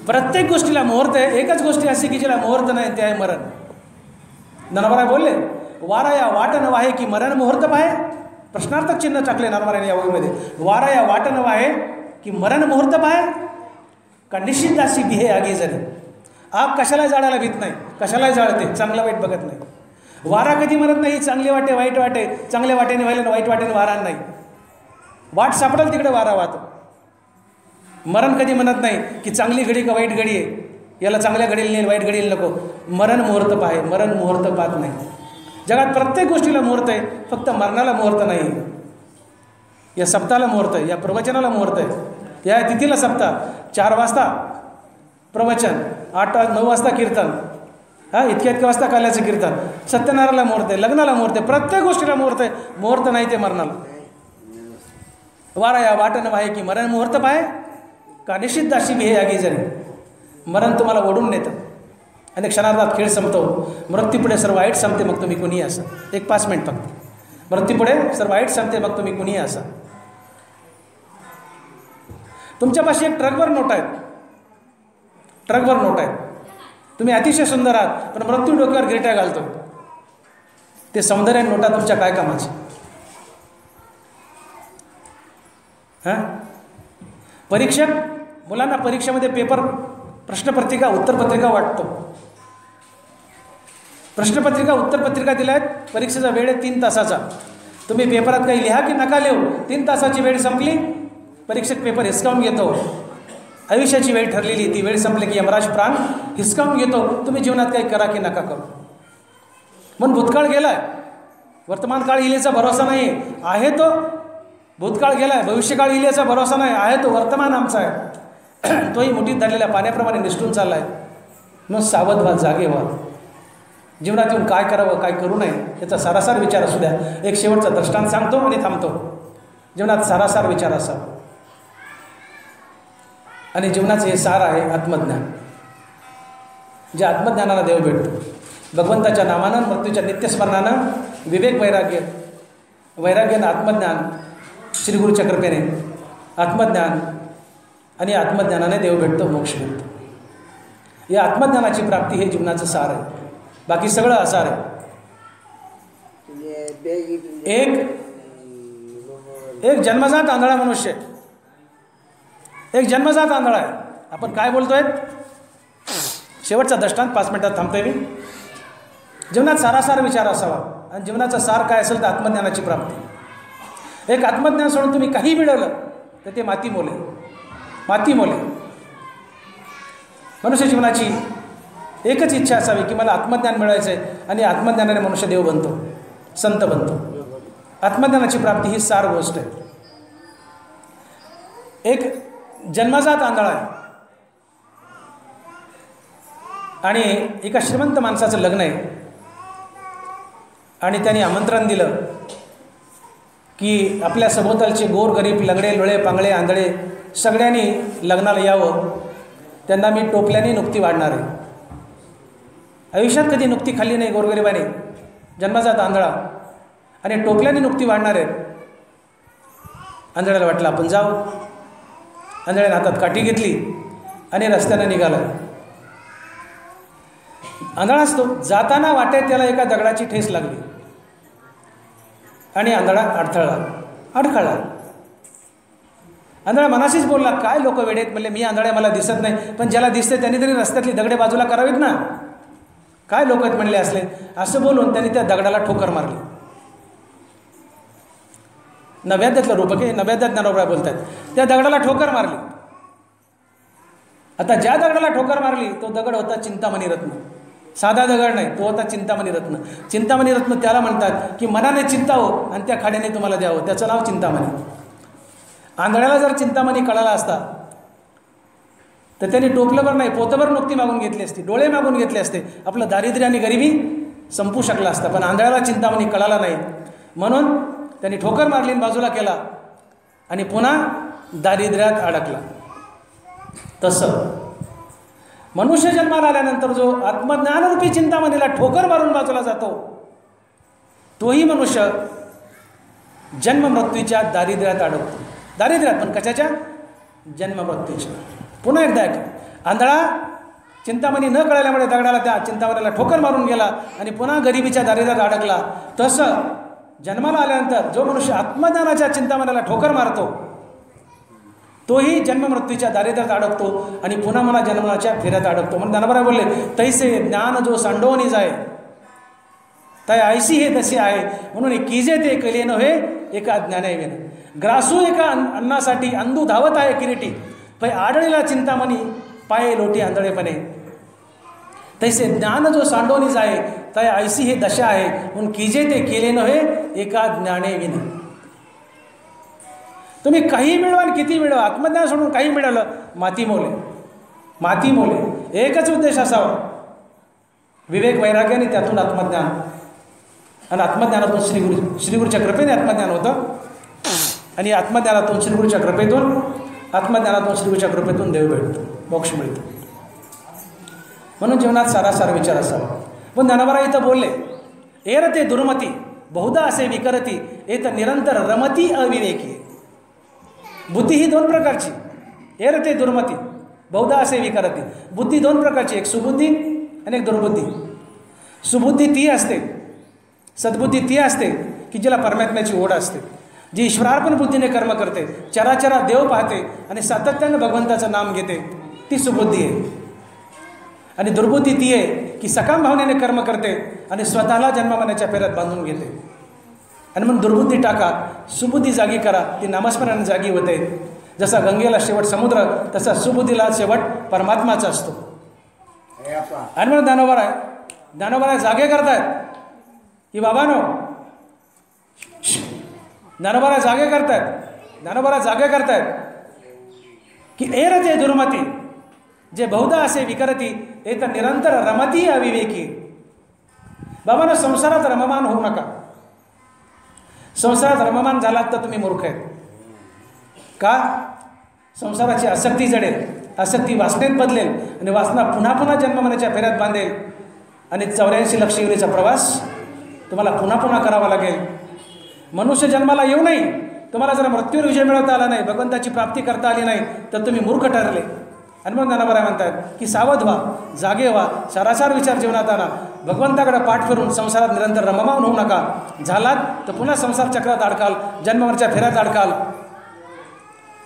प्रत्येक गोष्टीला मुहूर्त आहे. एकच गोष्टी अशी की जिला मुहूर्त नाही ते आहे मरण. नरवरा बोलले, वारा या वाट न वाहे की मरण मुहूर्त पाहे. प्रश्नार्थक चिन्ह टाकले नरवराने या ओळीमध्ये. वारा या वाट न वाहे की मरण मुहूर्त पाहे, का निश्चित अशी बिहे आगी जरी. आग कशाला जाळायला भीत नाही, कशालाही जाळते, चांगलं वाईट बघत नाही. वारा कधी म्हणत नाही चांगले वाटे वाईट वाटे, चांगल्या वाटेने व्हायला वाईट वाटेने वारा नाही. वाट सापडेल तिकडे वारा वाहतो. मरण कधी म्हणत नाही की चांगली घडी का वाईट घडी आहे, याला चांगल्या घडीला नेईल वाईट घडीला नको. मरण मुहूर्त पाहे, मरण मुहूर्त पाहत नाही. जगात प्रत्येक गोष्टीला मुहूर्त आहे, फक्त मरणाला मुहूर्त नाही. या सप्ताहाला मुहूर्त आहे, या प्रवचनाला मुहूर्त आहे. या तिथीला सप्ताह 4 वाजता प्रवचन, 8-9 वाजता कीर्तन, इतक्या वाजता काल्याचं कीर्तन. सत्यनारायणाला मुहूर्त आहे, लग्नाला मुहूर्त आहे, प्रत्येक गोष्टीला मुहूर्त आहे. मुहूर्त नाही ते मरणाला. वारा या वाटन वाहे की मरण मुहूर्त पाहे, का निश्चित अशी बिहे आगी जरी. मरण तुम्हाला ओढून नेतं आणि क्षणार्धात खेळ संपतो. मृत्यूपुढे सर्व वाईट संपते, मग तुम्ही कुणीही असा. 5 मिनिट फक्त. मृत्यूपुढे सर्व वाईट संपते, मग तुम्ही कुणीही असा. तुमच्यापाशी एक ट्रकवर नोट आहेत, ट्रकवर नोट आहेत. तुम्ही अतिशय सुंदर आहात, पण मृत्यू डोक्यावर गिरट्या घालतो. ते सौंदर्य नोटा तुमच्या काय कामाची? परीक्षक मुलांना परीक्षेमध्ये पेपर, प्रश्नपत्रिका, उत्तरपत्रिका वाटतो. प्रश्नपत्रिका उत्तरपत्रिका दिल्या आहेत, परीक्षेचा वेळ आहे 3 तासाचा. तुम्ही पेपरात काही लिहा की नका लिहू, 3 तासाची वेळ संपली, परीक्षक पेपर हिसकावून घेतो. आयुष्याची वेळ ठरलेली, ती वेळ संपली की यमराज प्राण हिसकावून घेतो. तुम्ही जीवनात काही करा की नका करू. म्हणून भूतकाळ गेलाय, वर्तमान काळ येईल याचा भरोसा नाही आहे. तो भूतकाळ गेलाय, भविष्यकाळ येईल याचा भरोसा नाही आहे. तो वर्तमान आमचा आहे, तोही मुठीत धरलेल्या पाण्याप्रमाणे निसटून चालला आहे. मग सावध व्हा, जागे व्हा. जीवनात येऊन काय करावं काय करू नये याचा सारासार विचार असू द्या. एक शेवटचा दृष्टांत सांगतो आणि थांबतो. जीवनात सारासार विचार असावा आणि जीवनाचे हे सार आहे आत्मज्ञान. जे आत्मज्ञानाला देव भेटतो भगवंताच्या नामानं, मृत्यूच्या नित्यस्मरणानं विवेक वैराग्य, वैराग्यानं आत्मज्ञान, श्री गुरुच्या कृपेने आत्मज्ञान, आणि आत्मज्ञानाने देव भेटतो, मोक्ष भेटतो. या आत्मज्ञानाची प्राप्ती हे जीवनाचं सार आहे, बाकी सगळं असार आहे. एक जन्मजात आंधळा मनुष्य, एक जन्मजात आंधळा आहे. आपण काय बोलतोय? शेवटचा दृष्टांत 5 मिनिटात थांबतोय मी. जीवनात सारासार विचार असावा, आणि जीवनाचा सार काय असेल तर आत्मज्ञानाची प्राप्ती. एक आत्मज्ञान सोडून तुम्ही काही मिळवलं तर ते माती मोले, माती मोले. मनुष्य जीवनाची एकच इच्छा असावी की मला आत्मज्ञान मिळवायचं आहे, आणि आत्मज्ञानाने मनुष्य देव बनतो, संत बनतो. आत्मज्ञानाची प्राप्ती ही सार गोष्ट आहे. एक जन्मजात आंधळा आहे, आणि एका श्रीमंत माणसाचं लग्न आहे, आणि त्यांनी आमंत्रण दिलं की आपल्या सभोवतालचे गोर गरीब, लंगडे लोळे पांगळे आंधळे सगळ्यांनी लग्नाला यावं, त्यांना मी टोपल्याने नुकती वाढणार आहे. आयुष्यात कधी नुकती खाल्ली नाही गोरगरिबाने, जन्मजात आंधळा, आणि टोपल्याने नुकती वाढणार आहेत. आंधळ्याला वाटलं आपण जाऊ. आंधळ्याने हातात काठी घेतली आणि रस्त्यानं निघाला. आंधळा असतो, जाताना वाटेत त्याला एका दगडाची ठेस लागली, आणि आंधळा अडखळला. आंधळा मनाशीच बोलला, काय लोक वेडेत, म्हणले मी आंधळा, मला दिसत नाही, पण ज्याला दिसते त्यांनी तरी रस्त्यातली दगडे बाजूला करावीत ना, काय लोक आहेत म्हणले असले. असं बोलून त्यांनी त्या दगडाला ठोकर मारली. नव्याध्यातलं रूपक आहे, नव्याध्यात ज्ञानोबा बोलतात, त्या दगडाला ठोकर मारली. आता ज्या दगडाला ठोकर मारली तो दगड होता चिंतामणी रत्न. साधा दगड नाही, तो होता चिंतामणी रत्न. चिंतामणी रत्न त्याला म्हणतात की मनाने चिंतावं आणि त्या खाड्याने तुम्हाला द्यावं, त्याचं नाव चिंतामणी. आंधळ्याला जर चिंतामणी कळाला असता तर त्यांनी टोपलंभर नाही, पोतभर नुकती मागून घेतली असती, डोळे मागून घेतले असते, आपलं दारिद्र्य आणि गरिबी संपू शकला असता. पण आंधळ्याला चिंतामणी कळाला नाही, म्हणून त्यांनी ठोकर मारली, बाजूला केला, आणि पुन्हा दारिद्र्यात अडकला. तसं मनुष्य जन्माला आल्यानंतर जो आत्मज्ञानरूपी चिंतामणीला ठोकर मारून बाजूला जातो, तोही मनुष्य जन्ममृत्यूच्या दारिद्र्यात अडकतो. दारिद्र्यात, पण कशाच्या? जन्ममृत्यूच्या. पुन्हा एकदा आंधळा चिंतामणी न कळल्यामुळे दगडाला, त्या चिंतामणीला ठोकर मारून गेला, आणि पुन्हा गरिबीच्या दारिद्र्यात अडकला. तसं जन्माला आल्यानंतर जो मनुष्य आत्मज्ञानाच्या चिंतामणीला ठोकर मारतो, तोही जन्ममृत्यूच्या दारिद्र्यात अडकतो, आणि पुन्हा मला जन्माच्या फेऱ्यात अडकतो. म्हणून ज्ञानोबा बोलले, तैसे ज्ञान जो सांडवणी जाय तय ऐशी हे तसे आहे, म्हणून कीजे ते केले नव्हे एका ज्ञाने वेन. ग्रासू एका अन्नासाठी अंधू धावत आहे किरीटी, पै आढळीला चिंतामणी पाये लोटी आंधळेपणे. तैसे ज्ञान जो सांडवणी जाय तय ऐशी हे दशा आहे, म्हणून कीजे ते केले नव्हे एका ज्ञाने विन. तुम्ही काही मिळवा आणि किती मिळवा, आत्मज्ञान सोडून काही मिळवलं माती मोले, माती मोले. एकच उद्देश असावा, विवेक वैराग्याने त्यातून आत्मज्ञान, आणि आत्मज्ञानातून श्रीगुरूच्या कृपेने आत्मज्ञान होतं, आणि आत्मज्ञानातून श्रीगुरूच्या कृपेतून, आत्मज्ञानातून श्रीगुरूच्या कृपेतून देव भेटतो, मोक्ष मिळतो. म्हणून जीवनात सारासार विचार असावा. पण ज्ञानोबा इथं बोलले, एरते दुर्मती बहुधा असे विकरती, एत निरंतर रमती अविवेकी. बुद्धी ही 2 प्रकारची, एरते दुर्मती बहुधा असे विकरती. बुद्धी 2 प्रकारची, एक सुबुद्धी आणि एक दुर्बुद्धी. सुबुद्धी ती असते, सद्बुद्धी ती असते की जिला परमात्म्याची ओढ असते, जी ईश्वरार्पण बुद्धीने कर्म करते, चराचरा देव पाहते आणि सातत्यानं भगवंताचं नाम घेते, ती सुबुद्धी आहे. आणि दुर्बुद्धी ती आहे की सकाम भावनेने कर्म करते आणि स्वतःला जन्ममरणाच्या फेऱ्यात बांधून घेते. आणि म्हणून दुर्बुद्धी टाका, सुबुद्धी जागी करा, ती नामस्मरणाने जागी होते. जसा गंगेला शेवट समुद्र, तसा सुबुद्धीला शेवट परमात्माचा असतो. आणि म्हणून ज्ञानोबा जागे करतायत की बाबानो, ज्ञानोबा जागे करतायत की एरते दुर्मती जे बहुधा असे विकरती, ते तर निरंतर रमती अविवेकी. बाबानो, संसारात रममान होऊ नका. संसारात रममान झालात तर तुम्ही मूर्ख आहेत. का? संसाराची आसक्ती जडेल, आसक्ती वासनेत बदलेल, आणि वासना पुन्हा पुन्हा जन्ममरणाच्या फेऱ्यात बांधेल, आणि 84 लक्ष योनीचा प्रवास तुम्हाला पुन्हा पुन्हा करावा लागेल. मनुष्य जन्माला येऊ नाही, तुम्हाला जर मृत्यूवर विजय मिळवता आला नाही, भगवंताची प्राप्ती करता आली नाही, तर तुम्ही मूर्ख ठरले. आणि मग ज्ञानोबा म्हणतात की सावध व्हा, जागे व्हा, सारासार विचार जीवनात आणा, भगवंताकडे पाठ फिरून संसारात निरंतर रममाण होऊ नका. झालात तर पुन्हा संसार चक्रात अडकाल, जन्मावरच्या फेऱ्यात अडकाल.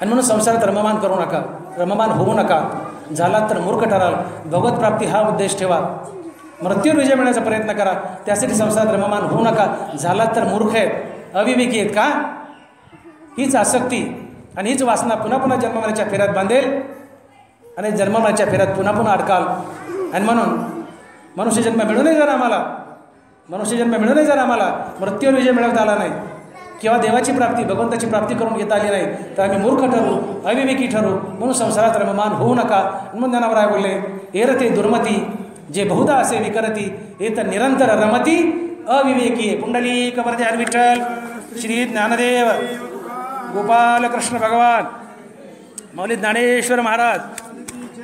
आणि म्हणून संसारात रममान करू नका, रममान होऊ नका. झालात तर मूर्ख ठराल. भगवत प्राप्ती हा उद्देश ठेवा, मृत्यूवर विजय मिळण्याचा प्रयत्न करा. त्यासाठी संसारात रममान होऊ नका. झालात तर मूर्ख आहेत, अविवेकी आहेत. का? हीच आसक्ती आणि हीच वासना पुन्हा पुन्हा जन्ममरणाच्या फेऱ्यात बांधेल आणि जन्ममरणाच्या फेऱ्यात पुन्हा पुन्हा अडकाल. आणि म्हणून मनुष्यजन्म मिळूनही जर आम्हाला मृत्यूवर विजय मिळवता आला नाही किंवा देवाची प्राप्ती, भगवंताची प्राप्ती करून घेता आली नाही, तर आम्ही मूर्ख ठरू, अविवेकी ठरू. म्हणून संसारात रममान होऊ नका. म्हणून ज्ञानोबा बोलले, एरते दुर्मती जे बहुधा असे विकरती, हे तर निरंतर रमती अविवेकी. पुंडलिक वरदे विठ्ठल श्री ज्ञानदेव गोपाल कृष्ण भगवान मौली ज्ञानेश्वर महाराज,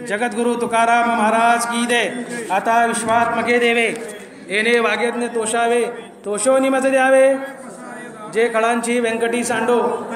जगद्गुरु तुकाराम महाराज की दे. आता विश्वात्मके देवे, येणे वागेज्ञ तोषावे, तोषो निमज द्यावे. जे कळांची व्यंकटी सांडो.